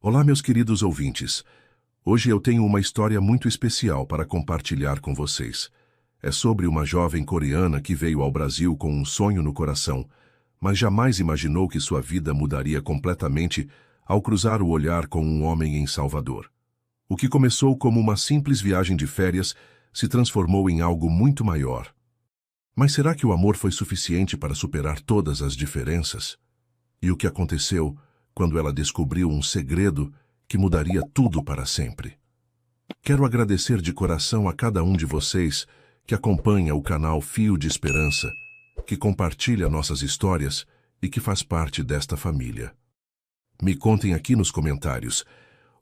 Olá, meus queridos ouvintes. Hoje eu tenho uma história muito especial para compartilhar com vocês. É sobre uma jovem coreana que veio ao Brasil com um sonho no coração, mas jamais imaginou que sua vida mudaria completamente ao cruzar o olhar com um homem em Salvador. O que começou como uma simples viagem de férias se transformou em algo muito maior. Mas será que o amor foi suficiente para superar todas as diferenças? E o que aconteceu quando ela descobriu um segredo que mudaria tudo para sempre? Quero agradecer de coração a cada um de vocês que acompanha o canal Fio de Esperança, que compartilha nossas histórias e que faz parte desta família. Me contem aqui nos comentários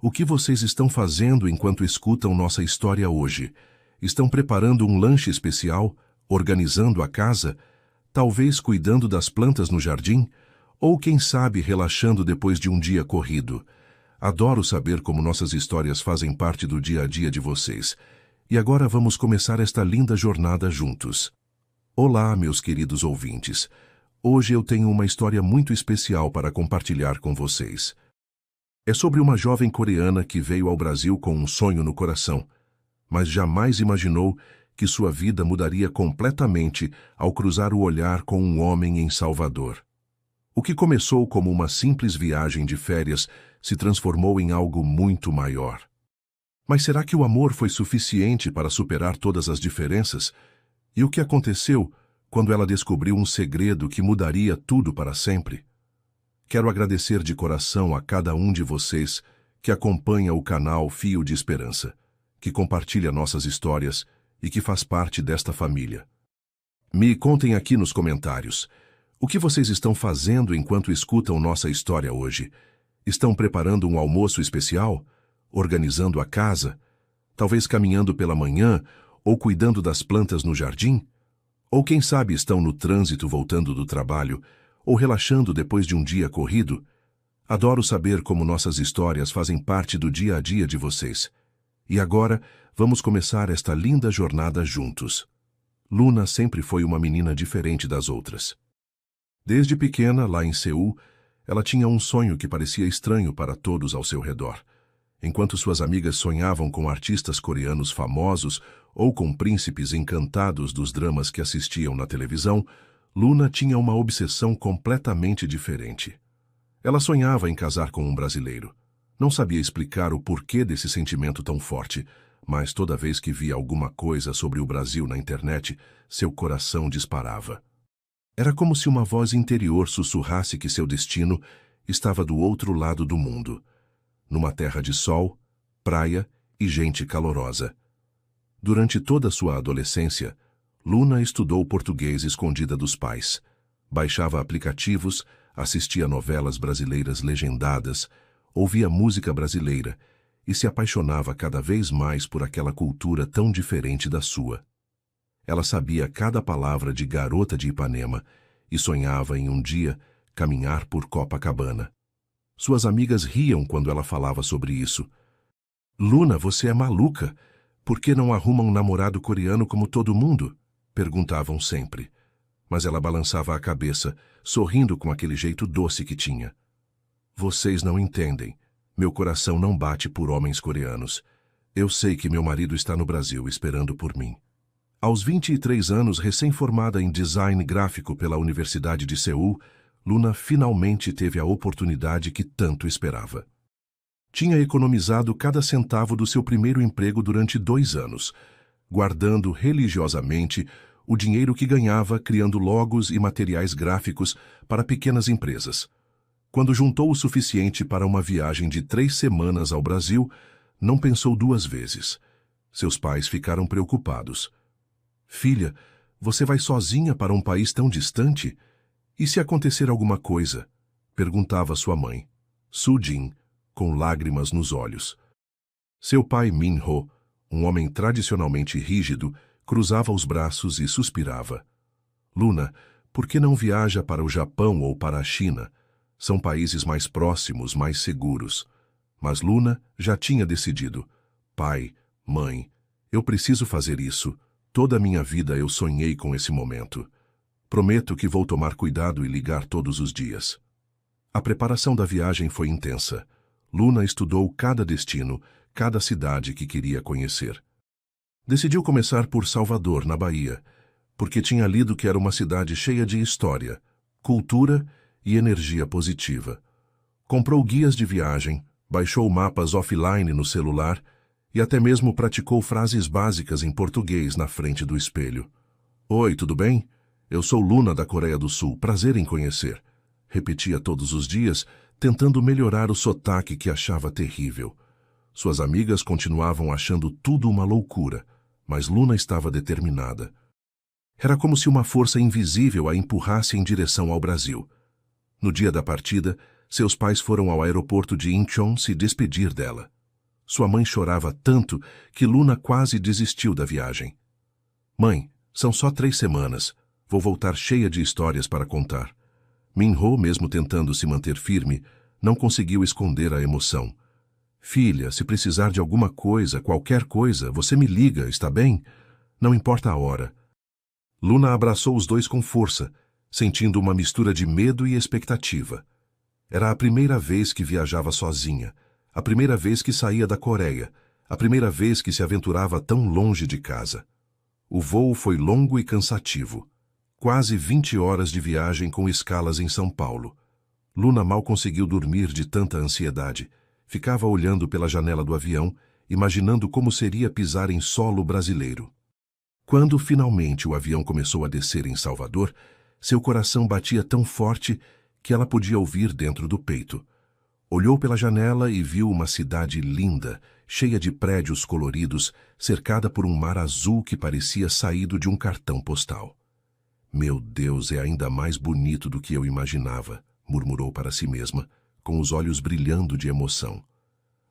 o que vocês estão fazendo enquanto escutam nossa história hoje. Estão preparando um lanche especial, organizando a casa, talvez cuidando das plantas no jardim, ou quem sabe relaxando depois de um dia corrido. Adoro saber como nossas histórias fazem parte do dia a dia de vocês. E agora vamos começar esta linda jornada juntos. Olá, meus queridos ouvintes. Hoje eu tenho uma história muito especial para compartilhar com vocês. É sobre uma jovem coreana que veio ao Brasil com um sonho no coração, mas jamais imaginou que sua vida mudaria completamente ao cruzar o olhar com um homem em Salvador. O que começou como uma simples viagem de férias se transformou em algo muito maior. Mas será que o amor foi suficiente para superar todas as diferenças? E o que aconteceu quando ela descobriu um segredo que mudaria tudo para sempre? Quero agradecer de coração a cada um de vocês que acompanha o canal Fio de Esperança, que compartilha nossas histórias e que faz parte desta família. Me contem aqui nos comentários o que vocês estão fazendo enquanto escutam nossa história hoje. Estão preparando um almoço especial? Organizando a casa? Talvez caminhando pela manhã ou cuidando das plantas no jardim? Ou quem sabe estão no trânsito voltando do trabalho ou relaxando depois de um dia corrido? Adoro saber como nossas histórias fazem parte do dia a dia de vocês. E agora, vamos começar esta linda jornada juntos. Luna sempre foi uma menina diferente das outras. Desde pequena, lá em Seul, ela tinha um sonho que parecia estranho para todos ao seu redor. Enquanto suas amigas sonhavam com artistas coreanos famosos ou com príncipes encantados dos dramas que assistiam na televisão, Luna tinha uma obsessão completamente diferente. Ela sonhava em casar com um brasileiro. Não sabia explicar o porquê desse sentimento tão forte, mas toda vez que via alguma coisa sobre o Brasil na internet, seu coração disparava. Era como se uma voz interior sussurrasse que seu destino estava do outro lado do mundo, numa terra de sol, praia e gente calorosa. Durante toda sua adolescência, Luna estudou português escondida dos pais, baixava aplicativos, assistia novelas brasileiras legendadas, ouvia música brasileira e se apaixonava cada vez mais por aquela cultura tão diferente da sua. Ela sabia cada palavra de Garota de Ipanema e sonhava em um dia caminhar por Copacabana. Suas amigas riam quando ela falava sobre isso. "Luna, você é maluca. Por que não arruma um namorado coreano como todo mundo?" perguntavam sempre. Mas ela balançava a cabeça, sorrindo com aquele jeito doce que tinha. "Vocês não entendem. Meu coração não bate por homens coreanos. Eu sei que meu marido está no Brasil esperando por mim." Aos 23 anos, recém-formada em design gráfico pela Universidade de Seul, Luna finalmente teve a oportunidade que tanto esperava. Tinha economizado cada centavo do seu primeiro emprego durante 2 anos, guardando religiosamente o dinheiro que ganhava criando logos e materiais gráficos para pequenas empresas. Quando juntou o suficiente para uma viagem de 3 semanas ao Brasil, não pensou 2 vezes. Seus pais ficaram preocupados. "Filha, você vai sozinha para um país tão distante? E se acontecer alguma coisa?" perguntava sua mãe, Soo-jin, com lágrimas nos olhos. Seu pai, Min-ho, um homem tradicionalmente rígido, cruzava os braços e suspirava. "Luna, por que não viaja para o Japão ou para a China? São países mais próximos, mais seguros." Mas Luna já tinha decidido. "Pai, mãe, eu preciso fazer isso. Toda a minha vida eu sonhei com esse momento. Prometo que vou tomar cuidado e ligar todos os dias." A preparação da viagem foi intensa. Luna estudou cada destino, cada cidade que queria conhecer. Decidiu começar por Salvador, na Bahia, porque tinha lido que era uma cidade cheia de história, cultura e energia positiva. Comprou guias de viagem, baixou mapas offline no celular e até mesmo praticou frases básicas em português na frente do espelho. Oi, tudo bem? Eu sou Luna da Coreia do Sul, prazer em conhecer. Repetia todos os dias, tentando melhorar o sotaque que achava terrível. Suas amigas continuavam achando tudo uma loucura, mas Luna estava determinada. Era como se uma força invisível a empurrasse em direção ao Brasil. No dia da partida, seus pais foram ao aeroporto de Incheon se despedir dela. Sua mãe chorava tanto que Luna quase desistiu da viagem. Mãe, são só 3 semanas. Vou voltar cheia de histórias para contar. Minho, mesmo tentando se manter firme, não conseguiu esconder a emoção. Filha, se precisar de alguma coisa, qualquer coisa, você me liga, está bem? Não importa a hora. Luna abraçou os dois com força, sentindo uma mistura de medo e expectativa. Era a primeira vez que viajava sozinha, a primeira vez que saía da Coreia, a primeira vez que se aventurava tão longe de casa. O voo foi longo e cansativo. Quase 20 horas de viagem com escalas em São Paulo. Luna mal conseguiu dormir de tanta ansiedade. Ficava olhando pela janela do avião, imaginando como seria pisar em solo brasileiro. Quando finalmente o avião começou a descer em Salvador, seu coração batia tão forte que ela podia ouvir dentro do peito. Olhou pela janela e viu uma cidade linda, cheia de prédios coloridos, cercada por um mar azul que parecia saído de um cartão postal. Meu Deus, é ainda mais bonito do que eu imaginava, murmurou para si mesma, com os olhos brilhando de emoção.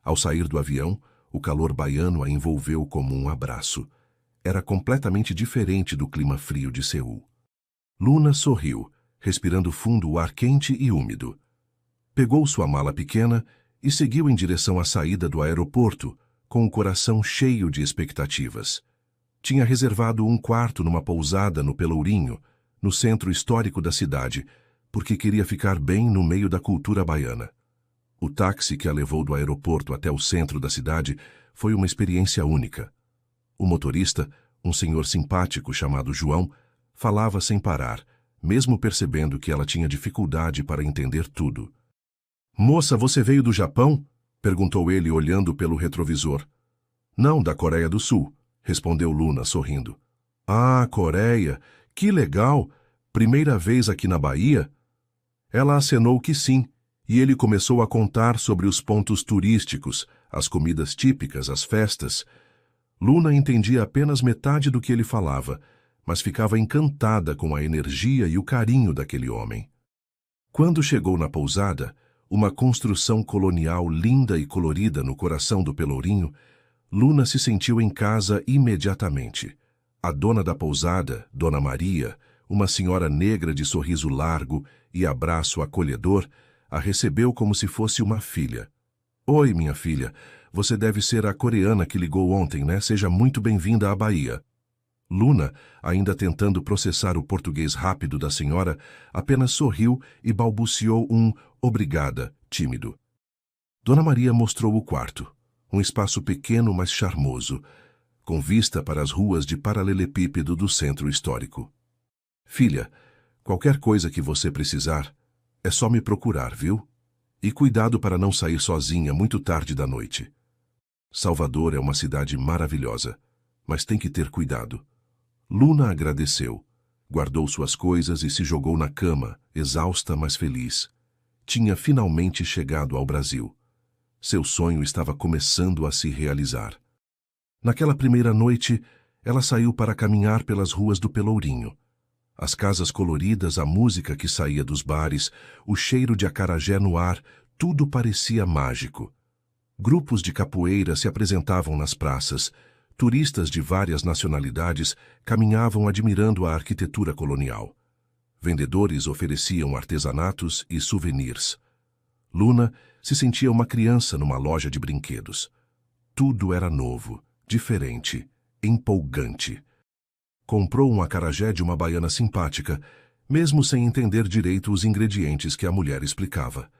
Ao sair do avião, o calor baiano a envolveu como um abraço. Era completamente diferente do clima frio de Seul. Luna sorriu, respirando fundo o ar quente e úmido. Pegou sua mala pequena e seguiu em direção à saída do aeroporto, com o coração cheio de expectativas. Tinha reservado um quarto numa pousada no Pelourinho, no centro histórico da cidade, porque queria ficar bem no meio da cultura baiana. O táxi que a levou do aeroporto até o centro da cidade foi uma experiência única. O motorista, um senhor simpático chamado João, falava sem parar, mesmo percebendo que ela tinha dificuldade para entender tudo. Moça, você veio do Japão? Perguntou ele olhando pelo retrovisor. Não, da Coreia do Sul, respondeu Luna sorrindo. Ah, Coreia, que legal! Primeira vez aqui na Bahia? Ela acenou que sim, e ele começou a contar sobre os pontos turísticos, as comidas típicas, as festas. Luna entendia apenas metade do que ele falava, mas ficava encantada com a energia e o carinho daquele homem. Quando chegou na pousada, uma construção colonial linda e colorida no coração do Pelourinho, Luna se sentiu em casa imediatamente. A dona da pousada, Dona Maria, uma senhora negra de sorriso largo e abraço acolhedor, a recebeu como se fosse uma filha. Oi, minha filha, você deve ser a coreana que ligou ontem, né? Seja muito bem-vinda à Bahia. Luna, ainda tentando processar o português rápido da senhora, apenas sorriu e balbuciou um obrigada, tímido. Dona Maria mostrou o quarto, um espaço pequeno mas charmoso, com vista para as ruas de paralelepípedo do centro histórico. Filha, qualquer coisa que você precisar, é só me procurar, viu? E cuidado para não sair sozinha muito tarde da noite. Salvador é uma cidade maravilhosa, mas tem que ter cuidado. Luna agradeceu, guardou suas coisas e se jogou na cama, exausta mas feliz. Tinha finalmente chegado ao Brasil. Seu sonho estava começando a se realizar. Naquela primeira noite, ela saiu para caminhar pelas ruas do Pelourinho. As casas coloridas, a música que saía dos bares, o cheiro de acarajé no ar, tudo parecia mágico. Grupos de capoeira se apresentavam nas praças. Turistas de várias nacionalidades caminhavam admirando a arquitetura colonial. Vendedores ofereciam artesanatos e souvenirs. Luna se sentia uma criança numa loja de brinquedos. Tudo era novo, diferente, empolgante. Comprou um acarajé de uma baiana simpática, mesmo sem entender direito os ingredientes que a mulher explicava.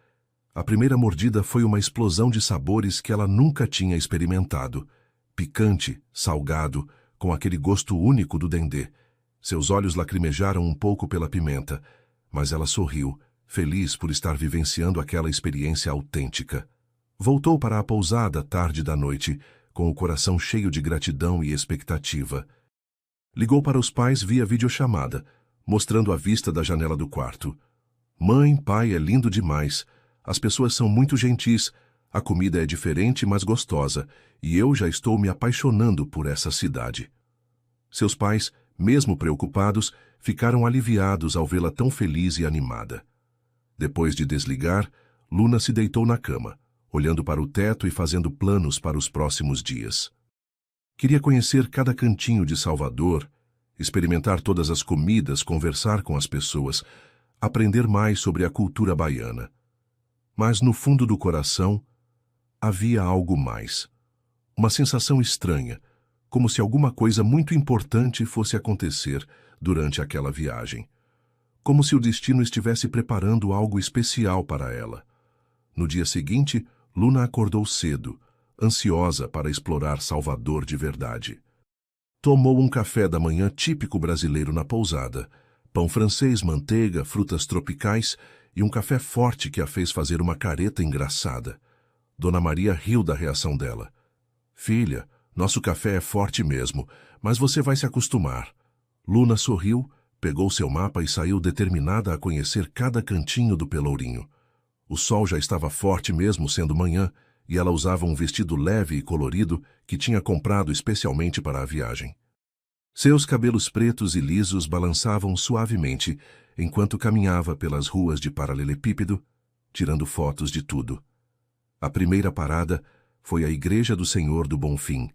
A primeira mordida foi uma explosão de sabores que ela nunca tinha experimentado. Picante, salgado, com aquele gosto único do dendê. Seus olhos lacrimejaram um pouco pela pimenta, mas ela sorriu, feliz por estar vivenciando aquela experiência autêntica. Voltou para a pousada tarde da noite, com o coração cheio de gratidão e expectativa. Ligou para os pais via videochamada, mostrando a vista da janela do quarto. Mãe, pai, é lindo demais. As pessoas são muito gentis, a comida é diferente, mas gostosa, e eu já estou me apaixonando por essa cidade. Seus pais, mesmo preocupados, ficaram aliviados ao vê-la tão feliz e animada. Depois de desligar, Luna se deitou na cama, olhando para o teto e fazendo planos para os próximos dias. Queria conhecer cada cantinho de Salvador, experimentar todas as comidas, conversar com as pessoas, aprender mais sobre a cultura baiana. Mas no fundo do coração havia algo mais. Uma sensação estranha, como se alguma coisa muito importante fosse acontecer durante aquela viagem. Como se o destino estivesse preparando algo especial para ela. No dia seguinte, Luna acordou cedo, ansiosa para explorar Salvador de verdade. Tomou um café da manhã típico brasileiro na pousada, pão francês, manteiga, frutas tropicais e um café forte que a fez fazer uma careta engraçada. Dona Maria riu da reação dela. Filha, nosso café é forte mesmo, mas você vai se acostumar. Luna sorriu, pegou seu mapa e saiu determinada a conhecer cada cantinho do Pelourinho. O sol já estava forte mesmo sendo manhã, e ela usava um vestido leve e colorido que tinha comprado especialmente para a viagem. Seus cabelos pretos e lisos balançavam suavemente enquanto caminhava pelas ruas de paralelepípedo, tirando fotos de tudo. A primeira parada foi a Igreja do Senhor do Bonfim,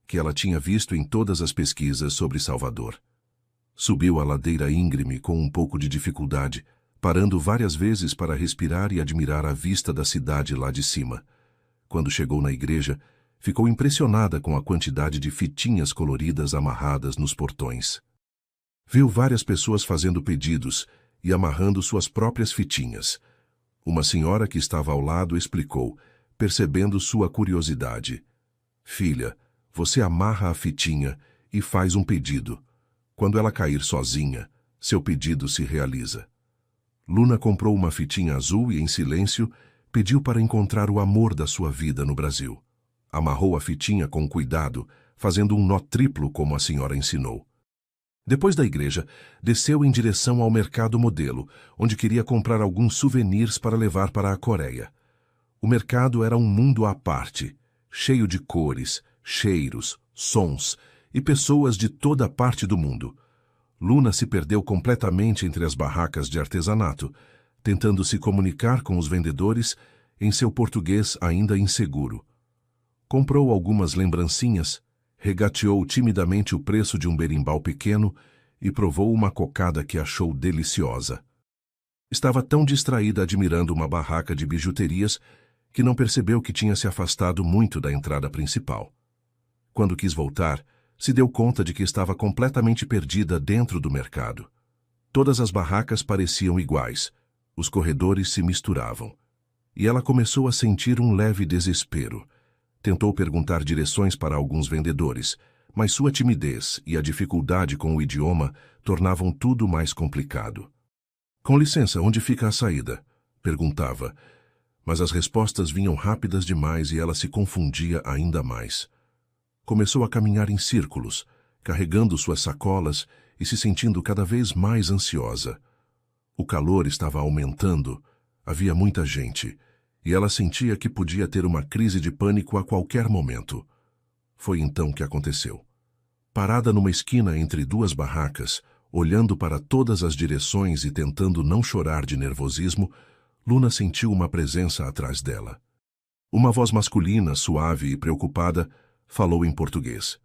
que ela tinha visto em todas as pesquisas sobre Salvador. Subiu a ladeira íngreme com um pouco de dificuldade, parando várias vezes para respirar e admirar a vista da cidade lá de cima. Quando chegou na igreja, ficou impressionada com a quantidade de fitinhas coloridas amarradas nos portões. Viu várias pessoas fazendo pedidos e amarrando suas próprias fitinhas. Uma senhora que estava ao lado explicou, percebendo sua curiosidade. Filha, você amarra a fitinha e faz um pedido. Quando ela cair sozinha, seu pedido se realiza. Luna comprou uma fitinha azul e, em silêncio, pediu para encontrar o amor da sua vida no Brasil. Amarrou a fitinha com cuidado, fazendo um nó triplo como a senhora ensinou. Depois da igreja, desceu em direção ao mercado modelo, onde queria comprar alguns souvenirs para levar para a Coreia. O mercado era um mundo à parte, cheio de cores, cheiros, sons e pessoas de toda parte do mundo. Luna se perdeu completamente entre as barracas de artesanato, tentando se comunicar com os vendedores em seu português ainda inseguro. Comprou algumas lembrancinhas, regateou timidamente o preço de um berimbau pequeno e provou uma cocada que achou deliciosa. Estava tão distraída admirando uma barraca de bijuterias que não percebeu que tinha se afastado muito da entrada principal. Quando quis voltar, se deu conta de que estava completamente perdida dentro do mercado. Todas as barracas pareciam iguais, os corredores se misturavam. E ela começou a sentir um leve desespero. Tentou perguntar direções para alguns vendedores, mas sua timidez e a dificuldade com o idioma tornavam tudo mais complicado. "Com licença, onde fica a saída?" perguntava, mas as respostas vinham rápidas demais e ela se confundia ainda mais. Começou a caminhar em círculos, carregando suas sacolas e se sentindo cada vez mais ansiosa. O calor estava aumentando, havia muita gente, e ela sentia que podia ter uma crise de pânico a qualquer momento. Foi então que aconteceu. Parada numa esquina entre duas barracas, olhando para todas as direções e tentando não chorar de nervosismo, Luna sentiu uma presença atrás dela. Uma voz masculina, suave e preocupada, falou em português.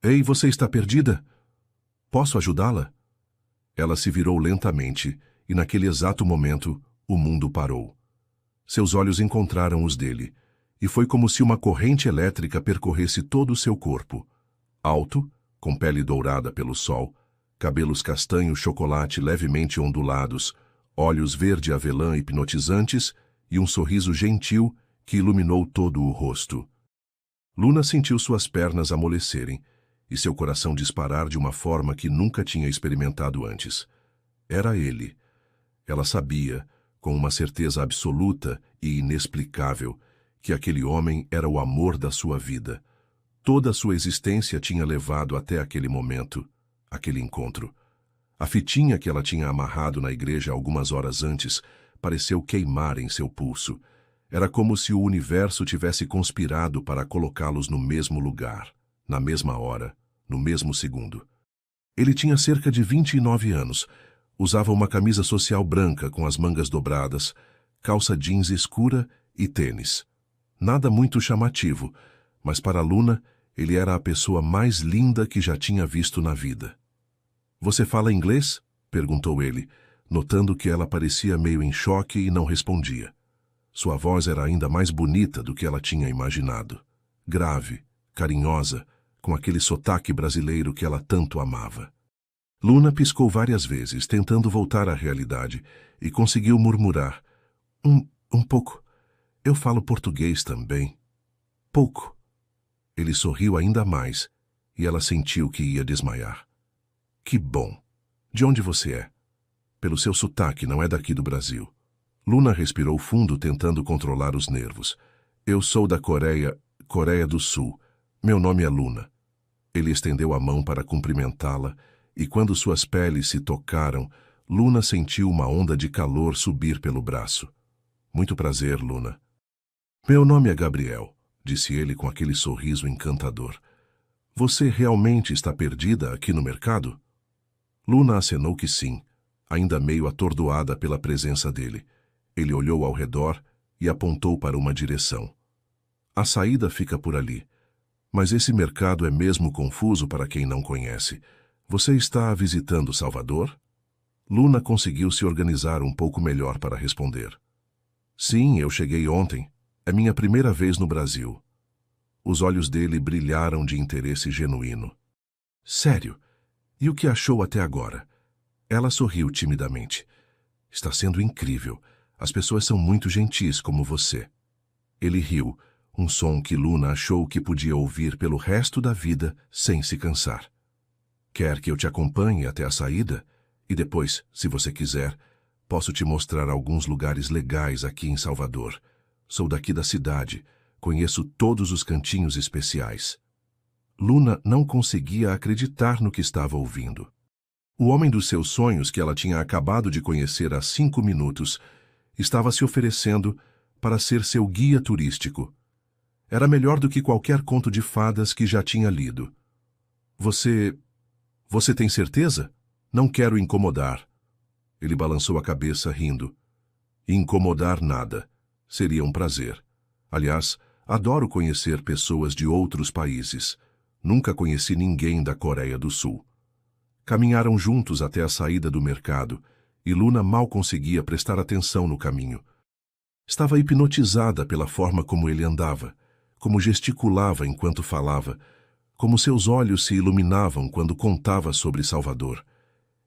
"Ei, você está perdida? Posso ajudá-la?" Ela se virou lentamente e, naquele exato momento, o mundo parou. Seus olhos encontraram os dele, e foi como se uma corrente elétrica percorresse todo o seu corpo. Alto, com pele dourada pelo sol, cabelos castanho-chocolate levemente ondulados, olhos verde-avelã hipnotizantes e um sorriso gentil que iluminou todo o rosto. Luna sentiu suas pernas amolecerem e seu coração disparar de uma forma que nunca tinha experimentado antes. Era ele. Ela sabia, com uma certeza absoluta e inexplicável, que aquele homem era o amor da sua vida. Toda a sua existência tinha levado até aquele momento, aquele encontro. A fitinha que ela tinha amarrado na igreja algumas horas antes pareceu queimar em seu pulso. Era como se o universo tivesse conspirado para colocá-los no mesmo lugar, na mesma hora, no mesmo segundo. Ele tinha cerca de 29 anos, usava uma camisa social branca com as mangas dobradas, calça jeans escura e tênis. Nada muito chamativo, mas para Luna, ele era a pessoa mais linda que já tinha visto na vida. "Você fala inglês?" perguntou ele, notando que ela parecia meio em choque e não respondia. Sua voz era ainda mais bonita do que ela tinha imaginado. Grave, carinhosa, com aquele sotaque brasileiro que ela tanto amava. Luna piscou várias vezes, tentando voltar à realidade, e conseguiu murmurar. Um pouco. Eu falo português também. Pouco." Ele sorriu ainda mais, e ela sentiu que ia desmaiar. "Que bom. De onde você é?" "Pelo seu sotaque, não é daqui do Brasil." Luna respirou fundo, tentando controlar os nervos. "Eu sou da Coreia do Sul. Meu nome é Luna." Ele estendeu a mão para cumprimentá-la, e quando suas peles se tocaram, Luna sentiu uma onda de calor subir pelo braço. "Muito prazer, Luna." "Meu nome é Gabriel", disse ele com aquele sorriso encantador. "Você realmente está perdida aqui no mercado?" Luna acenou que sim, ainda meio atordoada pela presença dele. Ele olhou ao redor e apontou para uma direção. "A saída fica por ali. Mas esse mercado é mesmo confuso para quem não conhece. Você está visitando Salvador?" Luna conseguiu se organizar um pouco melhor para responder. "Sim, eu cheguei ontem. É minha primeira vez no Brasil." Os olhos dele brilharam de interesse genuíno. "Sério? E o que achou até agora?" Ela sorriu timidamente. "Está sendo incrível. As pessoas são muito gentis como você." Ele riu, um som que Luna achou que podia ouvir pelo resto da vida sem se cansar. "Quer que eu te acompanhe até a saída? E depois, se você quiser, posso te mostrar alguns lugares legais aqui em Salvador. Sou daqui da cidade, conheço todos os cantinhos especiais." Luna não conseguia acreditar no que estava ouvindo. O homem dos seus sonhos, que ela tinha acabado de conhecer há 5 minutos, estava se oferecendo para ser seu guia turístico. Era melhor do que qualquer conto de fadas que já tinha lido. Você tem certeza? Não quero incomodar." Ele balançou a cabeça, rindo. "Incomodar nada. Seria um prazer. Aliás, adoro conhecer pessoas de outros países. Nunca conheci ninguém da Coreia do Sul." Caminharam juntos até a saída do mercado, e Luna mal conseguia prestar atenção no caminho. Estava hipnotizada pela forma como ele andava, como gesticulava enquanto falava, como seus olhos se iluminavam quando contava sobre Salvador.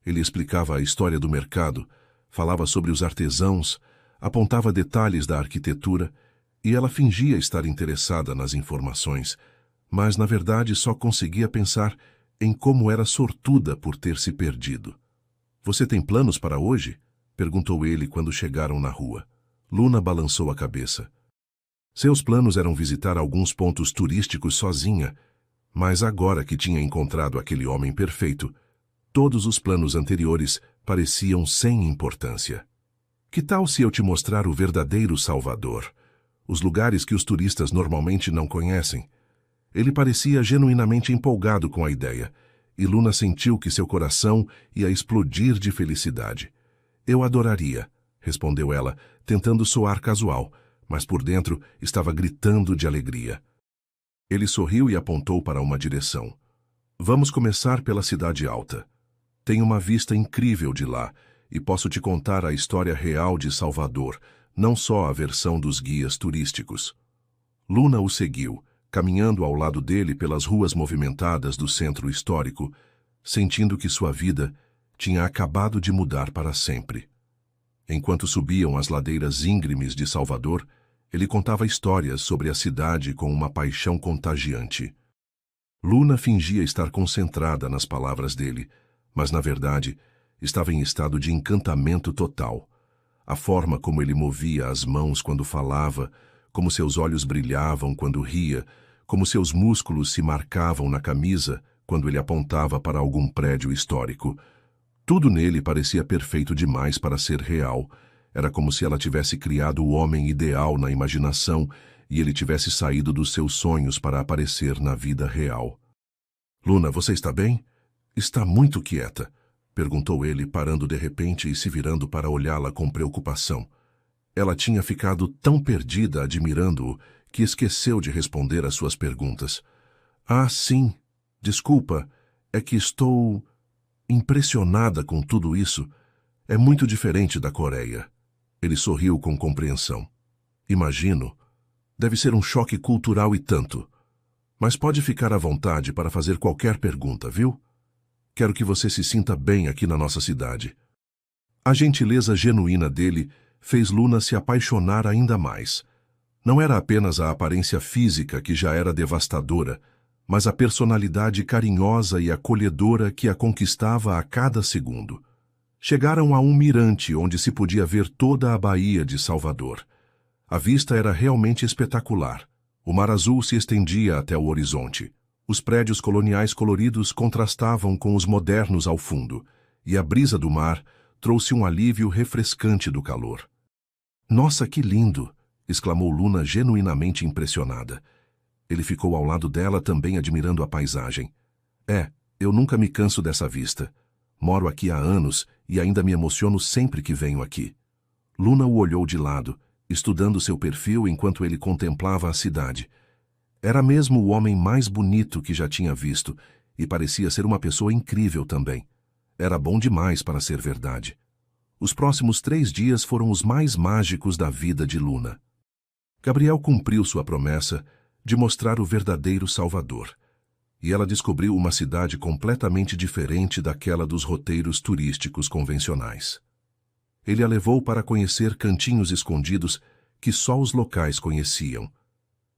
Ele explicava a história do mercado, falava sobre os artesãos, apontava detalhes da arquitetura, e ela fingia estar interessada nas informações, mas na verdade só conseguia pensar em como era sortuda por ter se perdido. "Você tem planos para hoje?" perguntou ele quando chegaram na rua. Luna balançou a cabeça. Seus planos eram visitar alguns pontos turísticos sozinha, mas agora que tinha encontrado aquele homem perfeito, todos os planos anteriores pareciam sem importância. "Que tal se eu te mostrar o verdadeiro Salvador? Os lugares que os turistas normalmente não conhecem?" Ele parecia genuinamente empolgado com a ideia, e Luna sentiu que seu coração ia explodir de felicidade. "Eu adoraria", respondeu ela, tentando soar casual, mas por dentro estava gritando de alegria. Ele sorriu e apontou para uma direção. "Vamos começar pela Cidade Alta. Tem uma vista incrível de lá, e posso te contar a história real de Salvador, não só a versão dos guias turísticos." Luna o seguiu, caminhando ao lado dele pelas ruas movimentadas do centro histórico, sentindo que sua vida tinha acabado de mudar para sempre. Enquanto subiam as ladeiras íngremes de Salvador, ele contava histórias sobre a cidade com uma paixão contagiante. Luna fingia estar concentrada nas palavras dele, mas, na verdade, estava em estado de encantamento total. A forma como ele movia as mãos quando falava, como seus olhos brilhavam quando ria, como seus músculos se marcavam na camisa quando ele apontava para algum prédio histórico. Tudo nele parecia perfeito demais para ser real. Era como se ela tivesse criado o homem ideal na imaginação e ele tivesse saído dos seus sonhos para aparecer na vida real. "Luna, você está bem? Está muito quieta", perguntou ele, parando de repente e se virando para olhá-la com preocupação. Ela tinha ficado tão perdida admirando-o que esqueceu de responder às suas perguntas. "Ah, sim. Desculpa. É que estou impressionada com tudo isso. É muito diferente da Coreia." Ele sorriu com compreensão. "Imagino. Deve ser um choque cultural e tanto. Mas pode ficar à vontade para fazer qualquer pergunta, viu? Quero que você se sinta bem aqui na nossa cidade." A gentileza genuína dele fez Luna se apaixonar ainda mais. Não era apenas a aparência física que já era devastadora, mas a personalidade carinhosa e acolhedora que a conquistava a cada segundo. Chegaram a um mirante onde se podia ver toda a Baía de Salvador. A vista era realmente espetacular. O mar azul se estendia até o horizonte. Os prédios coloniais coloridos contrastavam com os modernos ao fundo, e a brisa do mar trouxe um alívio refrescante do calor. "Nossa, que lindo!" exclamou Luna, genuinamente impressionada. Ele ficou ao lado dela, também admirando a paisagem. Eu nunca me canso dessa vista. Moro aqui há anos e ainda me emociono sempre que venho aqui." Luna o olhou de lado, estudando seu perfil enquanto ele contemplava a cidade. Era mesmo o homem mais bonito que já tinha visto e parecia ser uma pessoa incrível também. Era bom demais para ser verdade. Os próximos 3 dias foram os mais mágicos da vida de Luna. Gabriel cumpriu sua promessa de mostrar o verdadeiro Salvador, e ela descobriu uma cidade completamente diferente daquela dos roteiros turísticos convencionais. Ele a levou para conhecer cantinhos escondidos que só os locais conheciam.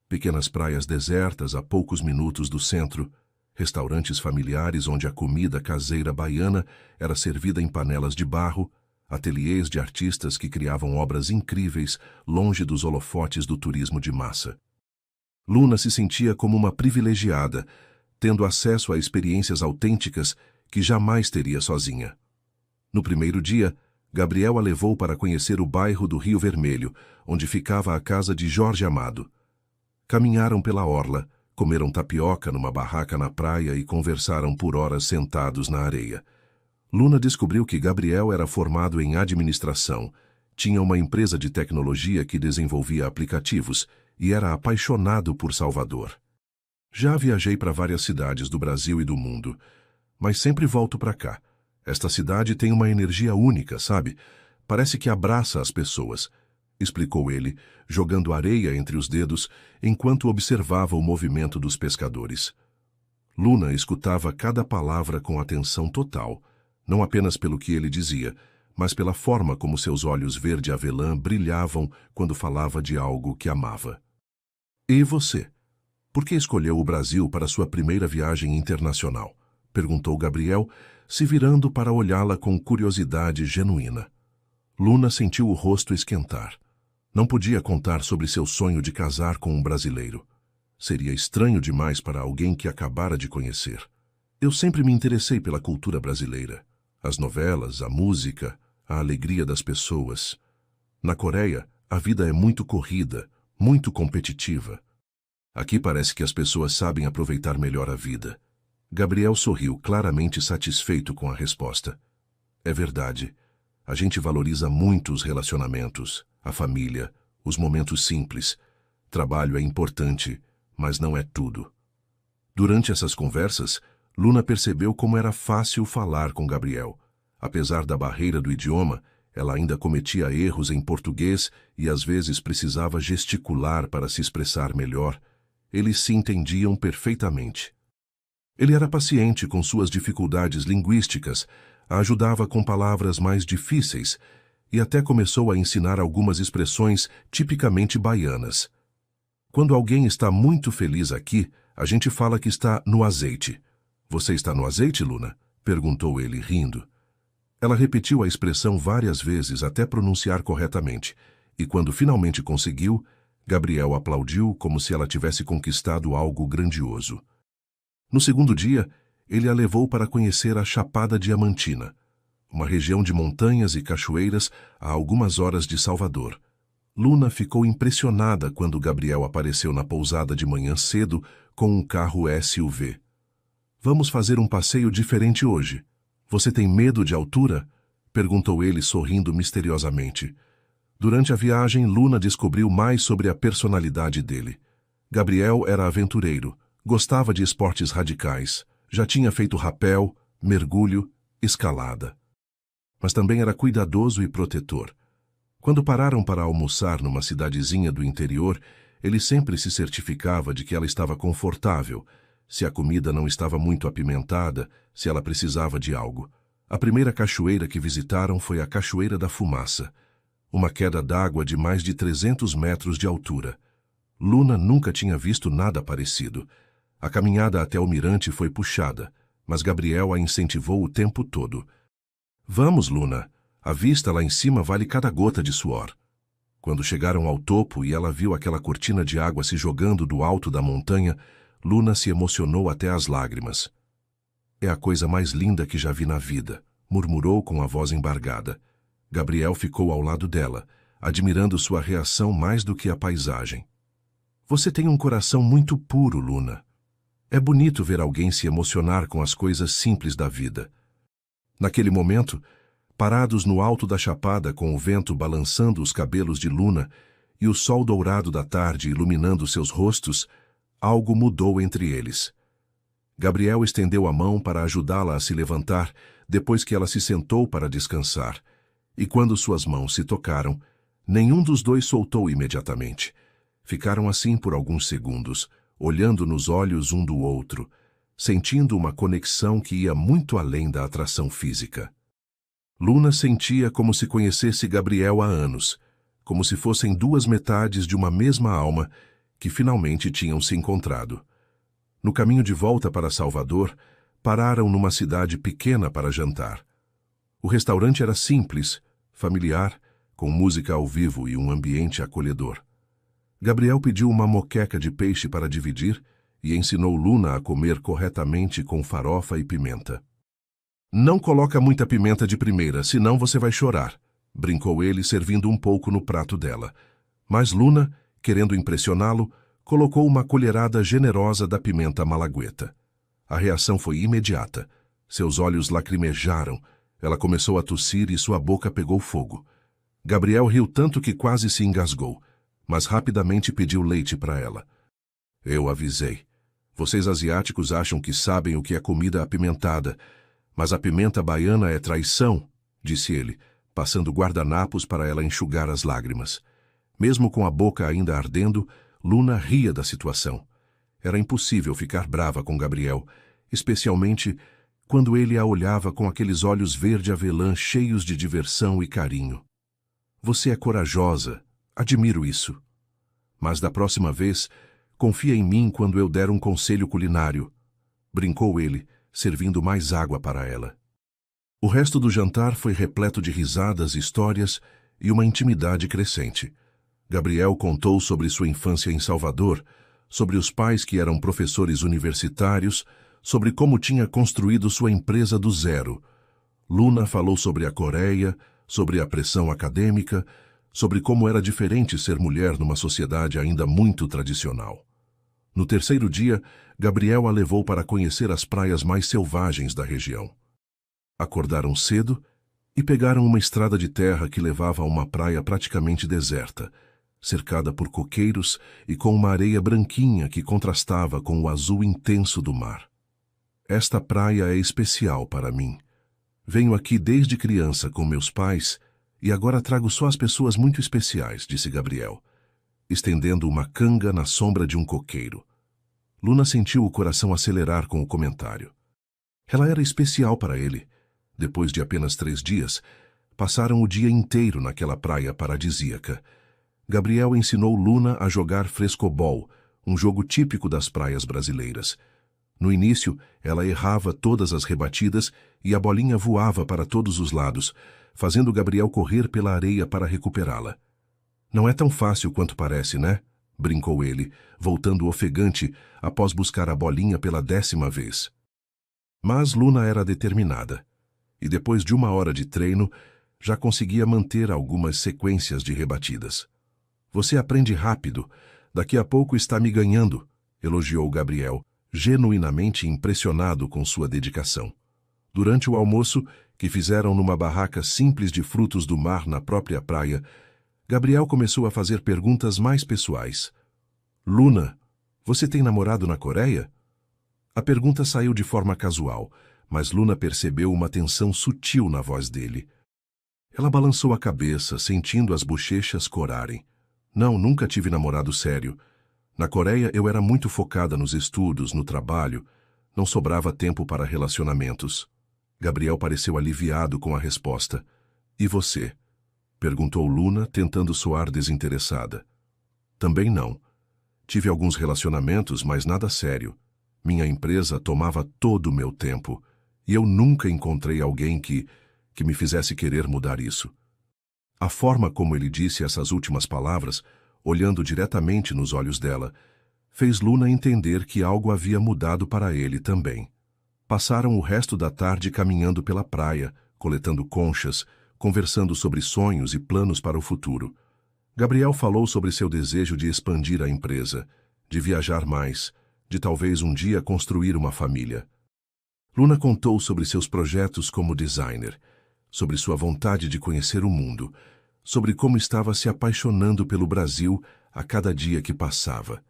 Pequenas praias desertas a poucos minutos do centro, restaurantes familiares onde a comida caseira baiana era servida em panelas de barro, ateliês de artistas que criavam obras incríveis longe dos holofotes do turismo de massa. Luna se sentia como uma privilegiada, tendo acesso a experiências autênticas que jamais teria sozinha. No primeiro dia, Gabriel a levou para conhecer o bairro do Rio Vermelho, onde ficava a casa de Jorge Amado. Caminharam pela orla, comeram tapioca numa barraca na praia e conversaram por horas sentados na areia. Luna descobriu que Gabriel era formado em administração, tinha uma empresa de tecnologia que desenvolvia aplicativos e era apaixonado por Salvador. "Já viajei para várias cidades do Brasil e do mundo, mas sempre volto para cá. Esta cidade tem uma energia única, sabe? Parece que abraça as pessoas", explicou ele, jogando areia entre os dedos enquanto observava o movimento dos pescadores. Luna escutava cada palavra com atenção total, não apenas pelo que ele dizia, mas pela forma como seus olhos verde-avelã brilhavam quando falava de algo que amava. "E você? Por que escolheu o Brasil para sua primeira viagem internacional?" perguntou Gabriel, se virando para olhá-la com curiosidade genuína. Luna sentiu o rosto esquentar. Não podia contar sobre seu sonho de casar com um brasileiro. Seria estranho demais para alguém que acabara de conhecer. "Eu sempre me interessei pela cultura brasileira. As novelas, a música, a alegria das pessoas. Na Coreia, a vida é muito corrida, muito competitiva. Aqui parece que as pessoas sabem aproveitar melhor a vida." Gabriel sorriu, claramente satisfeito com a resposta. "É verdade. A gente valoriza muito os relacionamentos, a família, os momentos simples. Trabalho é importante, mas não é tudo." Durante essas conversas, Luna percebeu como era fácil falar com Gabriel. Apesar da barreira do idioma, ela ainda cometia erros em português e às vezes precisava gesticular para se expressar melhor. Eles se entendiam perfeitamente. Ele era paciente com suas dificuldades linguísticas, a ajudava com palavras mais difíceis e até começou a ensinar algumas expressões tipicamente baianas. Quando alguém está muito feliz aqui, a gente fala que está no azeite. Você está no azeite, Luna? Perguntou ele, rindo. Ela repetiu a expressão várias vezes até pronunciar corretamente, e quando finalmente conseguiu, Gabriel aplaudiu como se ela tivesse conquistado algo grandioso. No segundo dia, ele a levou para conhecer a Chapada Diamantina, uma região de montanhas e cachoeiras a algumas horas de Salvador. Luna ficou impressionada quando Gabriel apareceu na pousada de manhã cedo com um carro SUV. Vamos fazer um passeio diferente hoje. Você tem medo de altura? Perguntou ele sorrindo misteriosamente. Durante a viagem, Luna descobriu mais sobre a personalidade dele. Gabriel era aventureiro, gostava de esportes radicais, já tinha feito rapel, mergulho, escalada. Mas também era cuidadoso e protetor. Quando pararam para almoçar numa cidadezinha do interior, ele sempre se certificava de que ela estava confortável, se a comida não estava muito apimentada, se ela precisava de algo. A primeira cachoeira que visitaram foi a Cachoeira da Fumaça, uma queda d'água de mais de 300 metros de altura. Luna nunca tinha visto nada parecido. A caminhada até o mirante foi puxada, mas Gabriel a incentivou o tempo todo. Vamos, Luna. A vista lá em cima vale cada gota de suor. Quando chegaram ao topo e ela viu aquela cortina de água se jogando do alto da montanha, Luna se emocionou até as lágrimas. É a coisa mais linda que já vi na vida, murmurou com a voz embargada. Gabriel ficou ao lado dela, admirando sua reação mais do que a paisagem. Você tem um coração muito puro, Luna. É bonito ver alguém se emocionar com as coisas simples da vida. Naquele momento, parados no alto da chapada com o vento balançando os cabelos de Luna e o sol dourado da tarde iluminando seus rostos, algo mudou entre eles. Gabriel estendeu a mão para ajudá-la a se levantar depois que ela se sentou para descansar, e quando suas mãos se tocaram, nenhum dos dois soltou imediatamente. Ficaram assim por alguns segundos, olhando nos olhos um do outro, sentindo uma conexão que ia muito além da atração física. Luna sentia como se conhecesse Gabriel há anos, como se fossem duas metades de uma mesma alma que finalmente tinham se encontrado. No caminho de volta para Salvador, pararam numa cidade pequena para jantar. O restaurante era simples, familiar, com música ao vivo e um ambiente acolhedor. Gabriel pediu uma moqueca de peixe para dividir e ensinou Luna a comer corretamente com farofa e pimenta. Não coloca muita pimenta de primeira, senão você vai chorar, brincou ele, servindo um pouco no prato dela. Mas Luna, querendo impressioná-lo, colocou uma colherada generosa da pimenta malagueta. A reação foi imediata. Seus olhos lacrimejaram, ela começou a tossir e sua boca pegou fogo. Gabriel riu tanto que quase se engasgou, mas rapidamente pediu leite para ela. Eu avisei. Vocês asiáticos acham que sabem o que é comida apimentada, mas a pimenta baiana é traição, disse ele, passando guardanapos para ela enxugar as lágrimas. Mesmo com a boca ainda ardendo, Luna ria da situação. Era impossível ficar brava com Gabriel, especialmente quando ele a olhava com aqueles olhos verde-avelã cheios de diversão e carinho. Você é corajosa, admiro isso. Mas da próxima vez, confia em mim quando eu der um conselho culinário, brincou ele, servindo mais água para ela. O resto do jantar foi repleto de risadas, histórias e uma intimidade crescente. Gabriel contou sobre sua infância em Salvador, sobre os pais que eram professores universitários, sobre como tinha construído sua empresa do zero. Luna falou sobre a Coreia, sobre a pressão acadêmica, sobre como era diferente ser mulher numa sociedade ainda muito tradicional. No terceiro dia, Gabriel a levou para conhecer as praias mais selvagens da região. Acordaram cedo e pegaram uma estrada de terra que levava a uma praia praticamente deserta, cercada por coqueiros e com uma areia branquinha que contrastava com o azul intenso do mar. Esta praia é especial para mim. Venho aqui desde criança com meus pais e agora trago só as pessoas muito especiais, disse Gabriel, estendendo uma canga na sombra de um coqueiro. Luna sentiu o coração acelerar com o comentário. Ela era especial para ele. Depois de apenas 3 dias, Passaram o dia inteiro naquela praia paradisíaca. Gabriel ensinou Luna a jogar frescobol, um jogo típico das praias brasileiras. No início, ela errava todas as rebatidas e a bolinha voava para todos os lados, fazendo Gabriel correr pela areia para recuperá-la. Não é tão fácil quanto parece, né? Brincou ele, voltando ofegante após buscar a bolinha pela 10ª vez. Mas Luna era determinada, e depois de 1 hora de treino, já conseguia manter algumas sequências de rebatidas. Você aprende rápido, daqui a pouco está me ganhando, elogiou Gabriel, genuinamente impressionado com sua dedicação. Durante o almoço, que fizeram numa barraca simples de frutos do mar na própria praia, Gabriel começou a fazer perguntas mais pessoais. Luna, você tem namorado na Coreia? A pergunta saiu de forma casual, mas Luna percebeu uma tensão sutil na voz dele. Ela balançou a cabeça, sentindo as bochechas corarem. Não, nunca tive namorado sério. Na Coreia eu era muito focada nos estudos, no trabalho. Não sobrava tempo para relacionamentos. Gabriel pareceu aliviado com a resposta. E você? Perguntou Luna, tentando soar desinteressada. Também não. Tive alguns relacionamentos, mas nada sério. Minha empresa tomava todo o meu tempo. E eu nunca encontrei alguém que me fizesse querer mudar isso. A forma como ele disse essas últimas palavras, olhando diretamente nos olhos dela, fez Luna entender que algo havia mudado para ele também. Passaram o resto da tarde caminhando pela praia, coletando conchas, conversando sobre sonhos e planos para o futuro. Gabriel falou sobre seu desejo de expandir a empresa, de viajar mais, de talvez um dia construir uma família. Luna contou sobre seus projetos como designer, sobre sua vontade de conhecer o mundo, sobre como estava se apaixonando pelo Brasil a cada dia que passava.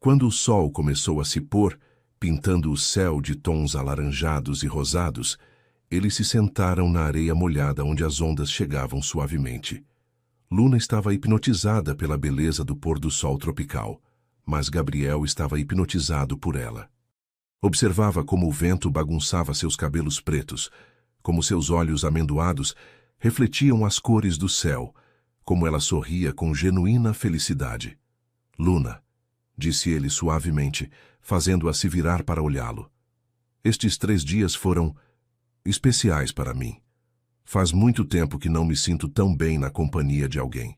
Quando o sol começou a se pôr, pintando o céu de tons alaranjados e rosados, eles se sentaram na areia molhada onde as ondas chegavam suavemente. Luna estava hipnotizada pela beleza do pôr do sol tropical, mas Gabriel estava hipnotizado por ela. Observava como o vento bagunçava seus cabelos pretos, como seus olhos amendoados refletiam as cores do céu, como ela sorria com genuína felicidade. Luna, disse ele suavemente, fazendo-a se virar para olhá-lo. Estes 3 dias foram especiais para mim. Faz muito tempo que não me sinto tão bem na companhia de alguém.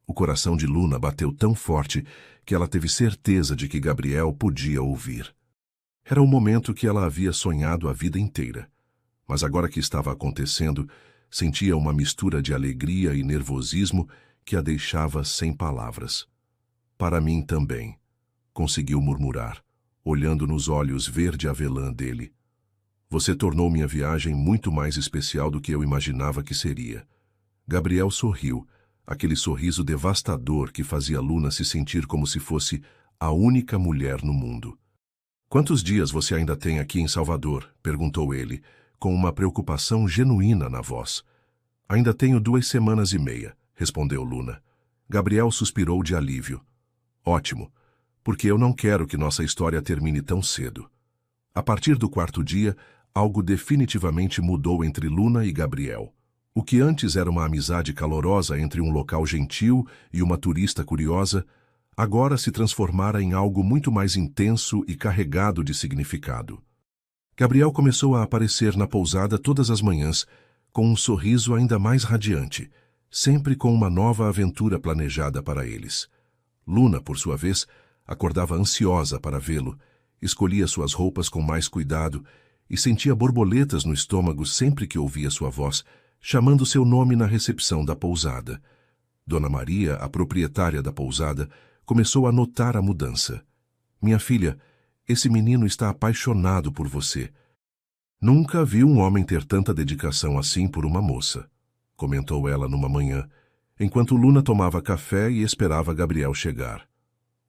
O coração de Luna bateu tão forte que ela teve certeza de que Gabriel podia ouvir. Era o momento que ela havia sonhado a vida inteira. Mas agora que estava acontecendo, sentia uma mistura de alegria e nervosismo que a deixava sem palavras. Para mim também, conseguiu murmurar, olhando nos olhos verde-avelã dele. Você tornou minha viagem muito mais especial do que eu imaginava que seria. Gabriel sorriu, aquele sorriso devastador que fazia Luna se sentir como se fosse a única mulher no mundo. Quantos dias você ainda tem aqui em Salvador? Perguntou ele, com uma preocupação genuína na voz. Ainda tenho 2 semanas e meia, respondeu Luna. Gabriel suspirou de alívio. Ótimo, porque eu não quero que nossa história termine tão cedo. A partir do 4º dia, algo definitivamente mudou entre Luna e Gabriel. O que antes era uma amizade calorosa entre um local gentil e uma turista curiosa, agora se transformara em algo muito mais intenso e carregado de significado. Gabriel começou a aparecer na pousada todas as manhãs, com um sorriso ainda mais radiante, sempre com uma nova aventura planejada para eles. Luna, por sua vez, acordava ansiosa para vê-lo, escolhia suas roupas com mais cuidado e sentia borboletas no estômago sempre que ouvia sua voz, chamando seu nome na recepção da pousada. Dona Maria, a proprietária da pousada, começou a notar a mudança. Minha filha, esse menino está apaixonado por você. Nunca vi um homem ter tanta dedicação assim por uma moça, comentou ela numa manhã, enquanto Luna tomava café e esperava Gabriel chegar.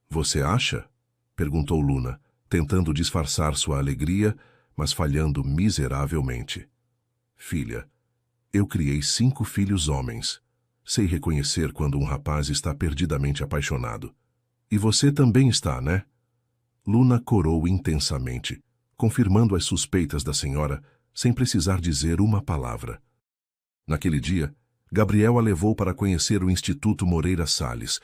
Você acha? Perguntou Luna, tentando disfarçar sua alegria, mas falhando miseravelmente. Filha, eu criei 5 filhos homens. Sei reconhecer quando um rapaz está perdidamente apaixonado. E você também está, né? Luna corou intensamente, confirmando as suspeitas da senhora sem precisar dizer uma palavra. Naquele dia, Gabriel a levou para conhecer o Instituto Moreira Salles,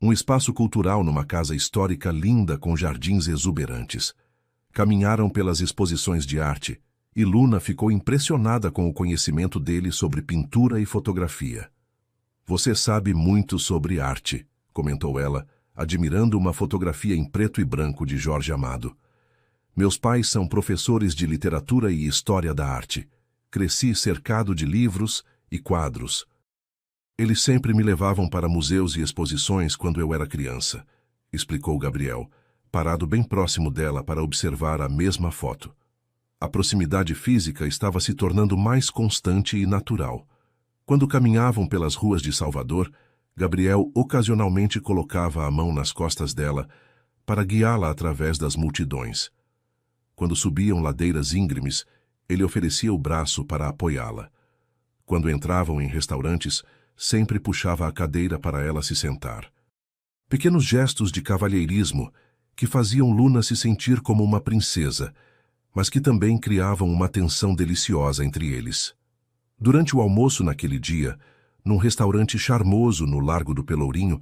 um espaço cultural numa casa histórica linda com jardins exuberantes. Caminharam pelas exposições de arte, e Luna ficou impressionada com o conhecimento dele sobre pintura e fotografia. "Você sabe muito sobre arte", comentou ela, admirando uma fotografia em preto e branco de Jorge Amado. "Meus pais são professores de literatura e história da arte. Cresci cercado de livros e quadros. Eles sempre me levavam para museus e exposições quando eu era criança", explicou Gabriel, parado bem próximo dela para observar a mesma foto. A proximidade física estava se tornando mais constante e natural. Quando caminhavam pelas ruas de Salvador, Gabriel ocasionalmente colocava a mão nas costas dela para guiá-la através das multidões. Quando subiam ladeiras íngremes, ele oferecia o braço para apoiá-la. Quando entravam em restaurantes, sempre puxava a cadeira para ela se sentar. Pequenos gestos de cavalheirismo que faziam Luna se sentir como uma princesa, mas que também criavam uma tensão deliciosa entre eles. Durante o almoço naquele dia, num restaurante charmoso no Largo do Pelourinho,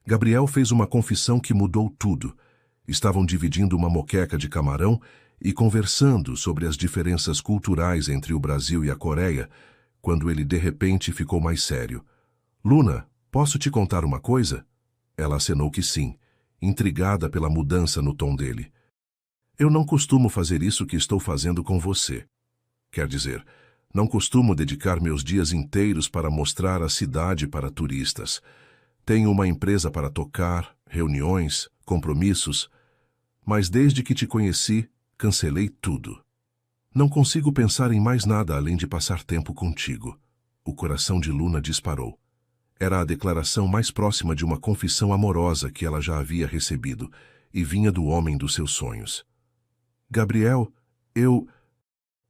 Gabriel fez uma confissão que mudou tudo. Estavam dividindo uma moqueca de camarão e conversando sobre as diferenças culturais entre o Brasil e a Coreia, quando ele de repente ficou mais sério. "Luna, posso te contar uma coisa?" Ela acenou que sim, intrigada pela mudança no tom dele. "Eu não costumo fazer isso que estou fazendo com você. Quer dizer, não costumo dedicar meus dias inteiros para mostrar a cidade para turistas. Tenho uma empresa para tocar, reuniões, compromissos, mas desde que te conheci, cancelei tudo. Não consigo pensar em mais nada além de passar tempo contigo." O coração de Luna disparou. Era a declaração mais próxima de uma confissão amorosa que ela já havia recebido, e vinha do homem dos seus sonhos. "Gabriel,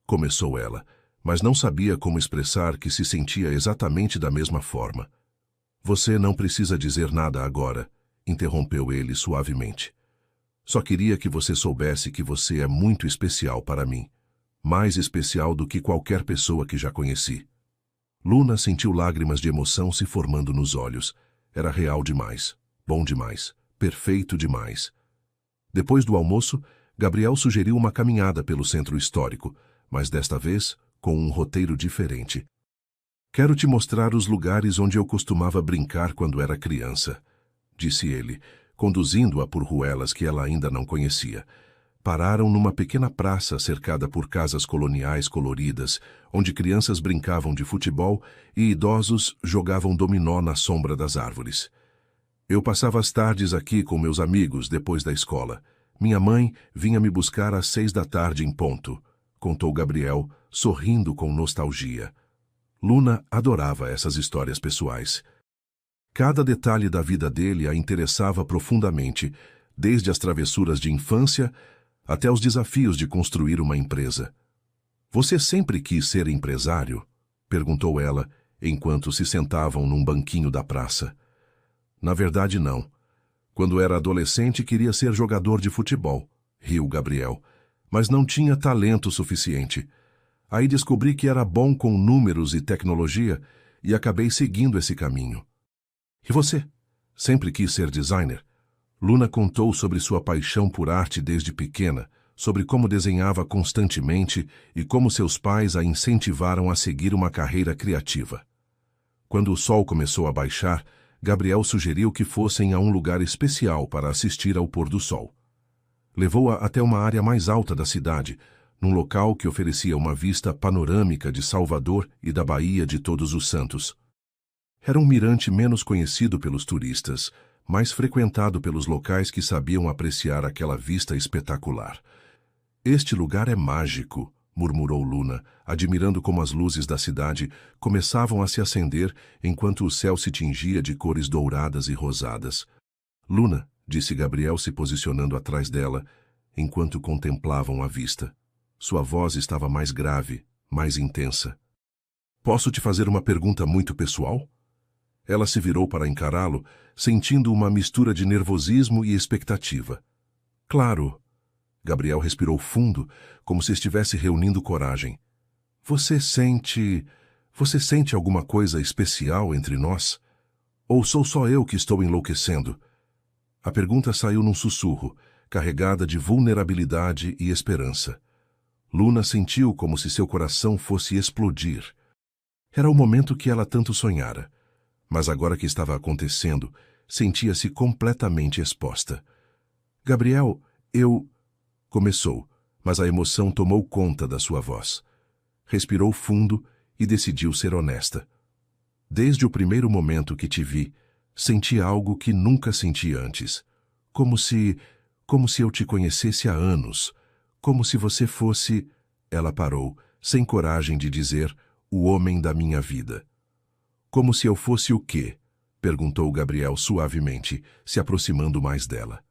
começou ela, mas não sabia como expressar que se sentia exatamente da mesma forma. "Você não precisa dizer nada agora", interrompeu ele suavemente. "Só queria que você soubesse que você é muito especial para mim, mais especial do que qualquer pessoa que já conheci." Luna sentiu lágrimas de emoção se formando nos olhos. Era real demais, bom demais, perfeito demais. Depois do almoço, Gabriel sugeriu uma caminhada pelo centro histórico, mas desta vez com um roteiro diferente. "Quero te mostrar os lugares onde eu costumava brincar quando era criança", disse ele, conduzindo-a por ruelas que ela ainda não conhecia. Pararam numa pequena praça cercada por casas coloniais coloridas, onde crianças brincavam de futebol e idosos jogavam dominó na sombra das árvores. "Eu passava as tardes aqui com meus amigos depois da escola. Minha mãe vinha me buscar às 6 da tarde em ponto", contou Gabriel, sorrindo com nostalgia. Luna adorava essas histórias pessoais. Cada detalhe da vida dele a interessava profundamente, desde as travessuras de infância até os desafios de construir uma empresa. "Você sempre quis ser empresário?" perguntou ela, enquanto se sentavam num banquinho da praça. "Na verdade, não. Quando era adolescente, queria ser jogador de futebol", riu Gabriel, "mas não tinha talento suficiente. Aí descobri que era bom com números e tecnologia e acabei seguindo esse caminho." "E você? Sempre quis ser designer?" Luna contou sobre sua paixão por arte desde pequena, sobre como desenhava constantemente e como seus pais a incentivaram a seguir uma carreira criativa. Quando o sol começou a baixar, Gabriel sugeriu que fossem a um lugar especial para assistir ao pôr do sol. Levou-a até uma área mais alta da cidade, num local que oferecia uma vista panorâmica de Salvador e da Baía de Todos os Santos. Era um mirante menos conhecido pelos turistas, mais frequentado pelos locais que sabiam apreciar aquela vista espetacular. "Este lugar é mágico", murmurou Luna, admirando como as luzes da cidade começavam a se acender enquanto o céu se tingia de cores douradas e rosadas. "Luna", disse Gabriel se posicionando atrás dela, enquanto contemplavam a vista. Sua voz estava mais grave, mais intensa. "Posso te fazer uma pergunta muito pessoal?" Ela se virou para encará-lo, sentindo uma mistura de nervosismo e expectativa. "Claro." Gabriel respirou fundo, como se estivesse reunindo coragem. Você sente alguma coisa especial entre nós? Ou sou só eu que estou enlouquecendo? A pergunta saiu num sussurro, carregada de vulnerabilidade e esperança. Luna sentiu como se seu coração fosse explodir. Era o momento que ela tanto sonhara. Mas agora que estava acontecendo, sentia-se completamente exposta. Gabriel, eu... Começou, mas a emoção tomou conta da sua voz. Respirou fundo e decidiu ser honesta. Desde o primeiro momento que te vi, senti algo que nunca senti antes. Como se eu te conhecesse há anos. Como se você fosse... Ela parou, sem coragem de dizer, o homem da minha vida. Como se eu fosse o quê? Perguntou Gabriel suavemente, se aproximando mais dela.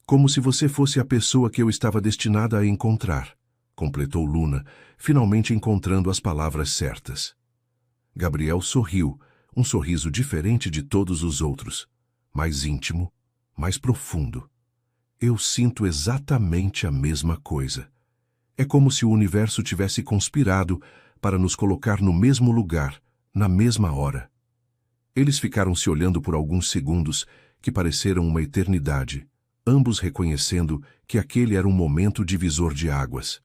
Como se você fosse a pessoa que eu estava destinada a encontrar, completou Luna, finalmente encontrando as palavras certas. Gabriel sorriu, um sorriso diferente de todos os outros, mais íntimo, mais profundo. Eu sinto exatamente a mesma coisa. É como se o universo tivesse conspirado para nos colocar no mesmo lugar, na mesma hora. Eles ficaram se olhando por alguns segundos, que pareceram uma eternidade, ambos reconhecendo que aquele era um momento divisor de águas.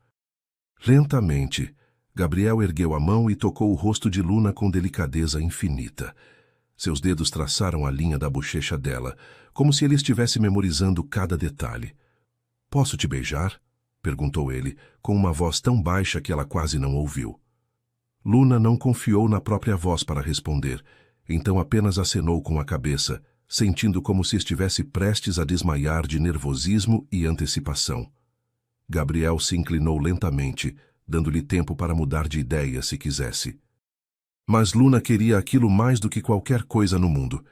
Lentamente, Gabriel ergueu a mão e tocou o rosto de Luna com delicadeza infinita. Seus dedos traçaram a linha da bochecha dela, como se ele estivesse memorizando cada detalhe. "Posso te beijar?" perguntou ele, com uma voz tão baixa que ela quase não ouviu. Luna não confiou na própria voz para responder, então apenas acenou com a cabeça, sentindo como se estivesse prestes a desmaiar de nervosismo e antecipação. Gabriel se inclinou lentamente, dando-lhe tempo para mudar de ideia se quisesse. Mas Luna queria aquilo mais do que qualquer coisa no mundo.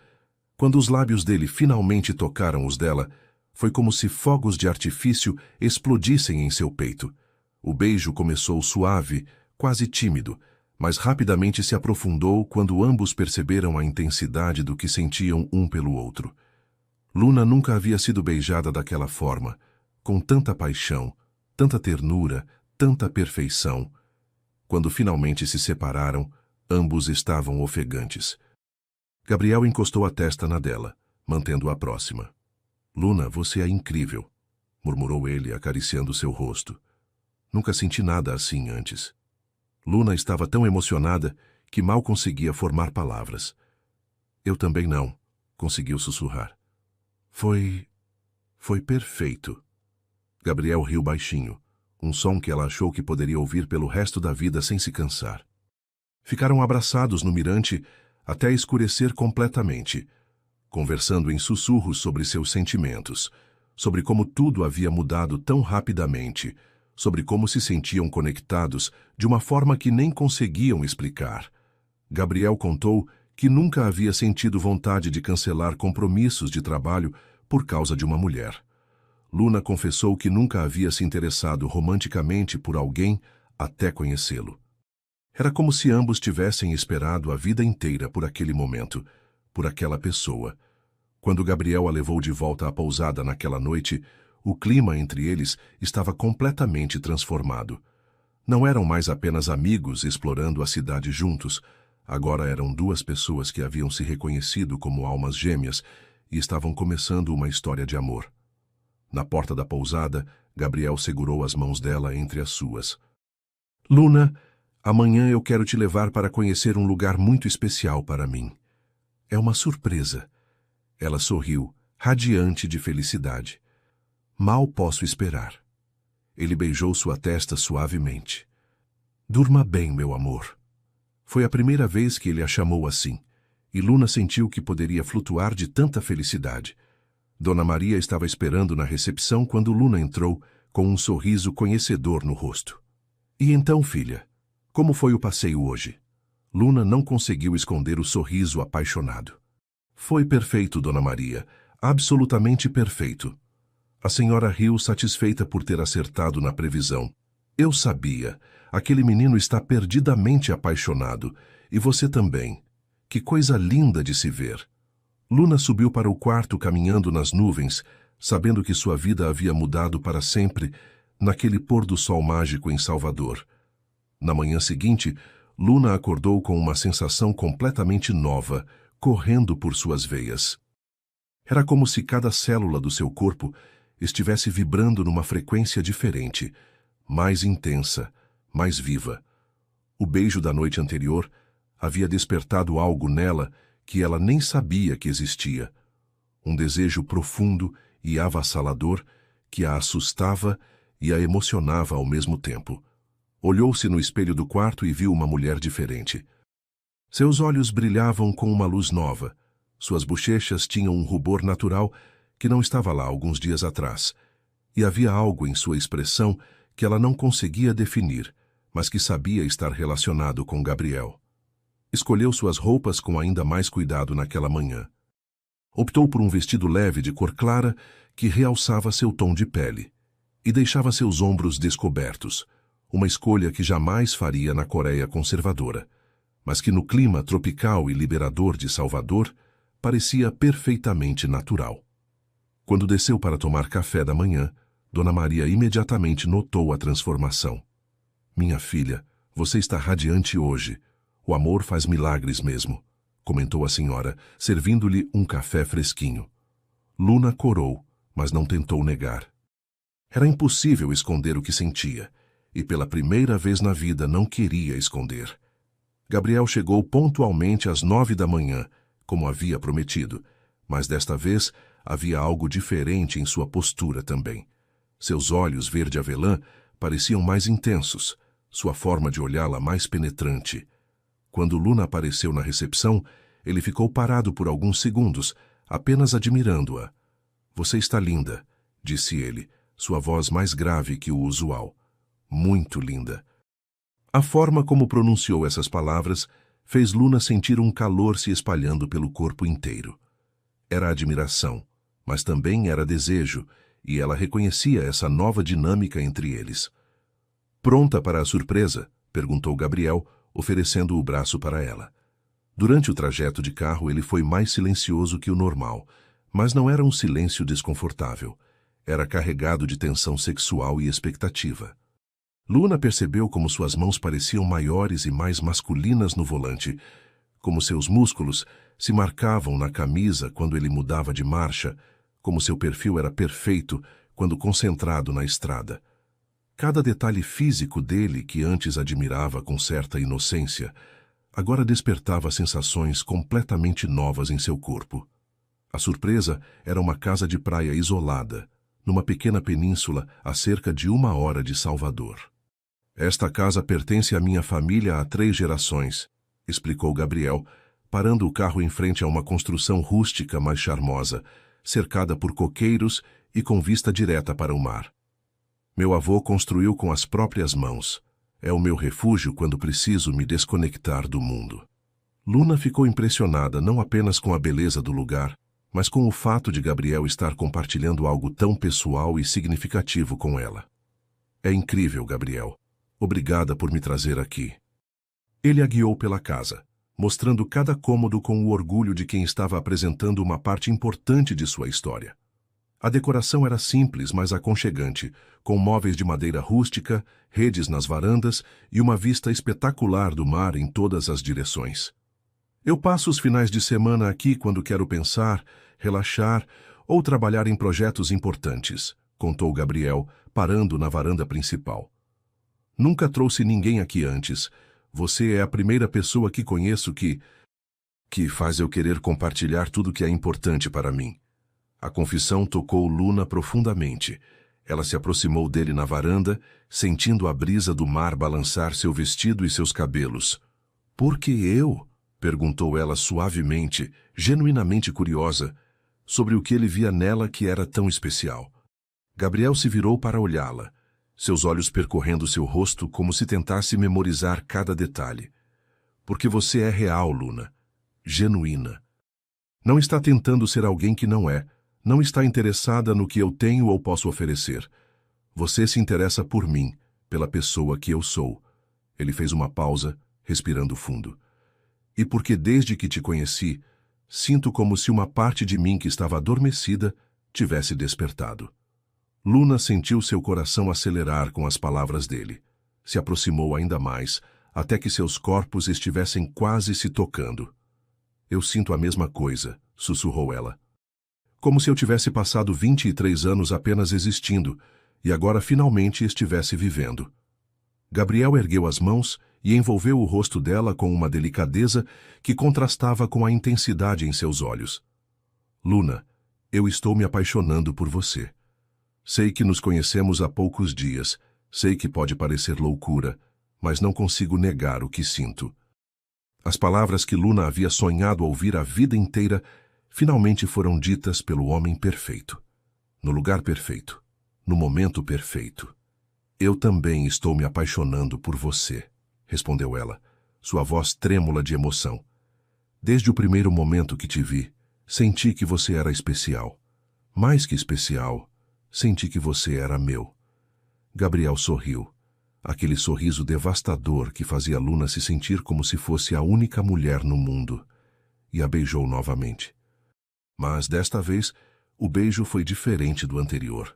Quando os lábios dele finalmente tocaram os dela, foi como se fogos de artifício explodissem em seu peito. O beijo começou suave, quase tímido, mas rapidamente se aprofundou quando ambos perceberam a intensidade do que sentiam um pelo outro. Luna nunca havia sido beijada daquela forma, com tanta paixão, tanta ternura, tanta perfeição. Quando finalmente se separaram, ambos estavam ofegantes. Gabriel encostou a testa na dela, mantendo-a próxima. "Luna, você é incrível", murmurou ele, acariciando seu rosto. "Nunca senti nada assim antes." Luna estava tão emocionada que mal conseguia formar palavras. "Eu também não", conseguiu sussurrar. Foi perfeito." Gabriel riu baixinho, um som que ela achou que poderia ouvir pelo resto da vida sem se cansar. Ficaram abraçados no mirante até escurecer completamente, conversando em sussurros sobre seus sentimentos, sobre como tudo havia mudado tão rapidamente, sobre como se sentiam conectados de uma forma que nem conseguiam explicar. Gabriel contou que nunca havia sentido vontade de cancelar compromissos de trabalho por causa de uma mulher. Luna confessou que nunca havia se interessado romanticamente por alguém até conhecê-lo. Era como se ambos tivessem esperado a vida inteira por aquele momento, por aquela pessoa. Quando Gabriel a levou de volta à pousada naquela noite, o clima entre eles estava completamente transformado. Não eram mais apenas amigos explorando a cidade juntos, agora eram duas pessoas que haviam se reconhecido como almas gêmeas e estavam começando uma história de amor. Na porta da pousada, Gabriel segurou as mãos dela entre as suas. "Luna, amanhã eu quero te levar para conhecer um lugar muito especial para mim. É uma surpresa." Ela sorriu, radiante de felicidade. "Mal posso esperar." Ele beijou sua testa suavemente. "Durma bem, meu amor." Foi a primeira vez que ele a chamou assim, e Luna sentiu que poderia flutuar de tanta felicidade. Dona Maria estava esperando na recepção quando Luna entrou, com um sorriso conhecedor no rosto. "E então, filha, como foi o passeio hoje?" Luna não conseguiu esconder o sorriso apaixonado. "Foi perfeito, Dona Maria, absolutamente perfeito." A senhora riu satisfeita por ter acertado na previsão. "Eu sabia. Aquele menino está perdidamente apaixonado. E você também. Que coisa linda de se ver." Luna subiu para o quarto caminhando nas nuvens, sabendo que sua vida havia mudado para sempre naquele pôr do sol mágico em Salvador. Na manhã seguinte, Luna acordou com uma sensação completamente nova, correndo por suas veias. Era como se cada célula do seu corpo estivesse vibrando numa frequência diferente, mais intensa, mais viva. O beijo da noite anterior havia despertado algo nela que ela nem sabia que existia. Um desejo profundo e avassalador que a assustava e a emocionava ao mesmo tempo. Olhou-se no espelho do quarto e viu uma mulher diferente. Seus olhos brilhavam com uma luz nova. Suas bochechas tinham um rubor natural que não estava lá alguns dias atrás. E havia algo em sua expressão que ela não conseguia definir, mas que sabia estar relacionado com Gabriel. Escolheu suas roupas com ainda mais cuidado naquela manhã. Optou por um vestido leve de cor clara que realçava seu tom de pele e deixava seus ombros descobertos, uma escolha que jamais faria na Coreia conservadora, mas que no clima tropical e liberador de Salvador parecia perfeitamente natural. Quando desceu para tomar café da manhã, Dona Maria imediatamente notou a transformação. "Minha filha, você está radiante hoje. O amor faz milagres mesmo", comentou a senhora, servindo-lhe um café fresquinho. Luna corou, mas não tentou negar. Era impossível esconder o que sentia, e pela primeira vez na vida não queria esconder. Gabriel chegou pontualmente às 9 da manhã, como havia prometido, mas desta vez havia algo diferente em sua postura também. Seus olhos verde-avelã pareciam mais intensos, sua forma de olhá-la mais penetrante. Quando Luna apareceu na recepção, ele ficou parado por alguns segundos, apenas admirando-a. "Você está linda", disse ele, sua voz mais grave que o usual. "Muito linda." A forma como pronunciou essas palavras fez Luna sentir um calor se espalhando pelo corpo inteiro. Era admiração, mas também era desejo, e ela reconhecia essa nova dinâmica entre eles. "Pronta para a surpresa?", perguntou Gabriel, oferecendo o braço para ela. Durante o trajeto de carro ele foi mais silencioso que o normal, mas não era um silêncio desconfortável. Era carregado de tensão sexual e expectativa. Luna percebeu como suas mãos pareciam maiores e mais masculinas no volante, como seus músculos se marcavam na camisa quando ele mudava de marcha, como seu perfil era perfeito quando concentrado na estrada. Cada detalhe físico dele, que antes admirava com certa inocência, agora despertava sensações completamente novas em seu corpo. A surpresa era uma casa de praia isolada, numa pequena península a cerca de 1 hora de Salvador. "Esta casa pertence à minha família há 3 gerações", explicou Gabriel, parando o carro em frente a uma construção rústica mais charmosa, cercada por coqueiros e com vista direta para o mar. "Meu avô construiu com as próprias mãos. É o meu refúgio quando preciso me desconectar do mundo." Luna ficou impressionada não apenas com a beleza do lugar, mas com o fato de Gabriel estar compartilhando algo tão pessoal e significativo com ela. "É incrível, Gabriel. Obrigada por me trazer aqui." Ele a guiou pela casa, mostrando cada cômodo com o orgulho de quem estava apresentando uma parte importante de sua história. A decoração era simples, mas aconchegante, com móveis de madeira rústica, redes nas varandas e uma vista espetacular do mar em todas as direções. "Eu passo os finais de semana aqui quando quero pensar, relaxar ou trabalhar em projetos importantes", contou Gabriel, parando na varanda principal. "Nunca trouxe ninguém aqui antes. Você é a primeira pessoa que conheço que faz eu querer compartilhar tudo que é importante para mim." A confissão tocou Luna profundamente. Ela se aproximou dele na varanda, sentindo a brisa do mar balançar seu vestido e seus cabelos. "Por que eu?", perguntou ela suavemente, genuinamente curiosa, sobre o que ele via nela que era tão especial. Gabriel se virou para olhá-la, seus olhos percorrendo seu rosto como se tentasse memorizar cada detalhe. "Porque você é real, Luna. Genuína. Não está tentando ser alguém que não é. Não está interessada no que eu tenho ou posso oferecer. Você se interessa por mim, pela pessoa que eu sou." Ele fez uma pausa, respirando fundo. "E porque desde que te conheci, sinto como se uma parte de mim que estava adormecida tivesse despertado." Luna sentiu seu coração acelerar com as palavras dele. Se aproximou ainda mais, até que seus corpos estivessem quase se tocando. Eu sinto a mesma coisa, sussurrou ela. Como se eu tivesse passado 23 anos apenas existindo, e agora finalmente estivesse vivendo. Gabriel ergueu as mãos e envolveu o rosto dela com uma delicadeza que contrastava com a intensidade em seus olhos. Luna, eu estou me apaixonando por você. Sei que nos conhecemos há poucos dias, sei que pode parecer loucura, mas não consigo negar o que sinto. As palavras que Luna havia sonhado ouvir a vida inteira finalmente foram ditas pelo homem perfeito. No lugar perfeito, no momento perfeito. Eu também estou me apaixonando por você, respondeu ela, sua voz trêmula de emoção. Desde o primeiro momento que te vi, senti que você era especial. Mais que especial, senti que você era meu. Gabriel sorriu, aquele sorriso devastador que fazia Luna se sentir como se fosse a única mulher no mundo, e a beijou novamente. Mas desta vez, o beijo foi diferente do anterior.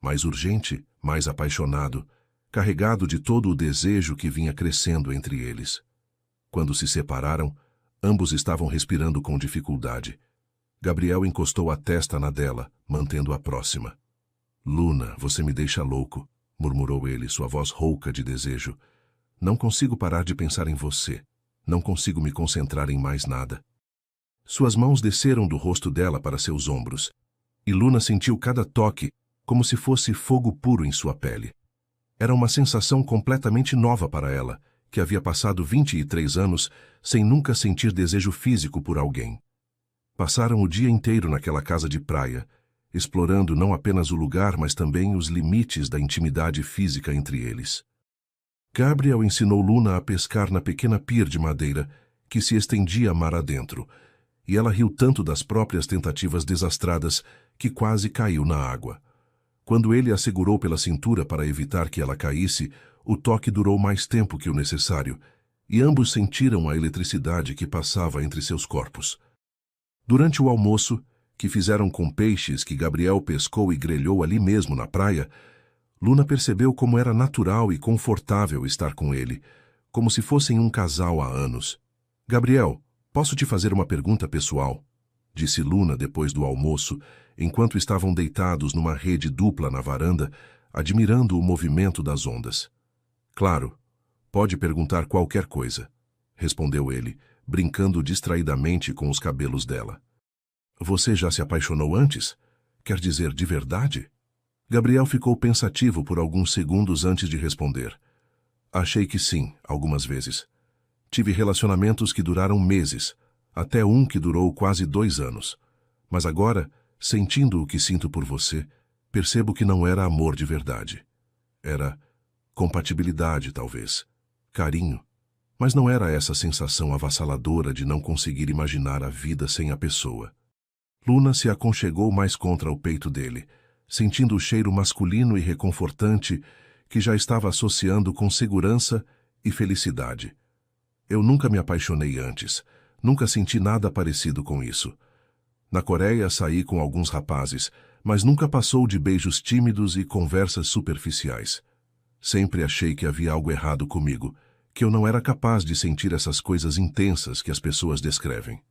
Mais urgente, mais apaixonado, carregado de todo o desejo que vinha crescendo entre eles. Quando se separaram, ambos estavam respirando com dificuldade. Gabriel encostou a testa na dela, mantendo-a próxima. Luna, você me deixa louco, murmurou ele, sua voz rouca de desejo. Não consigo parar de pensar em você. Não consigo me concentrar em mais nada. Suas mãos desceram do rosto dela para seus ombros, e Luna sentiu cada toque como se fosse fogo puro em sua pele. Era uma sensação completamente nova para ela, que havia passado 23 anos sem nunca sentir desejo físico por alguém. Passaram o dia inteiro naquela casa de praia, explorando não apenas o lugar, mas também os limites da intimidade física entre eles. Gabriel ensinou Luna a pescar na pequena pier de madeira que se estendia mar adentro, e ela riu tanto das próprias tentativas desastradas que quase caiu na água. Quando ele a segurou pela cintura para evitar que ela caísse, o toque durou mais tempo que o necessário, e ambos sentiram a eletricidade que passava entre seus corpos. Durante o almoço, que fizeram com peixes que Gabriel pescou e grelhou ali mesmo na praia, Luna percebeu como era natural e confortável estar com ele, como se fossem um casal há anos. Gabriel, posso te fazer uma pergunta pessoal? Disse Luna depois do almoço, enquanto estavam deitados numa rede dupla na varanda, admirando o movimento das ondas. Claro, pode perguntar qualquer coisa, respondeu ele, brincando distraidamente com os cabelos dela. Você já se apaixonou antes? Quer dizer, de verdade? Gabriel ficou pensativo por alguns segundos antes de responder. Achei que sim, algumas vezes. Tive relacionamentos que duraram meses, até um que durou quase 2 anos. Mas agora, sentindo o que sinto por você, percebo que não era amor de verdade. Era compatibilidade, talvez, carinho. Mas não era essa sensação avassaladora de não conseguir imaginar a vida sem a pessoa. Luna se aconchegou mais contra o peito dele, sentindo o cheiro masculino e reconfortante que já estava associando com segurança e felicidade. Eu nunca me apaixonei antes, nunca senti nada parecido com isso. Na Coreia saí com alguns rapazes, mas nunca passou de beijos tímidos e conversas superficiais. Sempre achei que havia algo errado comigo, que eu não era capaz de sentir essas coisas intensas que as pessoas descrevem.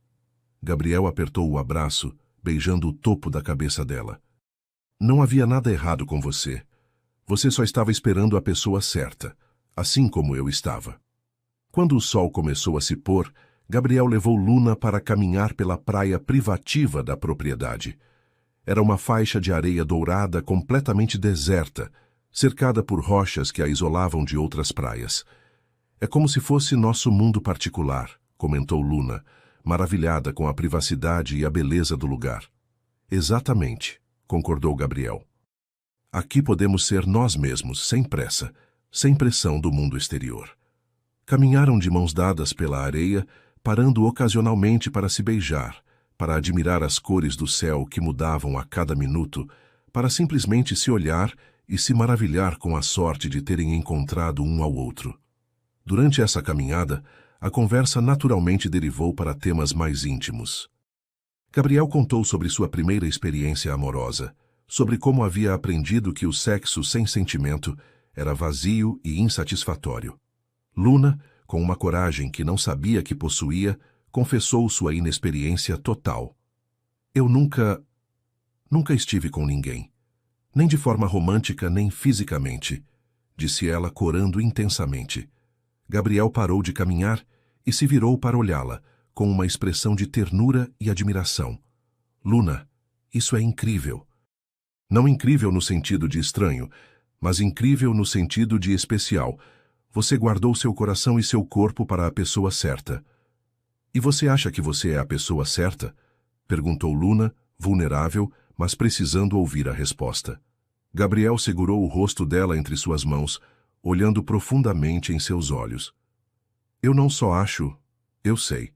Gabriel apertou o abraço, beijando o topo da cabeça dela. Não havia nada errado com você. Você só estava esperando a pessoa certa, assim como eu estava. Quando o sol começou a se pôr, Gabriel levou Luna para caminhar pela praia privativa da propriedade. Era uma faixa de areia dourada completamente deserta, cercada por rochas que a isolavam de outras praias. É como se fosse nosso mundo particular, comentou Luna, maravilhada com a privacidade e a beleza do lugar. Exatamente, concordou Gabriel. Aqui podemos ser nós mesmos, sem pressa, sem pressão do mundo exterior. Caminharam de mãos dadas pela areia, parando ocasionalmente para se beijar, para admirar as cores do céu que mudavam a cada minuto, para simplesmente se olhar e se maravilhar com a sorte de terem encontrado um ao outro. Durante essa caminhada, a conversa naturalmente derivou para temas mais íntimos. Gabriel contou sobre sua primeira experiência amorosa, sobre como havia aprendido que o sexo sem sentimento era vazio e insatisfatório. Luna, com uma coragem que não sabia que possuía, confessou sua inexperiência total. Eu nunca estive com ninguém. Nem de forma romântica, nem fisicamente, disse ela, corando intensamente. Gabriel parou de caminhar e se virou para olhá-la, com uma expressão de ternura e admiração. Luna, isso é incrível. Não incrível no sentido de estranho, mas incrível no sentido de especial. Você guardou seu coração e seu corpo para a pessoa certa. E você acha que você é a pessoa certa? Perguntou Luna, vulnerável, mas precisando ouvir a resposta. Gabriel segurou o rosto dela entre suas mãos, olhando profundamente em seus olhos. Eu não só acho, eu sei.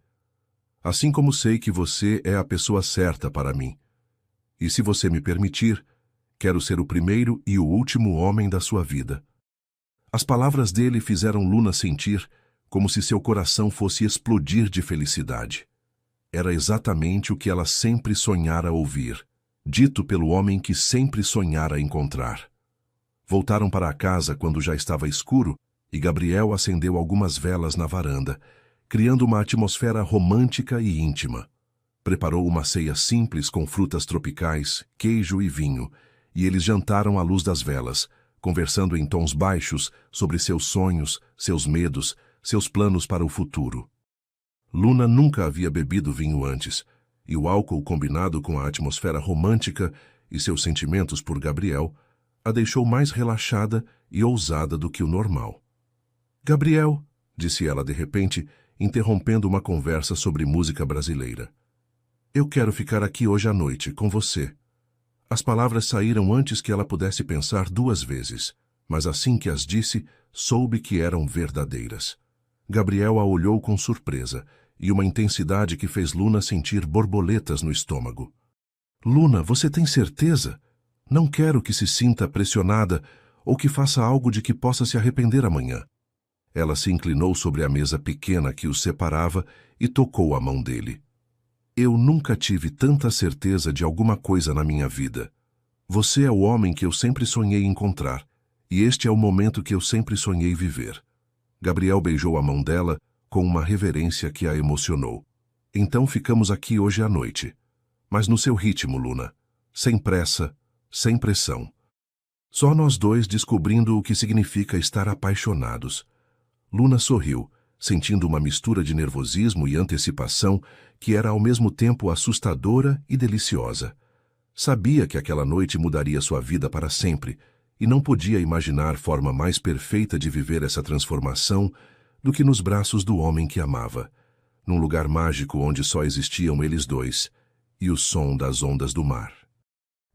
Assim como sei que você é a pessoa certa para mim. E se você me permitir, quero ser o primeiro e o último homem da sua vida. As palavras dele fizeram Luna sentir como se seu coração fosse explodir de felicidade. Era exatamente o que ela sempre sonhara ouvir, dito pelo homem que sempre sonhara encontrar. Voltaram para a casa quando já estava escuro e Gabriel acendeu algumas velas na varanda, criando uma atmosfera romântica e íntima. Preparou uma ceia simples com frutas tropicais, queijo e vinho, e eles jantaram à luz das velas, conversando em tons baixos sobre seus sonhos, seus medos, seus planos para o futuro. Luna nunca havia bebido vinho antes, e o álcool combinado com a atmosfera romântica e seus sentimentos por Gabriel a deixou mais relaxada e ousada do que o normal. Gabriel, disse ela de repente, interrompendo uma conversa sobre música brasileira. Eu quero ficar aqui hoje à noite, com você. As palavras saíram antes que ela pudesse pensar duas vezes, mas assim que as disse, soube que eram verdadeiras. Gabriel a olhou com surpresa e uma intensidade que fez Luna sentir borboletas no estômago. Luna, você tem certeza? Não quero que se sinta pressionada ou que faça algo de que possa se arrepender amanhã. Ela se inclinou sobre a mesa pequena que os separava e tocou a mão dele. Eu nunca tive tanta certeza de alguma coisa na minha vida. Você é o homem que eu sempre sonhei encontrar, e este é o momento que eu sempre sonhei viver. Gabriel beijou a mão dela com uma reverência que a emocionou. Então ficamos aqui hoje à noite. Mas no seu ritmo, Luna. Sem pressa, sem pressão. Só nós dois descobrindo o que significa estar apaixonados. Luna sorriu, sentindo uma mistura de nervosismo e antecipação que era ao mesmo tempo assustadora e deliciosa. Sabia que aquela noite mudaria sua vida para sempre e não podia imaginar forma mais perfeita de viver essa transformação do que nos braços do homem que amava, num lugar mágico onde só existiam eles dois e o som das ondas do mar.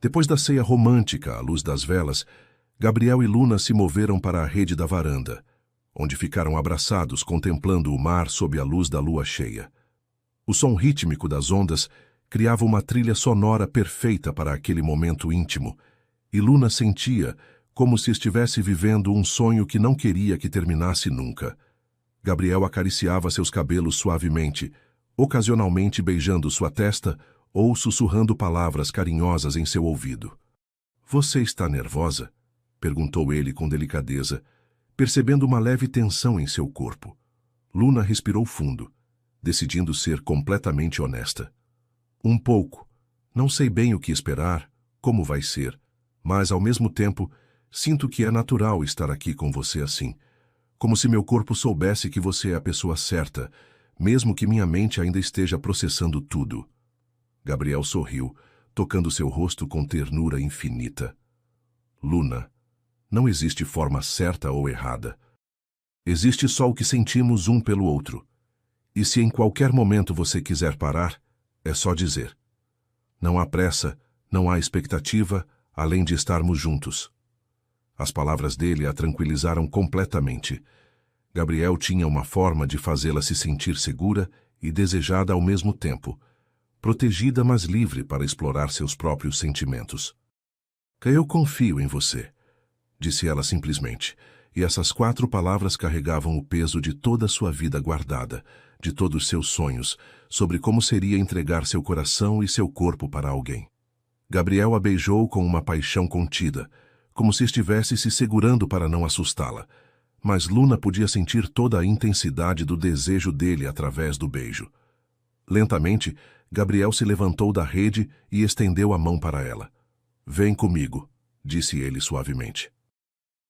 Depois da ceia romântica à luz das velas, Gabriel e Luna se moveram para a rede da varanda, onde ficaram abraçados contemplando o mar sob a luz da lua cheia. O som rítmico das ondas criava uma trilha sonora perfeita para aquele momento íntimo, e Luna sentia como se estivesse vivendo um sonho que não queria que terminasse nunca. Gabriel acariciava seus cabelos suavemente, ocasionalmente beijando sua testa ou sussurrando palavras carinhosas em seu ouvido. Você está nervosa? Perguntou ele com delicadeza, percebendo uma leve tensão em seu corpo. Luna respirou fundo, decidindo ser completamente honesta. Um pouco. Não sei bem o que esperar, como vai ser, mas, ao mesmo tempo, sinto que é natural estar aqui com você assim, como se meu corpo soubesse que você é a pessoa certa, mesmo que minha mente ainda esteja processando tudo. Gabriel sorriu, tocando seu rosto com ternura infinita. Luna, não existe forma certa ou errada. Existe só o que sentimos um pelo outro. E se em qualquer momento você quiser parar, é só dizer. Não há pressa, não há expectativa, além de estarmos juntos. As palavras dele a tranquilizaram completamente. Gabriel tinha uma forma de fazê-la se sentir segura e desejada ao mesmo tempo, protegida mas livre para explorar seus próprios sentimentos. Eu confio em você, disse ela simplesmente, e essas 4 palavras carregavam o peso de toda a sua vida guardada, de todos seus sonhos, sobre como seria entregar seu coração e seu corpo para alguém. Gabriel a beijou com uma paixão contida, como se estivesse se segurando para não assustá-la, mas Luna podia sentir toda a intensidade do desejo dele através do beijo. Lentamente, Gabriel se levantou da rede e estendeu a mão para ela. "Vem comigo", disse ele suavemente.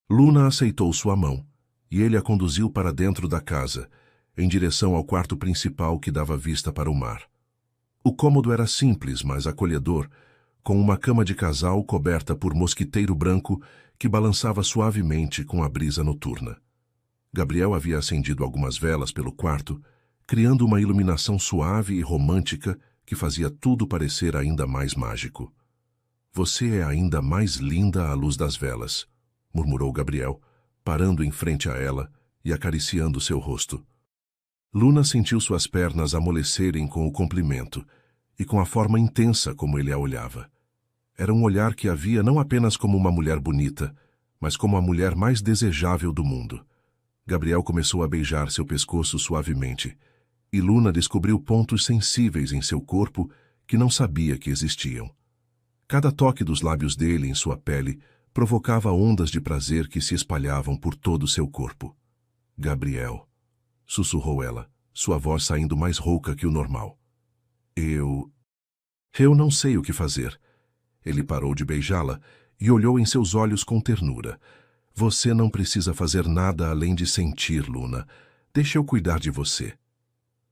Luna aceitou sua mão, e ele a conduziu para dentro da casa, em direção ao quarto principal que dava vista para o mar. O cômodo era simples, mas acolhedor, com uma cama de casal coberta por mosquiteiro branco que balançava suavemente com a brisa noturna. Gabriel havia acendido algumas velas pelo quarto, criando uma iluminação suave e romântica que fazia tudo parecer ainda mais mágico. "Você é ainda mais linda à luz das velas", murmurou Gabriel, parando em frente a ela e acariciando seu rosto. Luna sentiu suas pernas amolecerem com o cumprimento e com a forma intensa como ele a olhava. Era um olhar que a via não apenas como uma mulher bonita, mas como a mulher mais desejável do mundo. Gabriel começou a beijar seu pescoço suavemente, e Luna descobriu pontos sensíveis em seu corpo que não sabia que existiam. Cada toque dos lábios dele em sua pele provocava ondas de prazer que se espalhavam por todo o seu corpo. "Gabriel", sussurrou ela, sua voz saindo mais rouca que o normal. Eu não sei o que fazer." Ele parou de beijá-la e olhou em seus olhos com ternura. "Você não precisa fazer nada além de sentir, Luna. Deixa eu cuidar de você."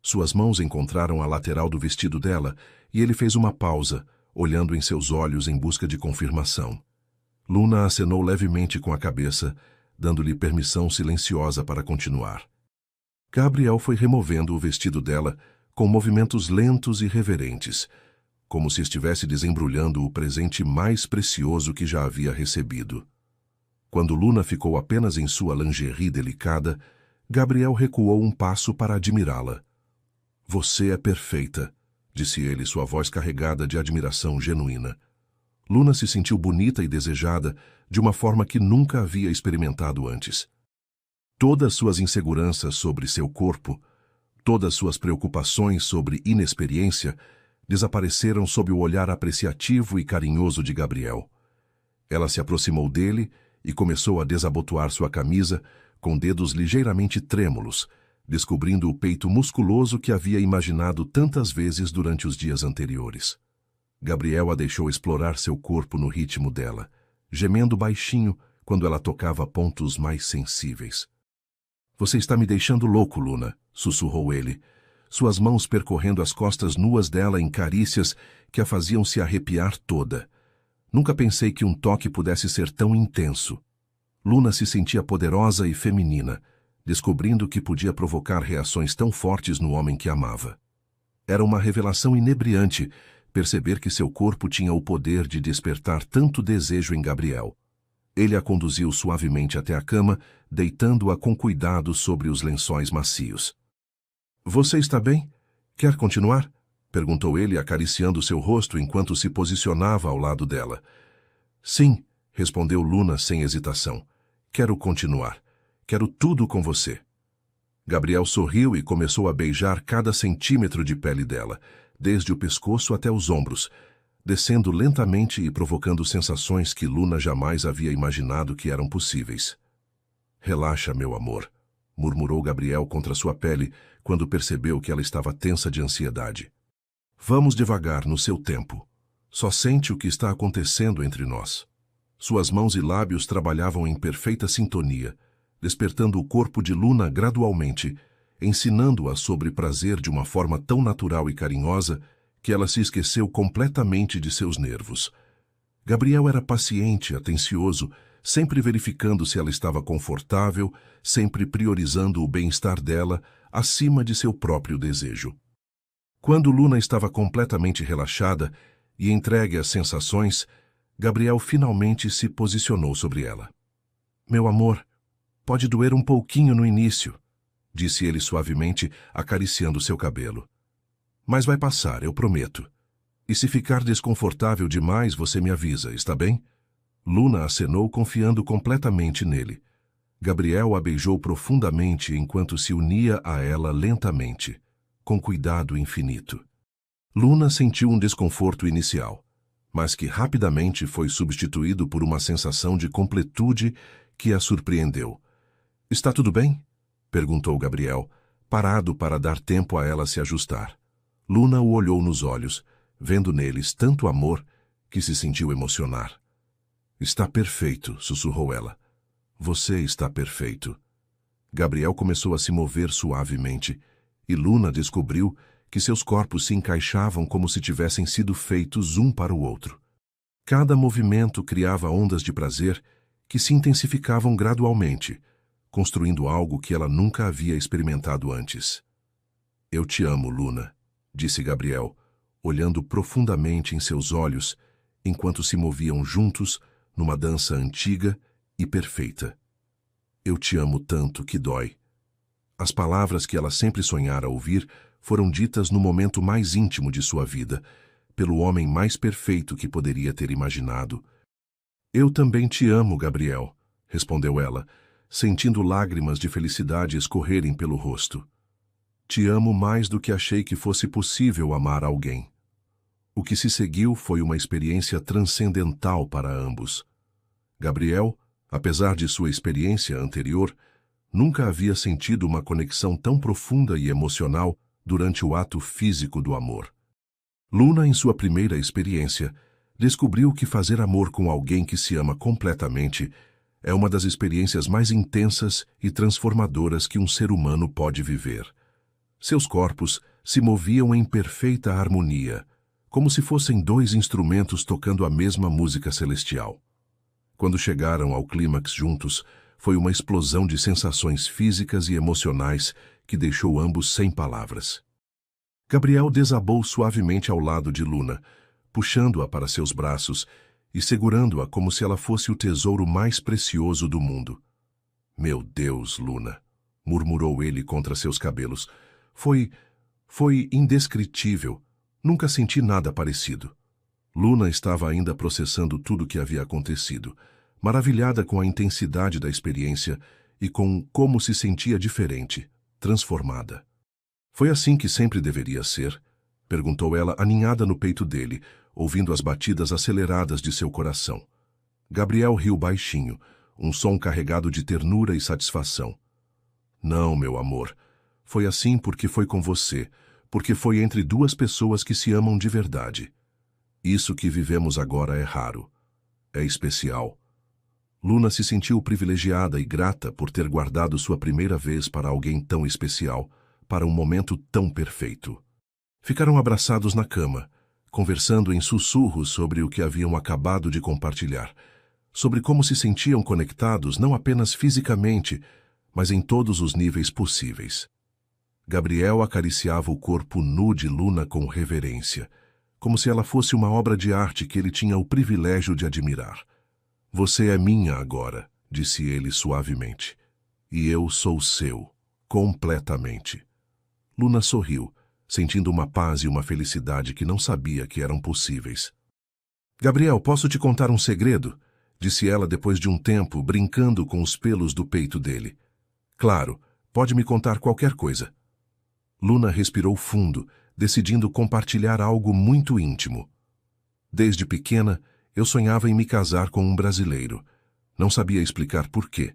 Suas mãos encontraram a lateral do vestido dela e ele fez uma pausa, olhando em seus olhos em busca de confirmação. Luna acenou levemente com a cabeça, dando-lhe permissão silenciosa para continuar. Gabriel foi removendo o vestido dela com movimentos lentos e reverentes, como se estivesse desembrulhando o presente mais precioso que já havia recebido. Quando Luna ficou apenas em sua lingerie delicada, Gabriel recuou um passo para admirá-la. "Você é perfeita", disse ele, sua voz carregada de admiração genuína. Luna se sentiu bonita e desejada de uma forma que nunca havia experimentado antes. Todas suas inseguranças sobre seu corpo, todas suas preocupações sobre inexperiência, desapareceram sob o olhar apreciativo e carinhoso de Gabriel. Ela se aproximou dele e começou a desabotoar sua camisa com dedos ligeiramente trêmulos, descobrindo o peito musculoso que havia imaginado tantas vezes durante os dias anteriores. Gabriel a deixou explorar seu corpo no ritmo dela, gemendo baixinho quando ela tocava pontos mais sensíveis. "Você está me deixando louco, Luna", sussurrou ele, suas mãos percorrendo as costas nuas dela em carícias que a faziam se arrepiar toda. Nunca pensei que um toque pudesse ser tão intenso. Luna se sentia poderosa e feminina, descobrindo que podia provocar reações tão fortes no homem que amava. Era uma revelação inebriante perceber que seu corpo tinha o poder de despertar tanto desejo em Gabriel. Ele a conduziu suavemente até a cama, deitando-a com cuidado sobre os lençóis macios. "Você está bem? Quer continuar?" perguntou ele, acariciando seu rosto enquanto se posicionava ao lado dela. "Sim", respondeu Luna sem hesitação. "Quero continuar. Quero tudo com você." Gabriel sorriu e começou a beijar cada centímetro de pele dela, desde o pescoço até os ombros, descendo lentamente e provocando sensações que Luna jamais havia imaginado que eram possíveis. "Relaxa, meu amor", murmurou Gabriel contra sua pele quando percebeu que ela estava tensa de ansiedade. "Vamos devagar, no seu tempo. Só sente o que está acontecendo entre nós." Suas mãos e lábios trabalhavam em perfeita sintonia, despertando o corpo de Luna gradualmente, ensinando-a sobre prazer de uma forma tão natural e carinhosa que ela se esqueceu completamente de seus nervos. Gabriel era paciente, atencioso, sempre verificando se ela estava confortável, sempre priorizando o bem-estar dela acima de seu próprio desejo. Quando Luna estava completamente relaxada e entregue às sensações, Gabriel finalmente se posicionou sobre ela. "Meu amor, pode doer um pouquinho no início", disse ele suavemente, acariciando seu cabelo. "Mas vai passar, eu prometo. E se ficar desconfortável demais, você me avisa, está bem?" Luna acenou, confiando completamente nele. Gabriel a beijou profundamente enquanto se unia a ela lentamente, com cuidado infinito. Luna sentiu um desconforto inicial, mas que rapidamente foi substituído por uma sensação de completude que a surpreendeu. Está tudo bem? Perguntou Gabriel, parado para dar tempo a ela se ajustar. Luna o olhou nos olhos, vendo neles tanto amor que se sentiu emocionar. Está perfeito, sussurrou ela. Você está perfeito. Gabriel começou a se mover suavemente, e Luna descobriu que seus corpos se encaixavam como se tivessem sido feitos um para o outro. Cada movimento criava ondas de prazer que se intensificavam gradualmente, construindo algo que ela nunca havia experimentado antes. Eu te amo, Luna, disse Gabriel, olhando profundamente em seus olhos, enquanto se moviam juntos numa dança antiga e perfeita. Eu te amo tanto que dói. As palavras que ela sempre sonhara ouvir foram ditas no momento mais íntimo de sua vida, pelo homem mais perfeito que poderia ter imaginado. Eu também te amo, Gabriel, respondeu ela, sentindo lágrimas de felicidade escorrerem pelo rosto. Te amo mais do que achei que fosse possível amar alguém. O que se seguiu foi uma experiência transcendental para ambos. Gabriel, apesar de sua experiência anterior, nunca havia sentido uma conexão tão profunda e emocional durante o ato físico do amor. Luna, em sua primeira experiência, descobriu que fazer amor com alguém que se ama completamente é uma das experiências mais intensas e transformadoras que um ser humano pode viver. Seus corpos se moviam em perfeita harmonia, como se fossem dois instrumentos tocando a mesma música celestial. Quando chegaram ao clímax juntos, foi uma explosão de sensações físicas e emocionais que deixou ambos sem palavras. Gabriel desabou suavemente ao lado de Luna, puxando-a para seus braços e segurando-a como se ela fosse o tesouro mais precioso do mundo. Meu Deus, Luna, murmurou ele contra seus cabelos. Foi indescritível. Nunca senti nada parecido. Luna estava ainda processando tudo o que havia acontecido, maravilhada com a intensidade da experiência e com como se sentia diferente, transformada. Foi assim que sempre deveria ser? Perguntou ela, aninhada no peito dele, ouvindo as batidas aceleradas de seu coração. Gabriel riu baixinho, um som carregado de ternura e satisfação. Não, meu amor. Foi assim porque foi com você, porque foi entre duas pessoas que se amam de verdade. Isso que vivemos agora é raro. É especial. Luna se sentiu privilegiada e grata por ter guardado sua primeira vez para alguém tão especial, para um momento tão perfeito. Ficaram abraçados na cama, conversando em sussurros sobre o que haviam acabado de compartilhar, sobre como se sentiam conectados não apenas fisicamente, mas em todos os níveis possíveis. Gabriel acariciava o corpo nu de Luna com reverência, como se ela fosse uma obra de arte que ele tinha o privilégio de admirar. Você é minha agora, disse ele suavemente, e eu sou seu, completamente. Luna sorriu, sentindo uma paz e uma felicidade que não sabia que eram possíveis. Gabriel, posso te contar um segredo? Disse ela depois de um tempo, brincando com os pelos do peito dele. Claro, pode me contar qualquer coisa. Luna respirou fundo, decidindo compartilhar algo muito íntimo. Desde pequena, eu sonhava em me casar com um brasileiro. Não sabia explicar por quê,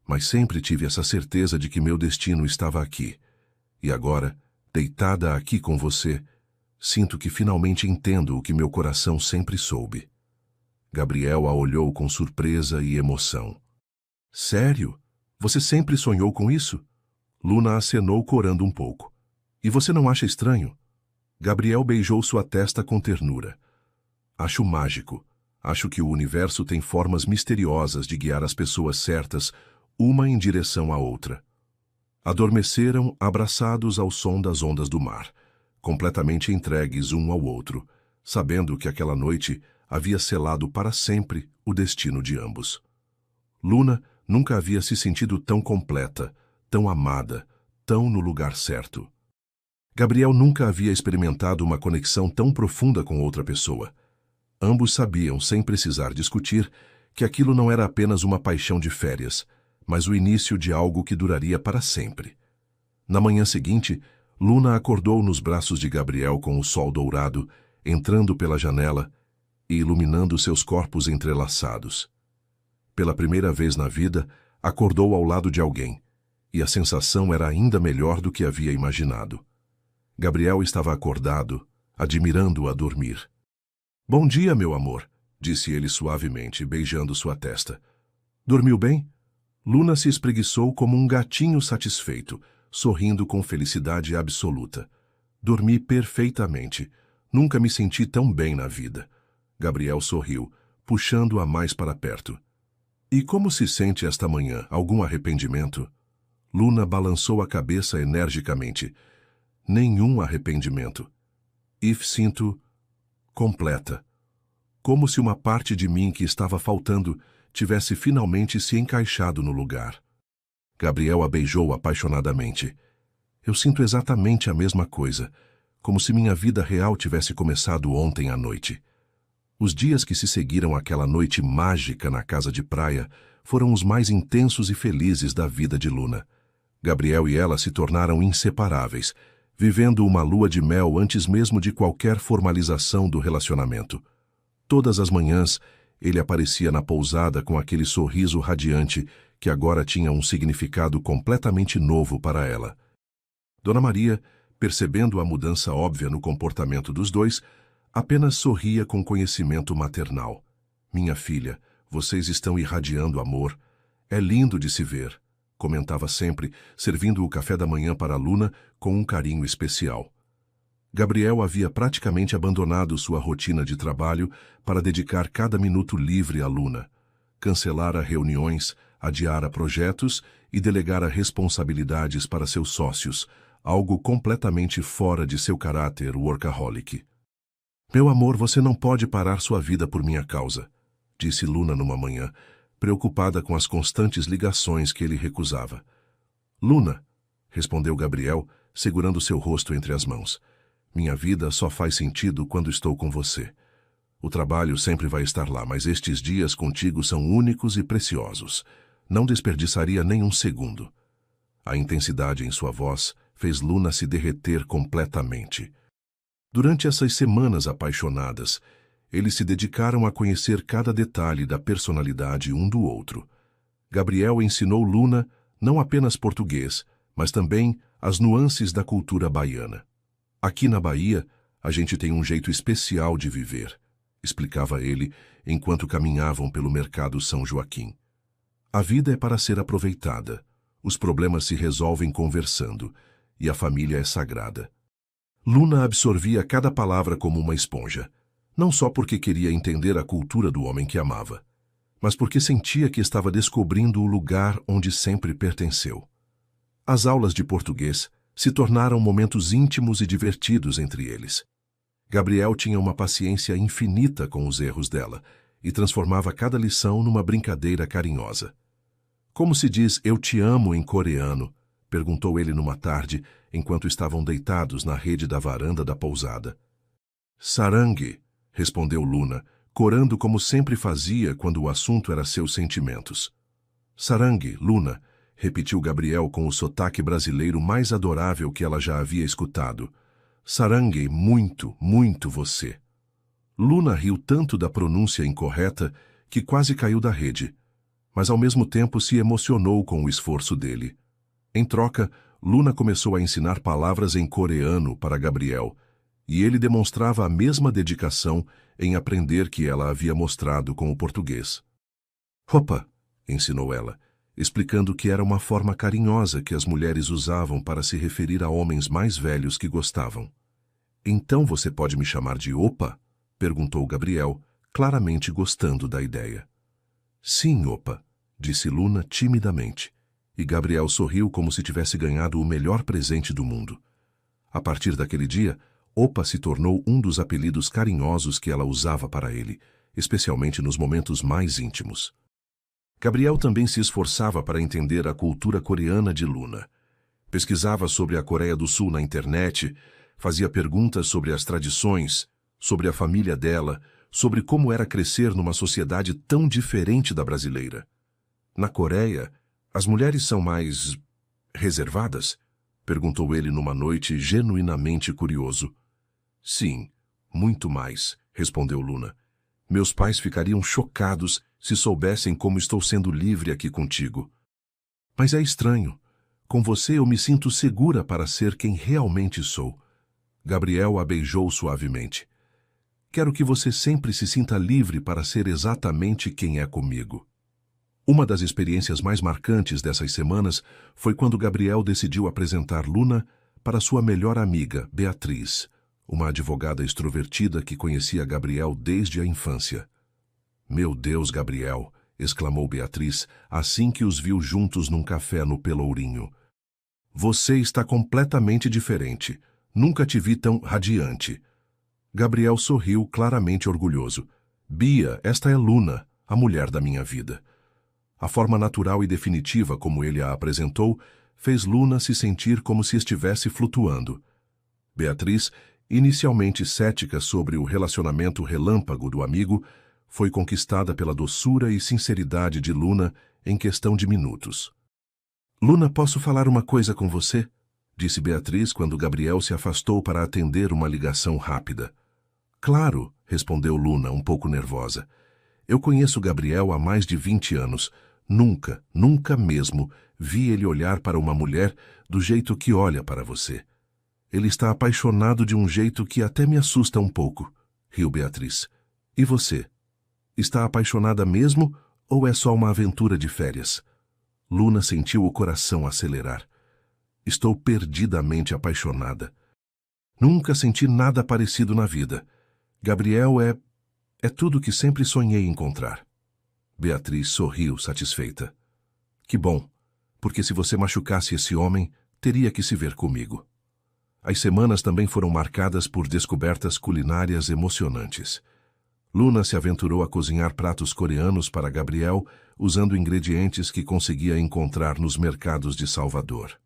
mas sempre tive essa certeza de que meu destino estava aqui. E agora, deitada aqui com você, sinto que finalmente entendo o que meu coração sempre soube. Gabriel a olhou com surpresa e emoção. Sério? Você sempre sonhou com isso? Luna acenou corando um pouco. E você não acha estranho? Gabriel beijou sua testa com ternura. Acho mágico. Acho que o universo tem formas misteriosas de guiar as pessoas certas, uma em direção à outra. Adormeceram abraçados ao som das ondas do mar, completamente entregues um ao outro, sabendo que aquela noite havia selado para sempre o destino de ambos. Luna nunca havia se sentido tão completa, tão amada, tão no lugar certo. Gabriel nunca havia experimentado uma conexão tão profunda com outra pessoa. Ambos sabiam, sem precisar discutir, que aquilo não era apenas uma paixão de férias, mas o início de algo que duraria para sempre. Na manhã seguinte, Luna acordou nos braços de Gabriel com o sol dourado, entrando pela janela e iluminando seus corpos entrelaçados. Pela primeira vez na vida, Acordou ao lado de alguém, e a sensação era ainda melhor do que havia imaginado. Gabriel estava acordado, admirando-a dormir. "Bom dia, meu amor", disse ele suavemente, beijando sua testa. "Dormiu bem?" Luna se espreguiçou como um gatinho satisfeito, sorrindo com felicidade absoluta. "Dormi perfeitamente. Nunca me senti tão bem na vida." Gabriel sorriu, puxando-a mais para perto. "E como se sente esta manhã? Algum arrependimento?" Luna balançou a cabeça energicamente. "Nenhum arrependimento. E sinto completa. Como se uma parte de mim que estava faltando tivesse finalmente se encaixado no lugar." Gabriel a beijou apaixonadamente. "Eu sinto exatamente a mesma coisa, como se minha vida real tivesse começado ontem à noite." Os dias que se seguiram àquela noite mágica na casa de praia foram os mais intensos e felizes da vida de Luna. Gabriel e ela se tornaram inseparáveis, vivendo uma lua de mel antes mesmo de qualquer formalização do relacionamento. Todas as manhãs, ele aparecia na pousada com aquele sorriso radiante que agora tinha um significado completamente novo para ela. Dona Maria, percebendo a mudança óbvia no comportamento dos dois, apenas sorria com conhecimento maternal. "Minha filha, vocês estão irradiando amor. É lindo de se ver", comentava sempre, servindo o café da manhã para Luna com um carinho especial. Gabriel havia praticamente abandonado sua rotina de trabalho para dedicar cada minuto livre a Luna. Cancelara reuniões, adiara projetos e delegara responsabilidades para seus sócios, algo completamente fora de seu caráter workaholic. "Meu amor, você não pode parar sua vida por minha causa", disse Luna numa manhã, preocupada com as constantes ligações que ele recusava. "Luna", respondeu Gabriel, segurando seu rosto entre as mãos, "minha vida só faz sentido quando estou com você. O trabalho sempre vai estar lá, mas estes dias contigo são únicos e preciosos. Não desperdiçaria nem um segundo." A intensidade em sua voz fez Luna se derreter completamente. Durante essas semanas apaixonadas, eles se dedicaram a conhecer cada detalhe da personalidade um do outro. Gabriel ensinou Luna não apenas português, mas também as nuances da cultura baiana. "Aqui na Bahia, a gente tem um jeito especial de viver", explicava ele enquanto caminhavam pelo mercado São Joaquim. "A vida é para ser aproveitada. Os problemas se resolvem conversando, e a família é sagrada." Luna absorvia cada palavra como uma esponja, não só porque queria entender a cultura do homem que amava, mas porque sentia que estava descobrindo o lugar onde sempre pertenceu. As aulas de português se tornaram momentos íntimos e divertidos entre eles. Gabriel tinha uma paciência infinita com os erros dela e transformava cada lição numa brincadeira carinhosa. "Como se diz 'eu te amo' em coreano?", perguntou ele numa tarde, enquanto estavam deitados na rede da varanda da pousada. "Sarangue", respondeu Luna, corando como sempre fazia quando o assunto era seus sentimentos. "Sarangue, Luna", repetiu Gabriel com o sotaque brasileiro mais adorável que ela já havia escutado. "Sarangue, muito, muito você." Luna riu tanto da pronúncia incorreta que quase caiu da rede, mas ao mesmo tempo se emocionou com o esforço dele. Em troca, Luna começou a ensinar palavras em coreano para Gabriel, e ele demonstrava a mesma dedicação em aprender que ela havia mostrado com o português. "Opa", ensinou ela, explicando que era uma forma carinhosa que as mulheres usavam para se referir a homens mais velhos que gostavam. "Então você pode me chamar de Opa?", perguntou Gabriel, claramente gostando da ideia. "Sim, Opa", disse Luna timidamente, e Gabriel sorriu como se tivesse ganhado o melhor presente do mundo. A partir daquele dia, Opa se tornou um dos apelidos carinhosos que ela usava para ele, especialmente nos momentos mais íntimos. Gabriel também se esforçava para entender a cultura coreana de Luna. Pesquisava sobre a Coreia do Sul na internet, fazia perguntas sobre as tradições, sobre a família dela, sobre como era crescer numa sociedade tão diferente da brasileira. "Na Coreia, as mulheres são mais reservadas?", perguntou ele numa noite genuinamente curioso. "Sim, muito mais", respondeu Luna. "Meus pais ficariam chocados se soubessem como estou sendo livre aqui contigo." Mas é estranho. Com você eu me sinto segura para ser quem realmente sou. Gabriel a beijou suavemente. Quero que você sempre se sinta livre para ser exatamente quem é comigo. Uma das experiências mais marcantes dessas semanas foi quando Gabriel decidiu apresentar Luna para sua melhor amiga, Beatriz, uma advogada extrovertida que conhecia Gabriel desde a infância. Meu Deus, Gabriel! Exclamou Beatriz assim que os viu juntos num café no Pelourinho. Você está completamente diferente. Nunca te vi tão radiante. Gabriel sorriu claramente orgulhoso. Bia, esta é Luna, a mulher da minha vida. A forma natural e definitiva como ele a apresentou fez Luna se sentir como se estivesse flutuando. Beatriz, inicialmente cética sobre o relacionamento relâmpago do amigo, foi conquistada pela doçura e sinceridade de Luna em questão de minutos. Luna, posso falar uma coisa com você? Disse Beatriz quando Gabriel se afastou para atender uma ligação rápida. Claro, respondeu Luna, um pouco nervosa. Eu conheço Gabriel há mais de 20 anos. Nunca mesmo vi ele olhar para uma mulher do jeito que olha para você. Ele está apaixonado de um jeito que até me assusta um pouco, riu Beatriz. E você? Está apaixonada mesmo ou é só uma aventura de férias? Luna sentiu o coração acelerar. Estou perdidamente apaixonada. Nunca senti nada parecido na vida. Gabriel é tudo o que sempre sonhei encontrar. Beatriz sorriu satisfeita. Que bom, porque se você machucasse esse homem, teria que se ver comigo. As semanas também foram marcadas por descobertas culinárias emocionantes. Luna se aventurou a cozinhar pratos coreanos para Gabriel usando ingredientes que conseguia encontrar nos mercados de Salvador.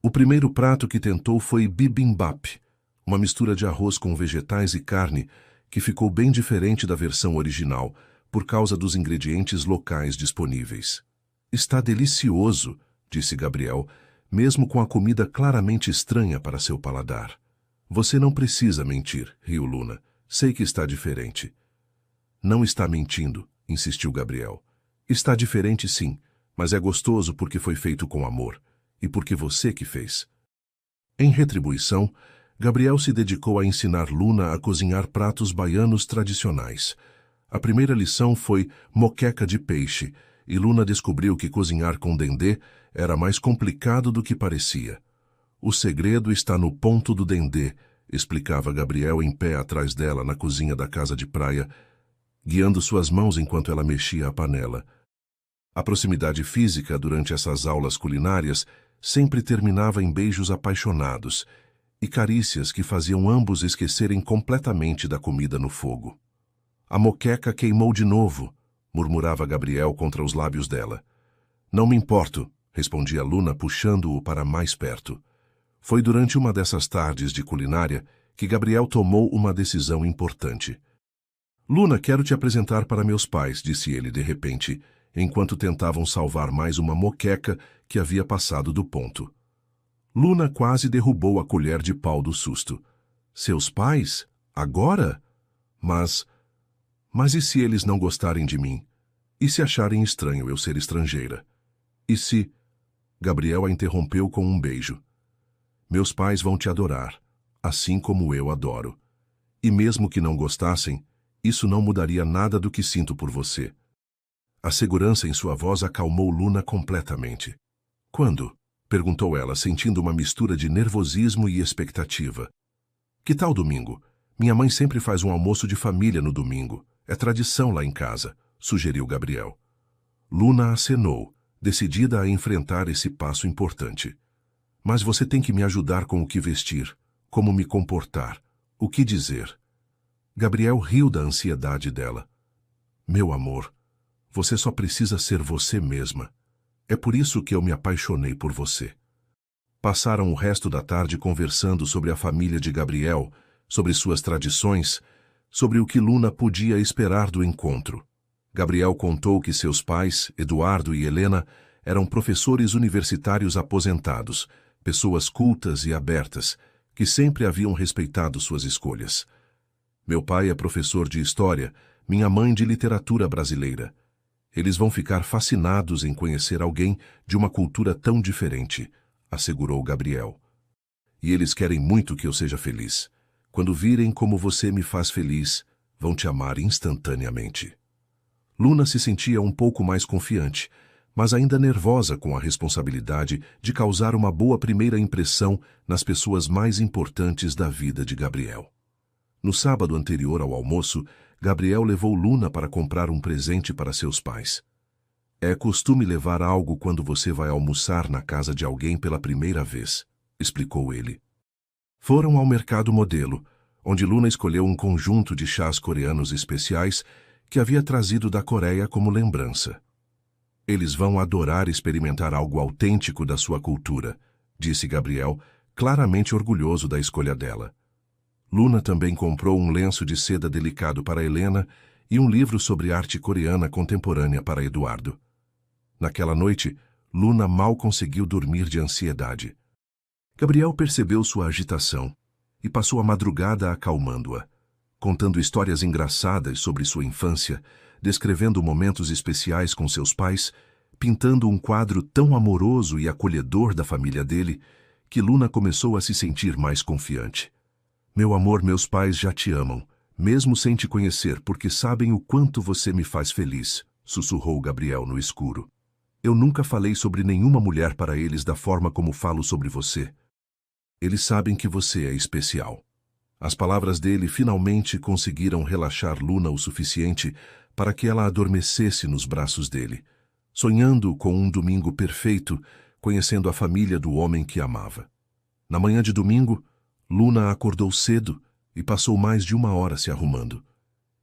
O primeiro prato que tentou foi bibimbap, uma mistura de arroz com vegetais e carne que ficou bem diferente da versão original, por causa dos ingredientes locais disponíveis. Está delicioso, disse Gabriel, mesmo com a comida claramente estranha para seu paladar. Você não precisa mentir, riu Luna. Sei que está diferente. Não está mentindo, insistiu Gabriel. Está diferente sim, mas é gostoso porque foi feito com amor, e porque você que fez. Em retribuição, Gabriel se dedicou a ensinar Luna a cozinhar pratos baianos tradicionais. A primeira lição foi moqueca de peixe, e Luna descobriu que cozinhar com dendê era mais complicado do que parecia. O segredo está no ponto do dendê, explicava Gabriel em pé atrás dela na cozinha da casa de praia, guiando suas mãos enquanto ela mexia a panela. A proximidade física durante essas aulas culinárias sempre terminava em beijos apaixonados e carícias que faziam ambos esquecerem completamente da comida no fogo. A moqueca queimou de novo, murmurava Gabriel contra os lábios dela. Não me importo, respondia Luna puxando-o para mais perto. Foi durante uma dessas tardes de culinária que Gabriel tomou uma decisão importante. Luna, quero te apresentar para meus pais, disse ele de repente, enquanto tentavam salvar mais uma moqueca que havia passado do ponto. Luna quase derrubou a colher de pau do susto. Seus pais? Agora? Mas e se eles não gostarem de mim? E se acharem estranho eu ser estrangeira? E se... Gabriel a interrompeu com um beijo. Meus pais vão te adorar, assim como eu adoro. E mesmo que não gostassem, isso não mudaria nada do que sinto por você. A segurança em sua voz acalmou Luna completamente. Quando? Perguntou ela, sentindo uma mistura de nervosismo e expectativa. Que tal domingo? Minha mãe sempre faz um almoço de família no domingo. É tradição lá em casa, sugeriu Gabriel. Luna acenou, decidida a enfrentar esse passo importante. Mas você tem que me ajudar com o que vestir, como me comportar, o que dizer. Gabriel riu da ansiedade dela. Meu amor, você só precisa ser você mesma. É por isso que eu me apaixonei por você. Passaram o resto da tarde conversando sobre a família de Gabriel, sobre suas tradições, sobre o que Luna podia esperar do encontro. Gabriel contou que seus pais, Eduardo e Helena, eram professores universitários aposentados, pessoas cultas e abertas, que sempre haviam respeitado suas escolhas. Meu pai é professor de história, minha mãe de literatura brasileira. Eles vão ficar fascinados em conhecer alguém de uma cultura tão diferente, assegurou Gabriel. E eles querem muito que eu seja feliz. Quando virem como você me faz feliz, vão te amar instantaneamente. Luna se sentia um pouco mais confiante, mas ainda nervosa com a responsabilidade de causar uma boa primeira impressão nas pessoas mais importantes da vida de Gabriel. No sábado anterior ao almoço, Gabriel levou Luna para comprar um presente para seus pais. É costume levar algo quando você vai almoçar na casa de alguém pela primeira vez, explicou ele. Foram ao mercado modelo, onde Luna escolheu um conjunto de chás coreanos especiais que havia trazido da Coreia como lembrança. Eles vão adorar experimentar algo autêntico da sua cultura, disse Gabriel, claramente orgulhoso da escolha dela. Luna também comprou um lenço de seda delicado para Helena e um livro sobre arte coreana contemporânea para Eduardo. Naquela noite, Luna mal conseguiu dormir de ansiedade. Gabriel percebeu sua agitação e passou a madrugada acalmando-a, contando histórias engraçadas sobre sua infância, descrevendo momentos especiais com seus pais, pintando um quadro tão amoroso e acolhedor da família dele, que Luna começou a se sentir mais confiante. Meu amor, meus pais já te amam, mesmo sem te conhecer, porque sabem o quanto você me faz feliz, sussurrou Gabriel no escuro. Eu nunca falei sobre nenhuma mulher para eles da forma como falo sobre você. Eles sabem que você é especial. As palavras dele finalmente conseguiram relaxar Luna o suficiente para que ela adormecesse nos braços dele, sonhando com um domingo perfeito, conhecendo a família do homem que amava. Na manhã de domingo, Luna acordou cedo e passou mais de 1 hora se arrumando.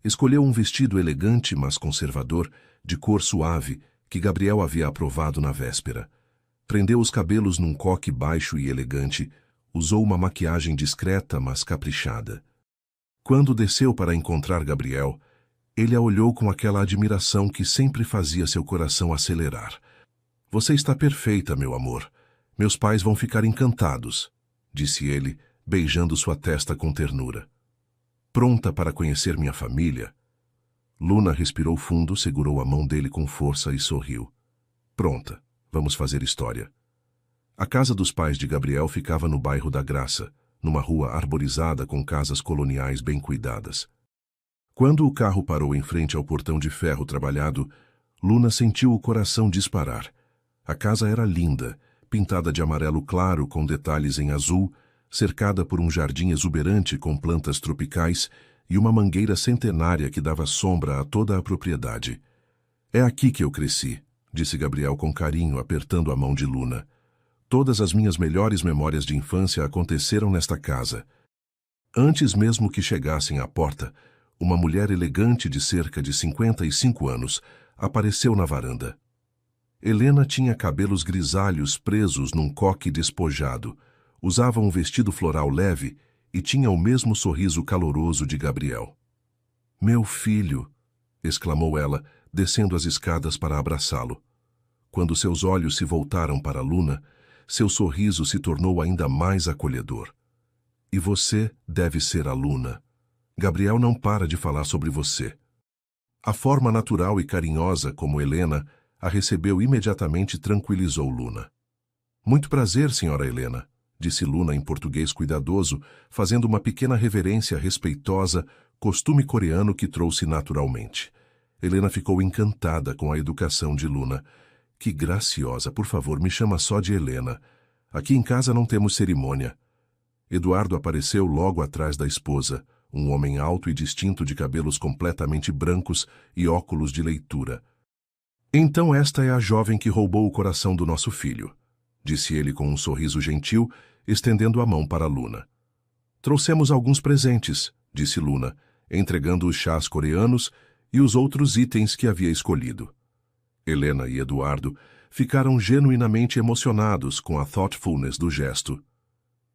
Escolheu um vestido elegante, mas conservador, de cor suave, que Gabriel havia aprovado na véspera. Prendeu os cabelos num coque baixo e elegante, usou uma maquiagem discreta, mas caprichada. Quando desceu para encontrar Gabriel, ele a olhou com aquela admiração que sempre fazia seu coração acelerar. Você está perfeita, meu amor. Meus pais vão ficar encantados, disse ele, beijando sua testa com ternura. Pronta para conhecer minha família? Luna respirou fundo, segurou a mão dele com força e sorriu. Pronta, vamos fazer história. A casa dos pais de Gabriel ficava no bairro da Graça, numa rua arborizada com casas coloniais bem cuidadas. Quando o carro parou em frente ao portão de ferro trabalhado, Luna sentiu o coração disparar. A casa era linda, pintada de amarelo claro com detalhes em azul, cercada por um jardim exuberante com plantas tropicais e uma mangueira centenária que dava sombra a toda a propriedade. É aqui que eu cresci, disse Gabriel com carinho, apertando a mão de Luna. Todas as minhas melhores memórias de infância aconteceram nesta casa. Antes mesmo que chegassem à porta, uma mulher elegante de cerca de 55 anos apareceu na varanda. Helena tinha cabelos grisalhos presos num coque despojado, usava um vestido floral leve e tinha o mesmo sorriso caloroso de Gabriel. Meu filho, exclamou ela, descendo as escadas para abraçá-lo. Quando seus olhos se voltaram para Luna, seu sorriso se tornou ainda mais acolhedor. E você deve ser a Luna. Gabriel não para de falar sobre você. A forma natural e carinhosa como Helena a recebeu imediatamente tranquilizou Luna. Muito prazer, senhora Helena, disse Luna em português cuidadoso, fazendo uma pequena reverência respeitosa, costume coreano que trouxe naturalmente. Helena ficou encantada com a educação de Luna. Que graciosa, por favor, me chama só de Helena. Aqui em casa não temos cerimônia. Eduardo apareceu logo atrás da esposa, um homem alto e distinto de cabelos completamente brancos e óculos de leitura. Então esta é a jovem que roubou o coração do nosso filho, disse ele com um sorriso gentil, estendendo a mão para Luna. Trouxemos alguns presentes, disse Luna, entregando os chás coreanos e os outros itens que havia escolhido. Helena e Eduardo ficaram genuinamente emocionados com a thoughtfulness do gesto.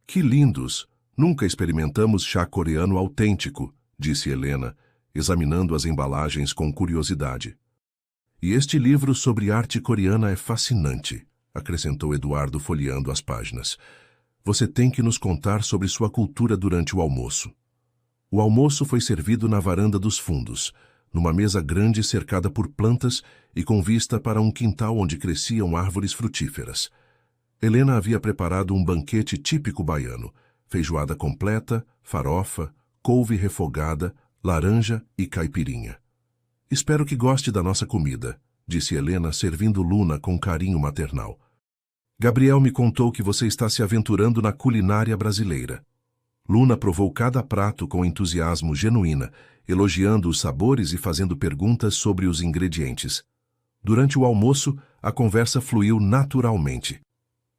Que lindos! Nunca experimentamos chá coreano autêntico, disse Helena, examinando as embalagens com curiosidade. E este livro sobre arte coreana é fascinante, acrescentou Eduardo folheando as páginas. Você tem que nos contar sobre sua cultura durante o almoço. O almoço foi servido na varanda dos fundos, numa mesa grande cercada por plantas e com vista para um quintal onde cresciam árvores frutíferas. Helena havia preparado um banquete típico baiano: feijoada completa, farofa, couve refogada, laranja e caipirinha. Espero que goste da nossa comida, disse Helena, servindo Luna com carinho maternal. Gabriel me contou que você está se aventurando na culinária brasileira. Luna provou cada prato com entusiasmo genuíno, elogiando os sabores e fazendo perguntas sobre os ingredientes. Durante o almoço, a conversa fluiu naturalmente.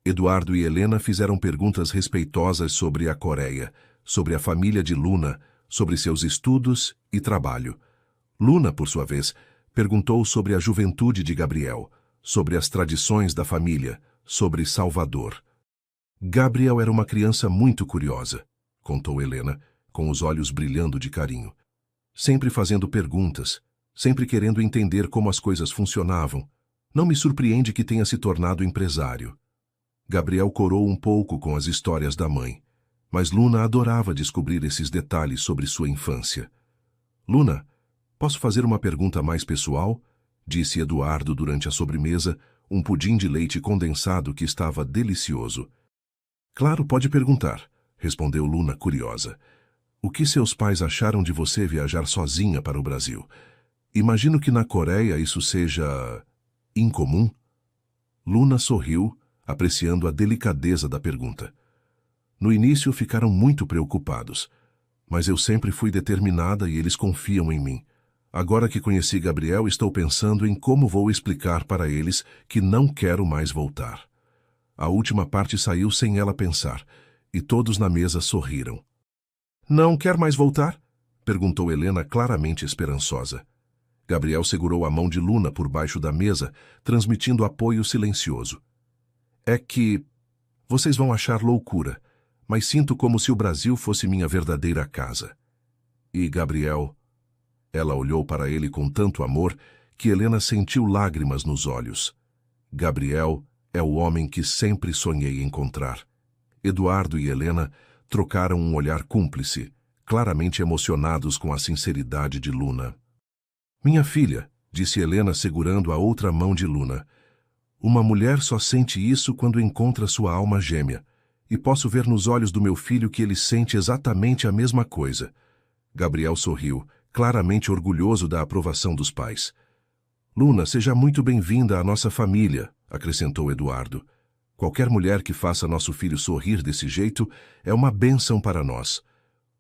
Eduardo e Helena fizeram perguntas respeitosas sobre a Coreia, sobre a família de Luna, sobre seus estudos e trabalho. Luna, por sua vez, perguntou sobre a juventude de Gabriel, sobre as tradições da família, sobre Salvador. Gabriel era uma criança muito curiosa, contou Helena, com os olhos brilhando de carinho. Sempre fazendo perguntas, sempre querendo entender como as coisas funcionavam. Não me surpreende que tenha se tornado empresário. Gabriel corou um pouco com as histórias da mãe, mas Luna adorava descobrir esses detalhes sobre sua infância. Luna, posso fazer uma pergunta mais pessoal? Disse Eduardo durante a sobremesa, um pudim de leite condensado que estava delicioso. Claro, pode perguntar, respondeu Luna curiosa. O que seus pais acharam de você viajar sozinha para o Brasil? Imagino que na Coreia isso seja incomum. Luna sorriu, apreciando a delicadeza da pergunta. No início ficaram muito preocupados, mas eu sempre fui determinada e eles confiam em mim. Agora que conheci Gabriel, estou pensando em como vou explicar para eles que não quero mais voltar. A última parte saiu sem ela pensar, e todos na mesa sorriram. Não quer mais voltar? Perguntou Helena, claramente esperançosa. Gabriel segurou a mão de Luna por baixo da mesa, transmitindo apoio silencioso. É que vocês vão achar loucura, mas sinto como se o Brasil fosse minha verdadeira casa. E Gabriel... Ela olhou para ele com tanto amor que Helena sentiu lágrimas nos olhos. Gabriel é o homem que sempre sonhei encontrar. Eduardo e Helena trocaram um olhar cúmplice, claramente emocionados com a sinceridade de Luna. Minha filha, disse Helena segurando a outra mão de Luna, uma mulher só sente isso quando encontra sua alma gêmea, e posso ver nos olhos do meu filho que ele sente exatamente a mesma coisa. Gabriel sorriu, claramente orgulhoso da aprovação dos pais. Luna, seja muito bem-vinda à nossa família, acrescentou Eduardo. Qualquer mulher que faça nosso filho sorrir desse jeito é uma bênção para nós.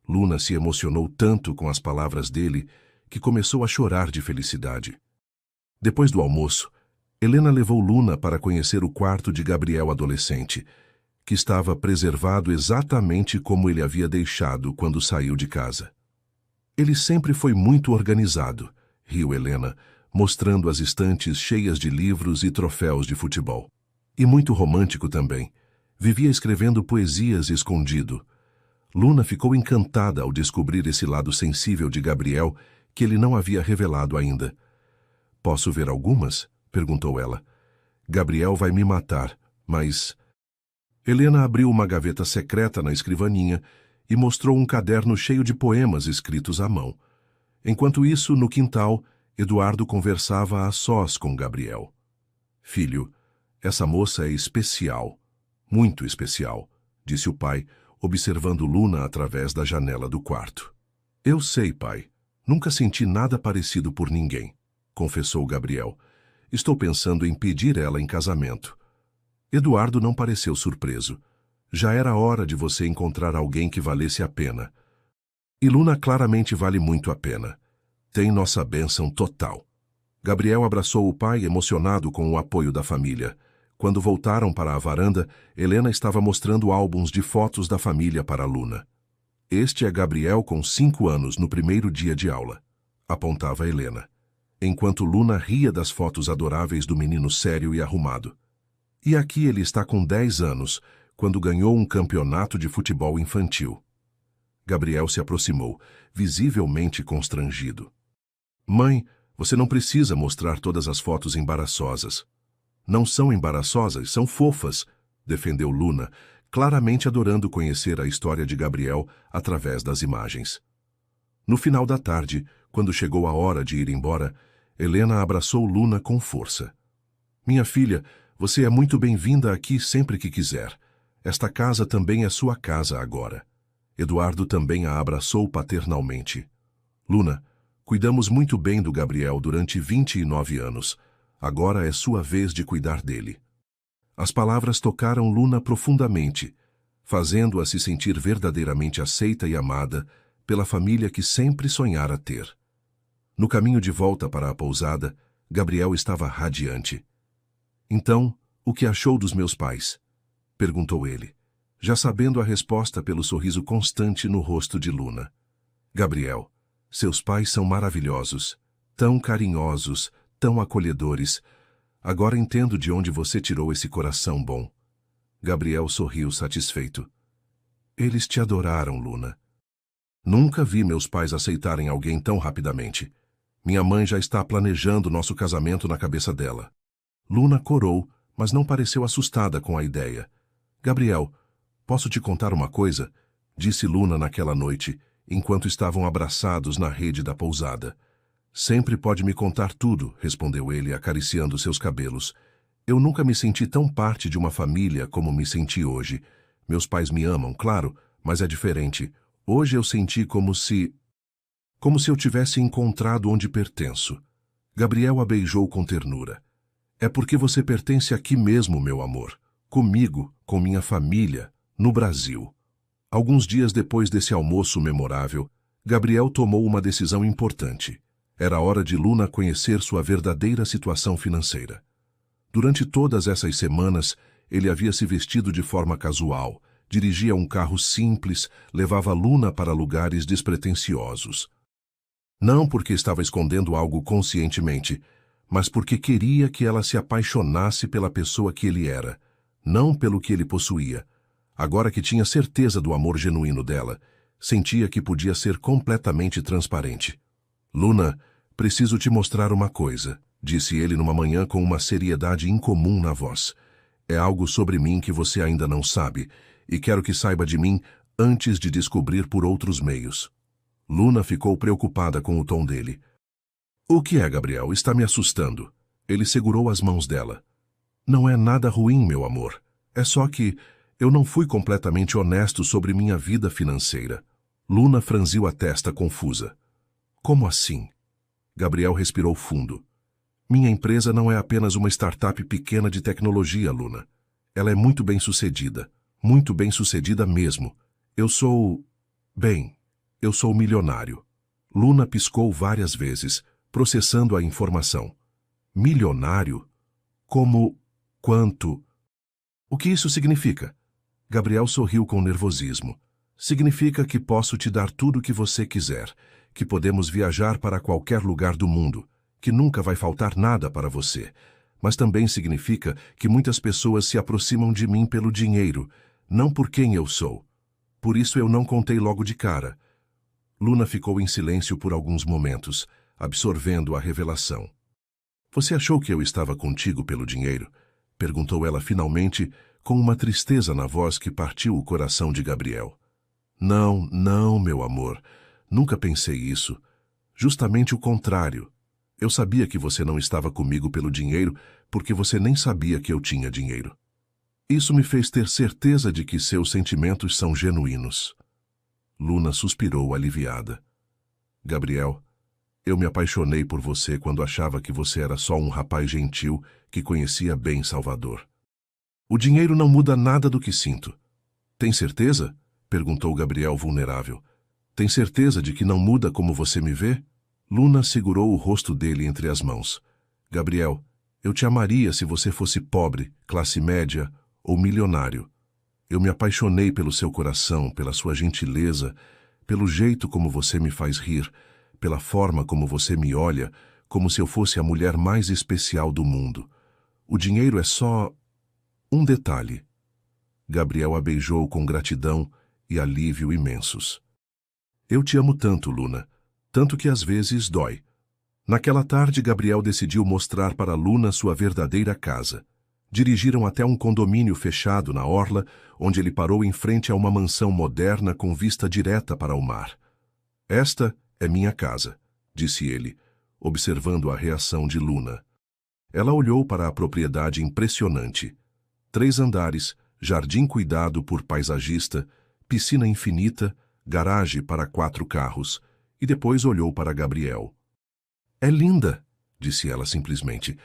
Luna se emocionou tanto com as palavras dele que começou a chorar de felicidade. Depois do almoço, Helena levou Luna para conhecer o quarto de Gabriel adolescente, que estava preservado exatamente como ele havia deixado quando saiu de casa. Ele sempre foi muito organizado, riu Helena, mostrando as estantes cheias de livros e troféus de futebol. E muito romântico também. Vivia escrevendo poesias escondido. Luna ficou encantada ao descobrir esse lado sensível de Gabriel que ele não havia revelado ainda. Posso ver algumas? Perguntou ela. Gabriel vai me matar, mas... Helena abriu uma gaveta secreta na escrivaninha e mostrou um caderno cheio de poemas escritos à mão. Enquanto isso, no quintal, Eduardo conversava a sós com Gabriel. Filho, essa moça é especial, muito especial, disse o pai, observando Luna através da janela do quarto. Eu sei, pai. Nunca senti nada parecido por ninguém, confessou Gabriel. Estou pensando em pedir ela em casamento. Eduardo não pareceu surpreso. Já era hora de você encontrar alguém que valesse a pena. E Luna claramente vale muito a pena. Tem nossa bênção total. Gabriel abraçou o pai, emocionado com o apoio da família. Quando voltaram para a varanda, Helena estava mostrando álbuns de fotos da família para Luna. Este é Gabriel com 5 anos no primeiro dia de aula, apontava Helena, enquanto Luna ria das fotos adoráveis do menino sério e arrumado. E aqui ele está com 10 anos, quando ganhou um campeonato de futebol infantil. Gabriel se aproximou, visivelmente constrangido. Mãe, você não precisa mostrar todas as fotos embaraçosas. Não são embaraçosas, são fofas, defendeu Luna, claramente adorando conhecer a história de Gabriel através das imagens. No final da tarde, Quando chegou a hora de ir embora, Helena abraçou Luna com força. Minha filha, você é muito bem-vinda aqui sempre que quiser. Esta casa também é sua casa agora. Eduardo também a abraçou paternalmente. Luna, cuidamos muito bem do Gabriel durante 29 anos. Agora é sua vez de cuidar dele. As palavras tocaram Luna profundamente, fazendo-a se sentir verdadeiramente aceita e amada pela família que sempre sonhara ter. No caminho de volta para a pousada, Gabriel estava radiante. Então, o que achou dos meus pais? Perguntou ele, já sabendo a resposta pelo sorriso constante no rosto de Luna. Gabriel, seus pais são maravilhosos, tão carinhosos, tão acolhedores. Agora entendo de onde você tirou esse coração bom. Gabriel sorriu satisfeito. Eles te adoraram, Luna. Nunca vi meus pais aceitarem alguém tão rapidamente. Minha mãe já está planejando nosso casamento na cabeça dela. Luna corou, mas não pareceu assustada com a ideia. Gabriel, posso te contar uma coisa? Disse Luna naquela noite, enquanto estavam abraçados na rede da pousada. Sempre pode me contar tudo, respondeu ele, acariciando seus cabelos. Eu nunca me senti tão parte de uma família como me senti hoje. Meus pais me amam, claro, mas é diferente. Hoje eu senti como se eu tivesse encontrado onde pertenço. Gabriel a beijou com ternura. É porque você pertence aqui mesmo, meu amor. Comigo, com minha família, no Brasil. Alguns dias depois desse almoço memorável, Gabriel tomou uma decisão importante. Era hora de Luna conhecer sua verdadeira situação financeira. Durante todas essas semanas, ele havia se vestido de forma casual, dirigia um carro simples, levava Luna para lugares despretensiosos. Não porque estava escondendo algo conscientemente, mas porque queria que ela se apaixonasse pela pessoa que ele era, não pelo que ele possuía. Agora que tinha certeza do amor genuíno dela, sentia que podia ser completamente transparente. Luna, preciso te mostrar uma coisa, disse ele numa manhã com uma seriedade incomum na voz. É algo sobre mim que você ainda não sabe, e quero que saiba de mim antes de descobrir por outros meios. Luna ficou preocupada com o tom dele. O que é, Gabriel? Está me assustando. Ele segurou as mãos dela. Não é nada ruim, meu amor. É só que eu não fui completamente honesto sobre minha vida financeira. Luna franziu a testa confusa. Como assim? Gabriel respirou fundo. Minha empresa não é apenas uma startup pequena de tecnologia, Luna. Ela é muito bem-sucedida mesmo. Eu sou milionário. Luna piscou várias vezes, processando a informação. Milionário? Como? Quanto? O que isso significa? Gabriel sorriu com nervosismo. Significa que posso te dar tudo o que você quiser, que podemos viajar para qualquer lugar do mundo, que nunca vai faltar nada para você. Mas também significa que muitas pessoas se aproximam de mim pelo dinheiro, não por quem eu sou. Por isso eu não contei logo de cara. Luna ficou em silêncio por alguns momentos, absorvendo a revelação. Você achou que eu estava contigo pelo dinheiro? Perguntou ela finalmente, com uma tristeza na voz que partiu o coração de Gabriel. Não, não, meu amor. Nunca pensei isso. Justamente o contrário. Eu sabia que você não estava comigo pelo dinheiro porque você nem sabia que eu tinha dinheiro. Isso me fez ter certeza de que seus sentimentos são genuínos. Luna suspirou aliviada. Gabriel, eu me apaixonei por você quando achava que você era só um rapaz gentil que conhecia bem Salvador. O dinheiro não muda nada do que sinto. Tem certeza? Perguntou Gabriel vulnerável. Tem certeza de que não muda como você me vê? Luna segurou o rosto dele entre as mãos. Gabriel, eu te amaria se você fosse pobre, classe média ou milionário. Eu me apaixonei pelo seu coração, pela sua gentileza, pelo jeito como você me faz rir, pela forma como você me olha, como se eu fosse a mulher mais especial do mundo. O dinheiro é só um detalhe. Gabriel a beijou com gratidão e alívio imensos. Eu te amo tanto, Luna, tanto que às vezes dói. Naquela tarde, Gabriel decidiu mostrar para Luna sua verdadeira casa. Dirigiram até um condomínio fechado na orla, onde ele parou em frente a uma mansão moderna com vista direta para o mar. Esta é minha casa, disse ele, observando a reação de Luna. Ela olhou para a propriedade impressionante. 3 andares, jardim cuidado por paisagista, piscina infinita, garagem para 4 carros, e depois olhou para Gabriel. É linda, disse ela simplesmente,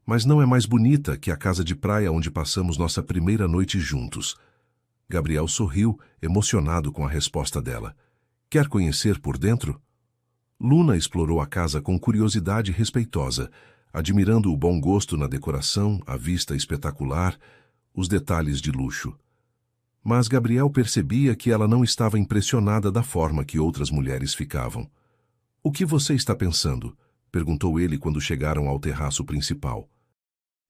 mas não é mais bonita que a casa de praia onde passamos nossa primeira noite juntos. Gabriel sorriu, emocionado com a resposta dela. Quer conhecer por dentro? Luna explorou a casa com curiosidade respeitosa, admirando o bom gosto na decoração, a vista espetacular, os detalhes de luxo. Mas Gabriel percebia que ela não estava impressionada da forma que outras mulheres ficavam. O que você está pensando? Perguntou ele quando chegaram ao terraço principal.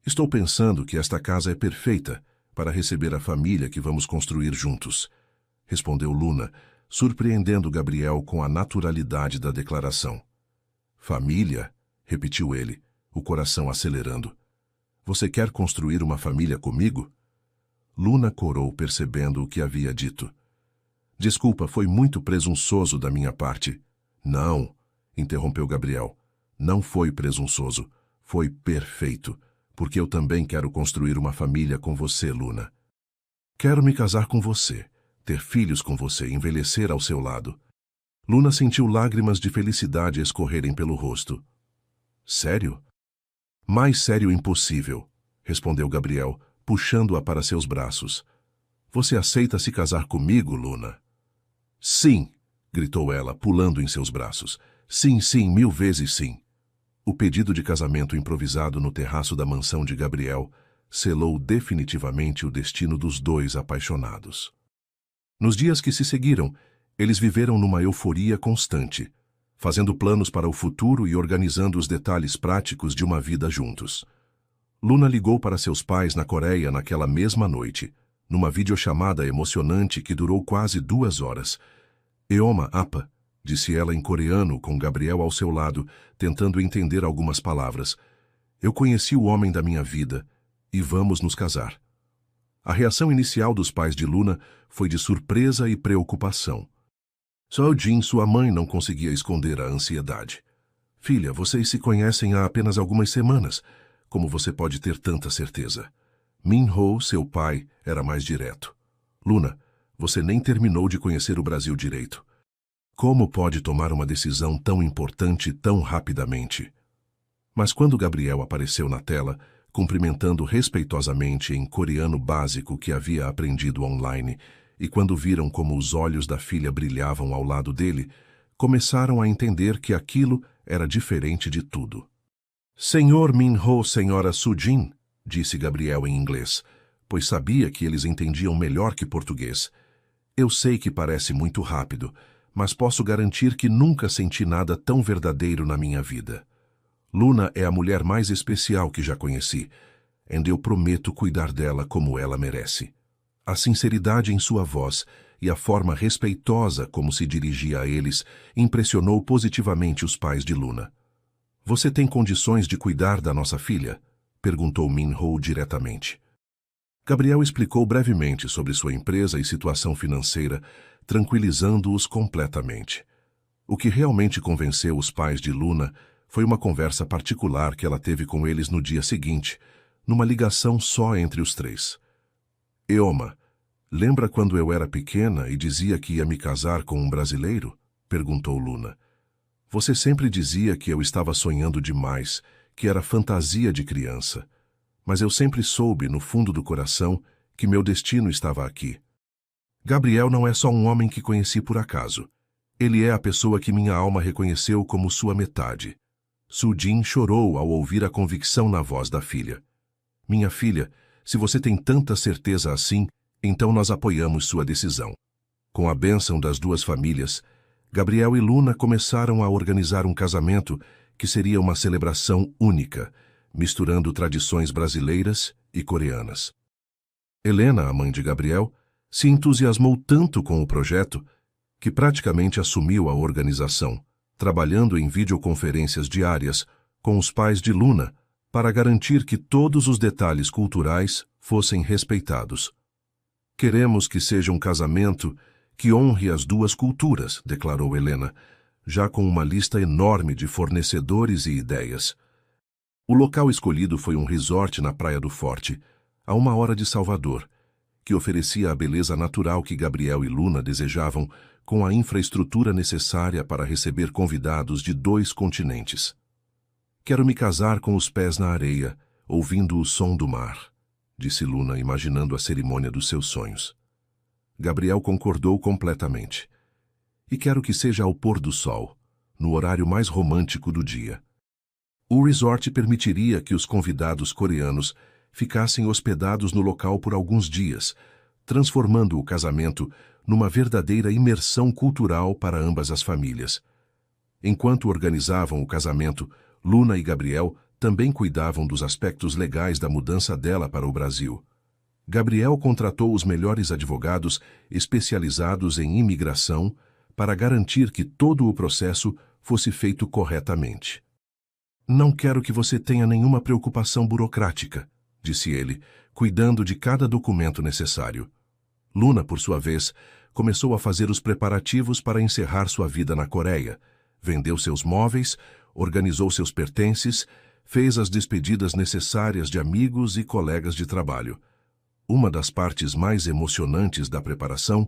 Estou pensando que esta casa é perfeita para receber a família que vamos construir juntos, respondeu Luna, surpreendendo Gabriel com a naturalidade da declaração. Família? Repetiu ele, o coração acelerando. Você quer construir uma família comigo? Luna corou, percebendo o que havia dito. Desculpa, foi muito presunçoso da minha parte. Não, interrompeu Gabriel. Não foi presunçoso, foi perfeito, porque eu também quero construir uma família com você, Luna. Quero me casar com você, ter filhos com você, envelhecer ao seu lado. Luna sentiu lágrimas de felicidade escorrerem pelo rosto. Sério? Mais sério impossível, respondeu Gabriel, puxando-a para seus braços. Você aceita se casar comigo, Luna? Sim, gritou ela, pulando em seus braços. Sim, sim, 1000 vezes sim. O pedido de casamento improvisado no terraço da mansão de Gabriel selou definitivamente o destino dos 2 apaixonados. Nos dias que se seguiram, eles viveram numa euforia constante, fazendo planos para o futuro e organizando os detalhes práticos de uma vida juntos. Luna ligou para seus pais na Coreia naquela mesma noite, numa videochamada emocionante que durou quase 2 horas. Eoma apa, disse ela em coreano com Gabriel ao seu lado, tentando entender algumas palavras. Eu conheci o homem da minha vida e vamos nos casar. A reação inicial dos pais de Luna foi de surpresa e preocupação. Só Jin, sua mãe, não conseguia esconder a ansiedade. Filha, vocês se conhecem há apenas algumas semanas. Como você pode ter tanta certeza? Min-ho, seu pai, era mais direto. Luna, você nem terminou de conhecer o Brasil direito. Como pode tomar uma decisão tão importante tão rapidamente? Mas quando Gabriel apareceu na tela, cumprimentando respeitosamente em coreano básico que havia aprendido online, e quando viram como os olhos da filha brilhavam ao lado dele, começaram a entender que aquilo era diferente de tudo. Senhor Min-ho, senhora Soo-jin, disse Gabriel em inglês, pois sabia que eles entendiam melhor que português. Eu sei que parece muito rápido, mas posso garantir que nunca senti nada tão verdadeiro na minha vida. Luna é a mulher mais especial que já conheci, e eu prometo cuidar dela como ela merece. A sinceridade em sua voz e a forma respeitosa como se dirigia a eles impressionou positivamente os pais de Luna. Você tem condições de cuidar da nossa filha? Perguntou Min-ho diretamente. Gabriel explicou brevemente sobre sua empresa e situação financeira, tranquilizando-os completamente. O que realmente convenceu os pais de Luna foi uma conversa particular que ela teve com eles no dia seguinte, numa ligação só entre os 3. Eoma, lembra quando eu era pequena e dizia que ia me casar com um brasileiro? Perguntou Luna. Você sempre dizia que eu estava sonhando demais, que era fantasia de criança. Mas eu sempre soube, no fundo do coração, que meu destino estava aqui. Gabriel não é só um homem que conheci por acaso. Ele é a pessoa que minha alma reconheceu como sua metade. Soo-jin chorou ao ouvir a convicção na voz da filha. Minha filha, se você tem tanta certeza assim, então nós apoiamos sua decisão. Com a bênção das 2 famílias, Gabriel e Luna começaram a organizar um casamento que seria uma celebração única, misturando tradições brasileiras e coreanas. Helena, a mãe de Gabriel, se entusiasmou tanto com o projeto que praticamente assumiu a organização, trabalhando em videoconferências diárias com os pais de Luna para garantir que todos os detalhes culturais fossem respeitados. Queremos que seja um casamento que honre as 2 culturas, declarou Helena, já com uma lista enorme de fornecedores e ideias. O local escolhido foi um resort na Praia do Forte, a 1 hora de Salvador, que oferecia a beleza natural que Gabriel e Luna desejavam, com a infraestrutura necessária para receber convidados de 2 continentes. Quero me casar com os pés na areia, ouvindo o som do mar, disse Luna, imaginando a cerimônia dos seus sonhos. Gabriel concordou completamente. E quero que seja ao pôr do sol, no horário mais romântico do dia. O resort permitiria que os convidados coreanos ficassem hospedados no local por alguns dias, transformando o casamento numa verdadeira imersão cultural para ambas as famílias. Enquanto organizavam o casamento, Luna e Gabriel também cuidavam dos aspectos legais da mudança dela para o Brasil. Gabriel contratou os melhores advogados especializados em imigração para garantir que todo o processo fosse feito corretamente. Não quero que você tenha nenhuma preocupação burocrática, disse ele, cuidando de cada documento necessário. Luna, por sua vez, começou a fazer os preparativos para encerrar sua vida na Coreia. Vendeu seus móveis, organizou seus pertences, fez as despedidas necessárias de amigos e colegas de trabalho. Uma das partes mais emocionantes da preparação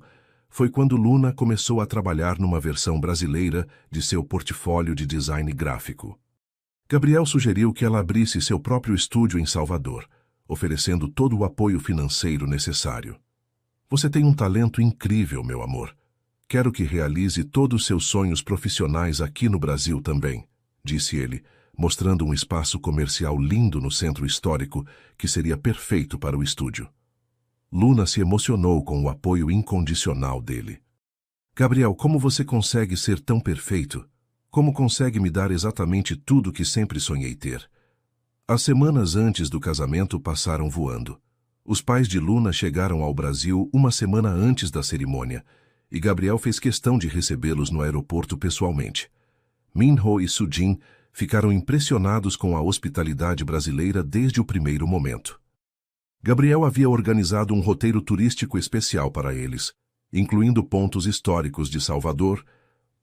foi quando Luna começou a trabalhar numa versão brasileira de seu portfólio de design gráfico. Gabriel sugeriu que ela abrisse seu próprio estúdio em Salvador, oferecendo todo o apoio financeiro necessário. Você tem um talento incrível, meu amor. Quero que realize todos os seus sonhos profissionais aqui no Brasil também, disse ele, mostrando um espaço comercial lindo no centro histórico que seria perfeito para o estúdio. Luna se emocionou com o apoio incondicional dele. Gabriel, como você consegue ser tão perfeito? Como consegue me dar exatamente tudo que sempre sonhei ter? As semanas antes do casamento passaram voando. Os pais de Luna chegaram ao Brasil 1 semana antes da cerimônia, e Gabriel fez questão de recebê-los no aeroporto pessoalmente. Minho e Sujin ficaram impressionados com a hospitalidade brasileira desde o primeiro momento. Gabriel havia organizado um roteiro turístico especial para eles, incluindo pontos históricos de Salvador,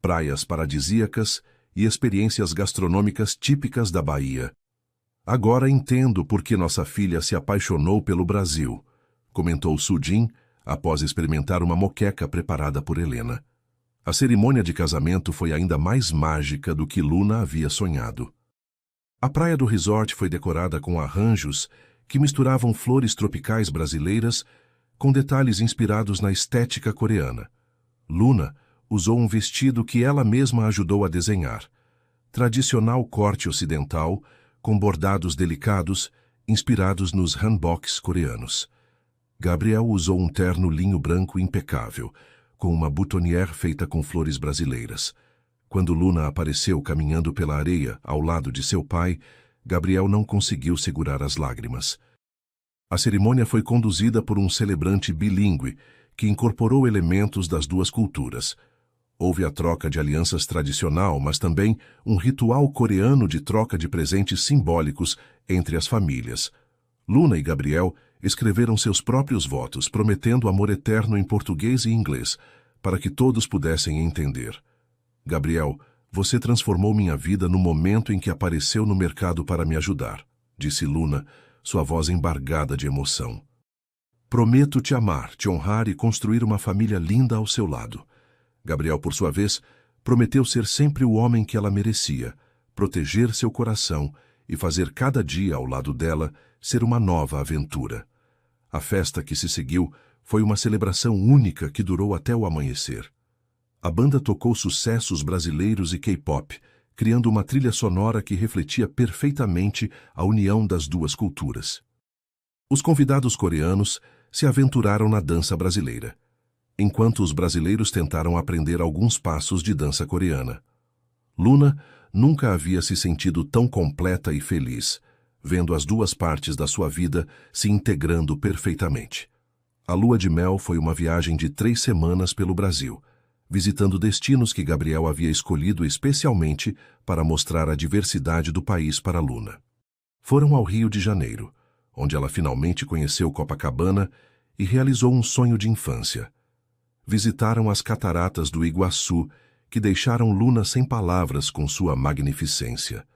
praias paradisíacas e experiências gastronômicas típicas da Bahia. Agora entendo por que nossa filha se apaixonou pelo Brasil, comentou Sujin após experimentar uma moqueca preparada por Helena. A cerimônia de casamento foi ainda mais mágica do que Luna havia sonhado. A praia do resort foi decorada com arranjos que misturavam flores tropicais brasileiras com detalhes inspirados na estética coreana. Luna usou um vestido que ela mesma ajudou a desenhar, tradicional corte ocidental, com bordados delicados, inspirados nos hanboks coreanos. Gabriel usou um terno linho branco impecável, com uma boutonnière feita com flores brasileiras. Quando Luna apareceu caminhando pela areia ao lado de seu pai, Gabriel não conseguiu segurar as lágrimas. A cerimônia foi conduzida por um celebrante bilíngue que incorporou elementos das duas culturas. Houve a troca de alianças tradicional, mas também um ritual coreano de troca de presentes simbólicos entre as famílias. Luna e Gabriel escreveram seus próprios votos, prometendo amor eterno em português e inglês, para que todos pudessem entender. Gabriel, você transformou minha vida no momento em que apareceu no mercado para me ajudar, disse Luna, sua voz embargada de emoção. Prometo te amar, te honrar e construir uma família linda ao seu lado. Gabriel, por sua vez, prometeu ser sempre o homem que ela merecia, proteger seu coração e fazer cada dia ao lado dela ser uma nova aventura. A festa que se seguiu foi uma celebração única que durou até o amanhecer. A banda tocou sucessos brasileiros e K-pop, criando uma trilha sonora que refletia perfeitamente a união das duas culturas. Os convidados coreanos se aventuraram na dança brasileira, enquanto os brasileiros tentaram aprender alguns passos de dança coreana. Luna nunca havia se sentido tão completa e feliz, vendo as duas partes da sua vida se integrando perfeitamente. A lua de mel foi uma viagem de 3 semanas pelo Brasil, visitando destinos que Gabriel havia escolhido especialmente para mostrar a diversidade do país para Luna. Foram ao Rio de Janeiro, onde ela finalmente conheceu Copacabana e realizou um sonho de infância. Visitaram as cataratas do Iguaçu, que deixaram Luna sem palavras com sua magnificência.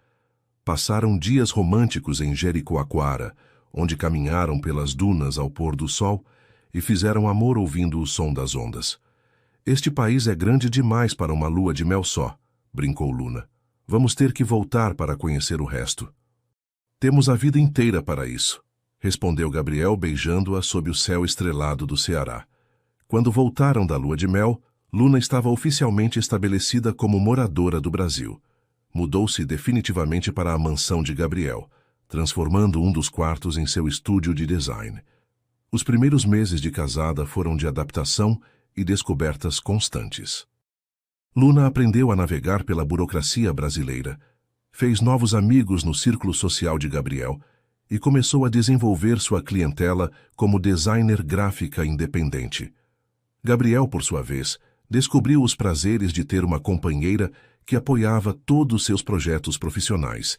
Passaram dias românticos em Jericoacoara, onde caminharam pelas dunas ao pôr do sol e fizeram amor ouvindo o som das ondas. Este país é grande demais para uma lua de mel só, brincou Luna. Vamos ter que voltar para conhecer o resto. Temos a vida inteira para isso, respondeu Gabriel beijando-a sob o céu estrelado do Ceará. Quando voltaram da lua de mel, Luna estava oficialmente estabelecida como moradora do Brasil. Mudou-se definitivamente para a mansão de Gabriel, transformando um dos quartos em seu estúdio de design. Os primeiros meses de casada foram de adaptação e descobertas constantes. Luna aprendeu a navegar pela burocracia brasileira, fez novos amigos no círculo social de Gabriel e começou a desenvolver sua clientela como designer gráfica independente. Gabriel, por sua vez, descobriu os prazeres de ter uma companheira que apoiava todos seus projetos profissionais,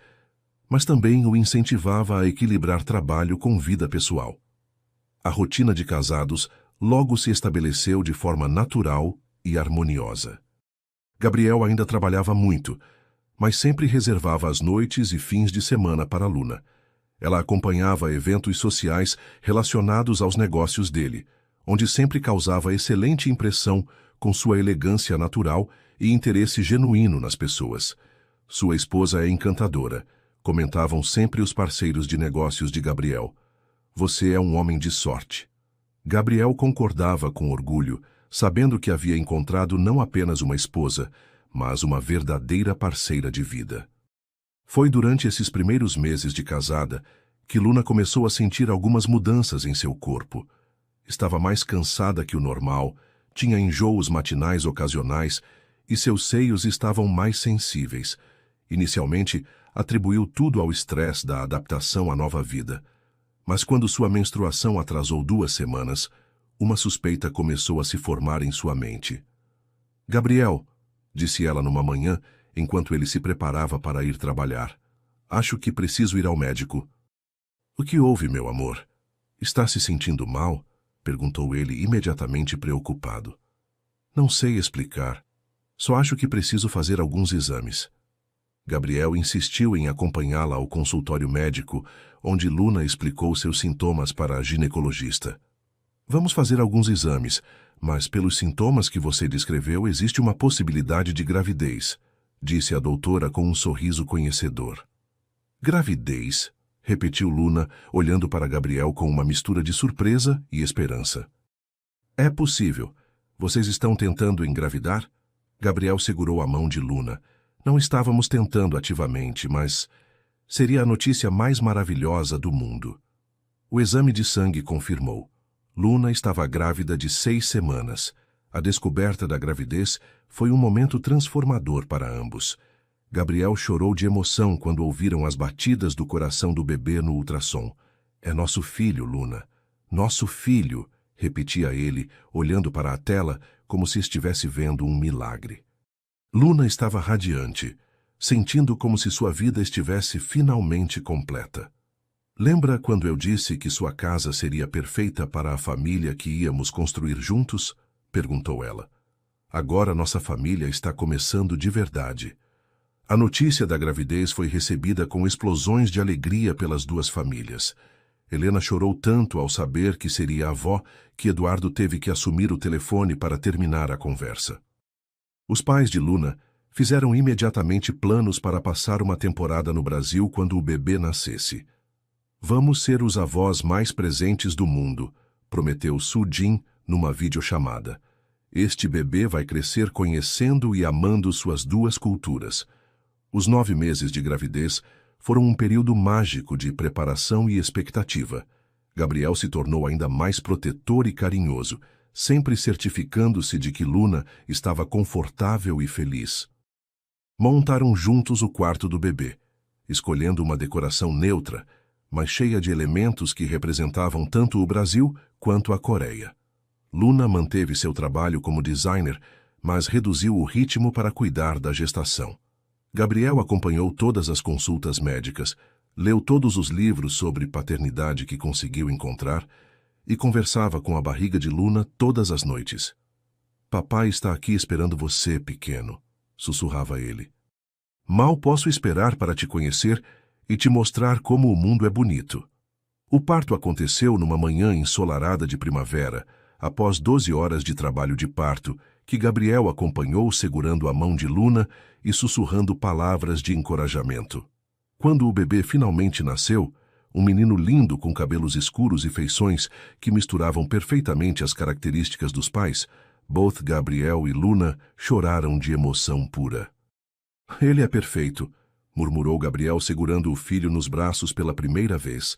mas também o incentivava a equilibrar trabalho com vida pessoal. A rotina de casados logo se estabeleceu de forma natural e harmoniosa. Gabriel ainda trabalhava muito, mas sempre reservava as noites e fins de semana para Luna. Ela acompanhava eventos sociais relacionados aos negócios dele, onde sempre causava excelente impressão com sua elegância natural e interesse genuíno nas pessoas. Sua esposa é encantadora, comentavam sempre os parceiros de negócios de Gabriel. Você é um homem de sorte. Gabriel concordava com orgulho, sabendo que havia encontrado não apenas uma esposa, mas uma verdadeira parceira de vida. Foi durante esses primeiros meses de casada que Luna começou a sentir algumas mudanças em seu corpo. Estava mais cansada que o normal, tinha enjoos matinais ocasionais e seus seios estavam mais sensíveis. Inicialmente, atribuiu tudo ao estresse da adaptação à nova vida. Mas quando sua menstruação atrasou 2 semanas, uma suspeita começou a se formar em sua mente. Gabriel, disse ela numa manhã, enquanto ele se preparava para ir trabalhar. Acho que preciso ir ao médico. O que houve, meu amor? Está se sentindo mal? Perguntou ele imediatamente preocupado. Não sei explicar. Só acho que preciso fazer alguns exames. Gabriel insistiu em acompanhá-la ao consultório médico, onde Luna explicou seus sintomas para a ginecologista. Vamos fazer alguns exames, mas pelos sintomas que você descreveu existe uma possibilidade de gravidez, disse a doutora com um sorriso conhecedor. Gravidez? Repetiu Luna, olhando para Gabriel com uma mistura de surpresa e esperança. É possível. Vocês estão tentando engravidar? Gabriel segurou a mão de Luna. Não estávamos tentando ativamente, mas seria a notícia mais maravilhosa do mundo. O exame de sangue confirmou. Luna estava grávida de 6 semanas. A descoberta da gravidez foi um momento transformador para ambos. Gabriel chorou de emoção quando ouviram as batidas do coração do bebê no ultrassom. É nosso filho, Luna. Nosso filho, repetia ele, olhando para a tela como se estivesse vendo um milagre. Luna estava radiante, sentindo como se sua vida estivesse finalmente completa. Lembra quando eu disse que sua casa seria perfeita para a família que íamos construir juntos? Perguntou ela. Agora nossa família está começando de verdade. A notícia da gravidez foi recebida com explosões de alegria pelas duas famílias. Helena chorou tanto ao saber que seria avó que Eduardo teve que assumir o telefone para terminar a conversa. Os pais de Luna fizeram imediatamente planos para passar uma temporada no Brasil quando o bebê nascesse. Vamos ser os avós mais presentes do mundo, prometeu Sujin numa videochamada. Este bebê vai crescer conhecendo e amando suas 2 culturas. Os 9 meses de gravidez foram um período mágico de preparação e expectativa. Gabriel se tornou ainda mais protetor e carinhoso, sempre certificando-se de que Luna estava confortável e feliz. Montaram juntos o quarto do bebê, escolhendo uma decoração neutra, mas cheia de elementos que representavam tanto o Brasil quanto a Coreia. Luna manteve seu trabalho como designer, mas reduziu o ritmo para cuidar da gestação. Gabriel acompanhou todas as consultas médicas, leu todos os livros sobre paternidade que conseguiu encontrar e conversava com a barriga de Luna todas as noites. Papai está aqui esperando você, pequeno, sussurrava ele. Mal posso esperar para te conhecer e te mostrar como o mundo é bonito. O parto aconteceu numa manhã ensolarada de primavera, após 12 horas de trabalho de parto, que Gabriel acompanhou segurando a mão de Luna e sussurrando palavras de encorajamento. Quando o bebê finalmente nasceu, um menino lindo com cabelos escuros e feições que misturavam perfeitamente as características dos pais, both Gabriel e Luna choraram de emoção pura. Ele é perfeito, murmurou Gabriel segurando o filho nos braços pela primeira vez.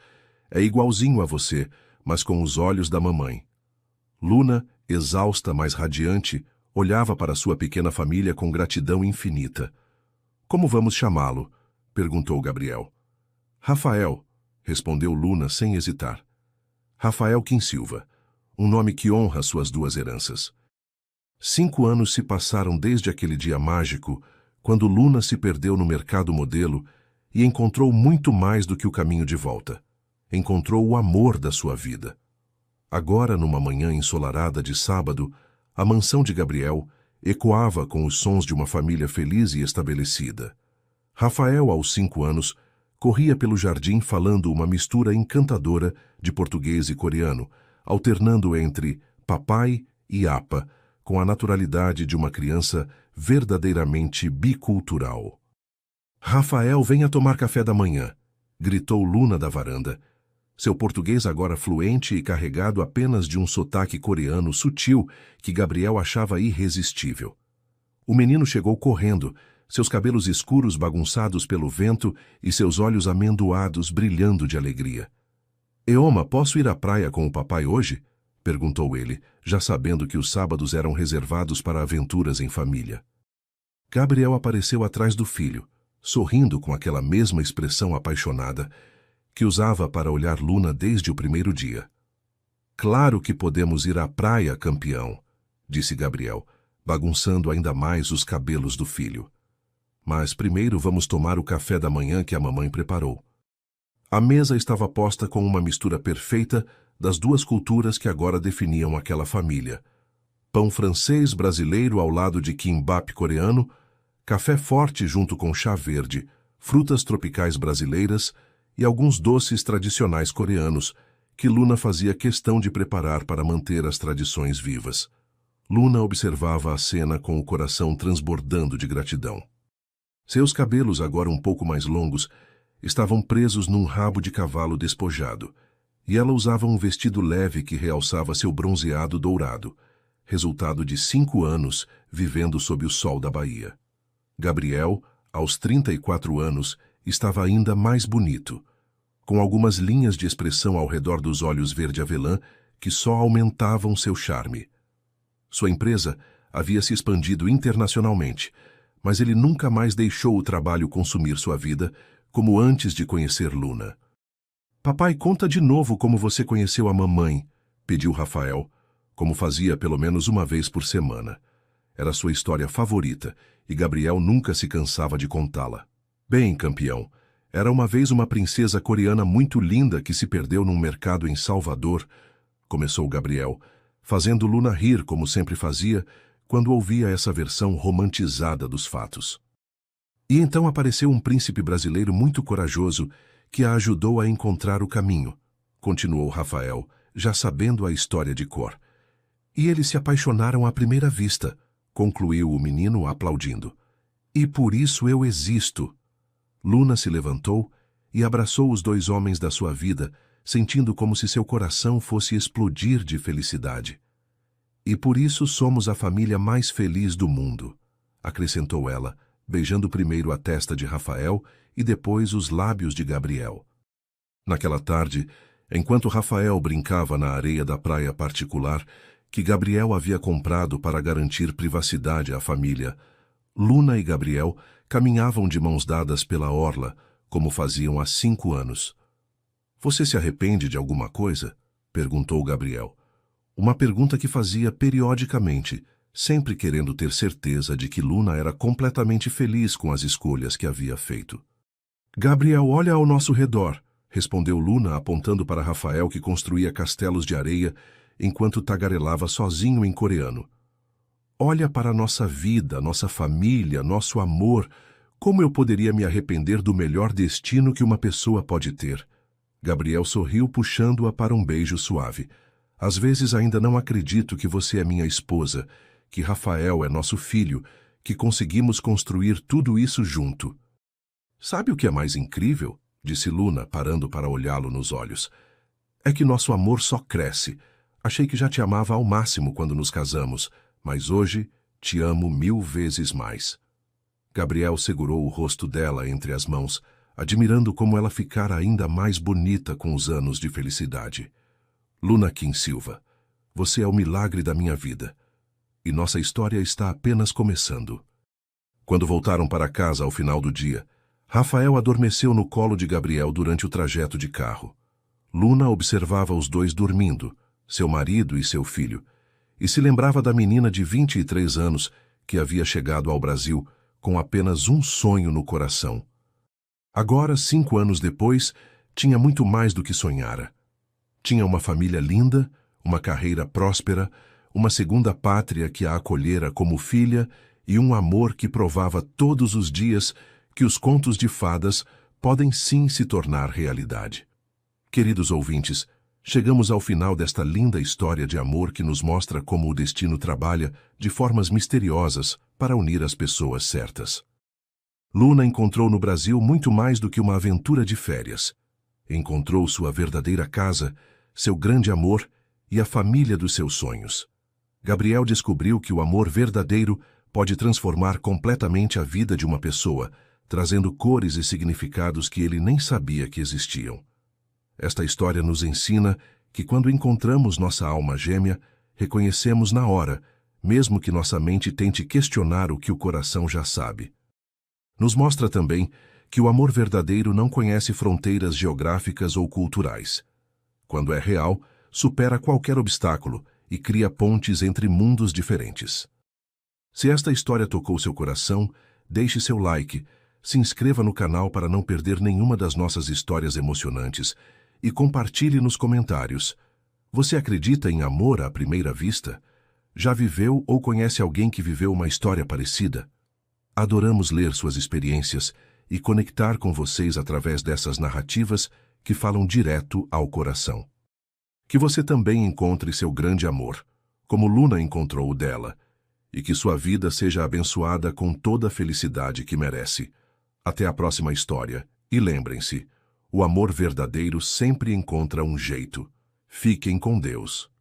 É igualzinho a você, mas com os olhos da mamãe. Luna, exausta, mas radiante, olhava para sua pequena família com gratidão infinita. Como vamos chamá-lo? Perguntou Gabriel. Rafael, respondeu Luna sem hesitar. Rafael Quinsilva, um nome que honra suas duas heranças. 5 anos se passaram desde aquele dia mágico, quando Luna se perdeu no mercado modelo e encontrou muito mais do que o caminho de volta. Encontrou o amor da sua vida. Agora, numa manhã ensolarada de sábado, a mansão de Gabriel ecoava com os sons de uma família feliz e estabelecida. Rafael, aos 5 anos, corria pelo jardim falando uma mistura encantadora de português e coreano, alternando entre papai e apa, com a naturalidade de uma criança verdadeiramente bicultural. Rafael, venha tomar café da manhã, gritou Luna da varanda. Seu português agora fluente e carregado apenas de um sotaque coreano sutil que Gabriel achava irresistível. O menino chegou correndo, seus cabelos escuros bagunçados pelo vento e seus olhos amendoados brilhando de alegria. Eoma, posso ir à praia com o papai hoje? Perguntou ele, já sabendo que os sábados eram reservados para aventuras em família. Gabriel apareceu atrás do filho, sorrindo com aquela mesma expressão apaixonada que usava para olhar Luna desde o primeiro dia. Claro que podemos ir à praia, campeão, disse Gabriel, bagunçando ainda mais os cabelos do filho. Mas primeiro vamos tomar o café da manhã que a mamãe preparou. A mesa estava posta com uma mistura perfeita das duas culturas que agora definiam aquela família. Pão francês brasileiro ao lado de kimbap coreano, café forte junto com chá verde, frutas tropicais brasileiras e alguns doces tradicionais coreanos, que Luna fazia questão de preparar para manter as tradições vivas. Luna observava a cena com o coração transbordando de gratidão. Seus cabelos, agora um pouco mais longos, estavam presos num rabo de cavalo despojado, e ela usava um vestido leve que realçava seu bronzeado dourado, resultado de 5 anos vivendo sob o sol da Bahia. Gabriel, aos 34 anos, estava ainda mais bonito, com algumas linhas de expressão ao redor dos olhos verde-avelã que só aumentavam seu charme. Sua empresa havia se expandido internacionalmente, mas ele nunca mais deixou o trabalho consumir sua vida, como antes de conhecer Luna. Papai, conta de novo como você conheceu a mamãe, pediu Rafael, como fazia pelo menos uma vez por semana. Era sua história favorita, e Gabriel nunca se cansava de contá-la. Bem, campeão, era uma vez uma princesa coreana muito linda que se perdeu num mercado em Salvador, começou Gabriel, fazendo Luna rir como sempre fazia quando ouvia essa versão romantizada dos fatos. E então apareceu um príncipe brasileiro muito corajoso que a ajudou a encontrar o caminho, continuou Rafael, já sabendo a história de cor. E eles se apaixonaram à primeira vista, concluiu o menino aplaudindo. E por isso eu existo. Luna se levantou e abraçou os 2 homens da sua vida, sentindo como se seu coração fosse explodir de felicidade. E por isso somos a família mais feliz do mundo, acrescentou ela, beijando primeiro a testa de Rafael e depois os lábios de Gabriel. Naquela tarde, enquanto Rafael brincava na areia da praia particular que Gabriel havia comprado para garantir privacidade à família, Luna e Gabriel caminhavam de mãos dadas pela orla, como faziam há 5 anos. Você se arrepende de alguma coisa? Perguntou Gabriel. Uma pergunta que fazia periodicamente, sempre querendo ter certeza de que Luna era completamente feliz com as escolhas que havia feito. Gabriel, olha ao nosso redor, respondeu Luna apontando para Rafael que construía castelos de areia enquanto tagarelava sozinho em coreano. olha para a nossa vida, nossa família, nosso amor. Como eu poderia me arrepender do melhor destino que uma pessoa pode ter? Gabriel sorriu, puxando-a para um beijo suave. Às vezes ainda não acredito que você é minha esposa, que Rafael é nosso filho, que conseguimos construir tudo isso junto. Sabe o que é mais incrível? Disse Luna, parando para olhá-lo nos olhos. É que nosso amor só cresce. Achei que já te amava ao máximo quando nos casamos, mas hoje te amo 1000 vezes mais. Gabriel segurou o rosto dela entre as mãos, admirando como ela ficara ainda mais bonita com os anos de felicidade. Luna Kim Silva, você é o milagre da minha vida. E nossa história está apenas começando. Quando voltaram para casa ao final do dia, Rafael adormeceu no colo de Gabriel durante o trajeto de carro. Luna observava os dois dormindo, seu marido e seu filho, e se lembrava da menina de 23 anos que havia chegado ao Brasil com apenas um sonho no coração. Agora, 5 anos depois, tinha muito mais do que sonhara. Tinha uma família linda, uma carreira próspera, uma segunda pátria que a acolhera como filha e um amor que provava todos os dias que os contos de fadas podem sim se tornar realidade. Queridos ouvintes, chegamos ao final desta linda história de amor que nos mostra como o destino trabalha de formas misteriosas para unir as pessoas certas. Luna encontrou no Brasil muito mais do que uma aventura de férias. Encontrou sua verdadeira casa, seu grande amor e a família dos seus sonhos. Gabriel descobriu que o amor verdadeiro pode transformar completamente a vida de uma pessoa, trazendo cores e significados que ele nem sabia que existiam. Esta história nos ensina que quando encontramos nossa alma gêmea, reconhecemos na hora, mesmo que nossa mente tente questionar o que o coração já sabe. Nos mostra também que o amor verdadeiro não conhece fronteiras geográficas ou culturais. Quando é real, supera qualquer obstáculo e cria pontes entre mundos diferentes. Se esta história tocou seu coração, deixe seu like, se inscreva no canal para não perder nenhuma das nossas histórias emocionantes e compartilhe nos comentários. Você acredita em amor à primeira vista? Já viveu ou conhece alguém que viveu uma história parecida? Adoramos ler suas experiências e conectar com vocês através dessas narrativas que falam direto ao coração. Que você também encontre seu grande amor, como Luna encontrou o dela, e que sua vida seja abençoada com toda a felicidade que merece. Até a próxima história, e lembrem-se, o amor verdadeiro sempre encontra um jeito. Fiquem com Deus.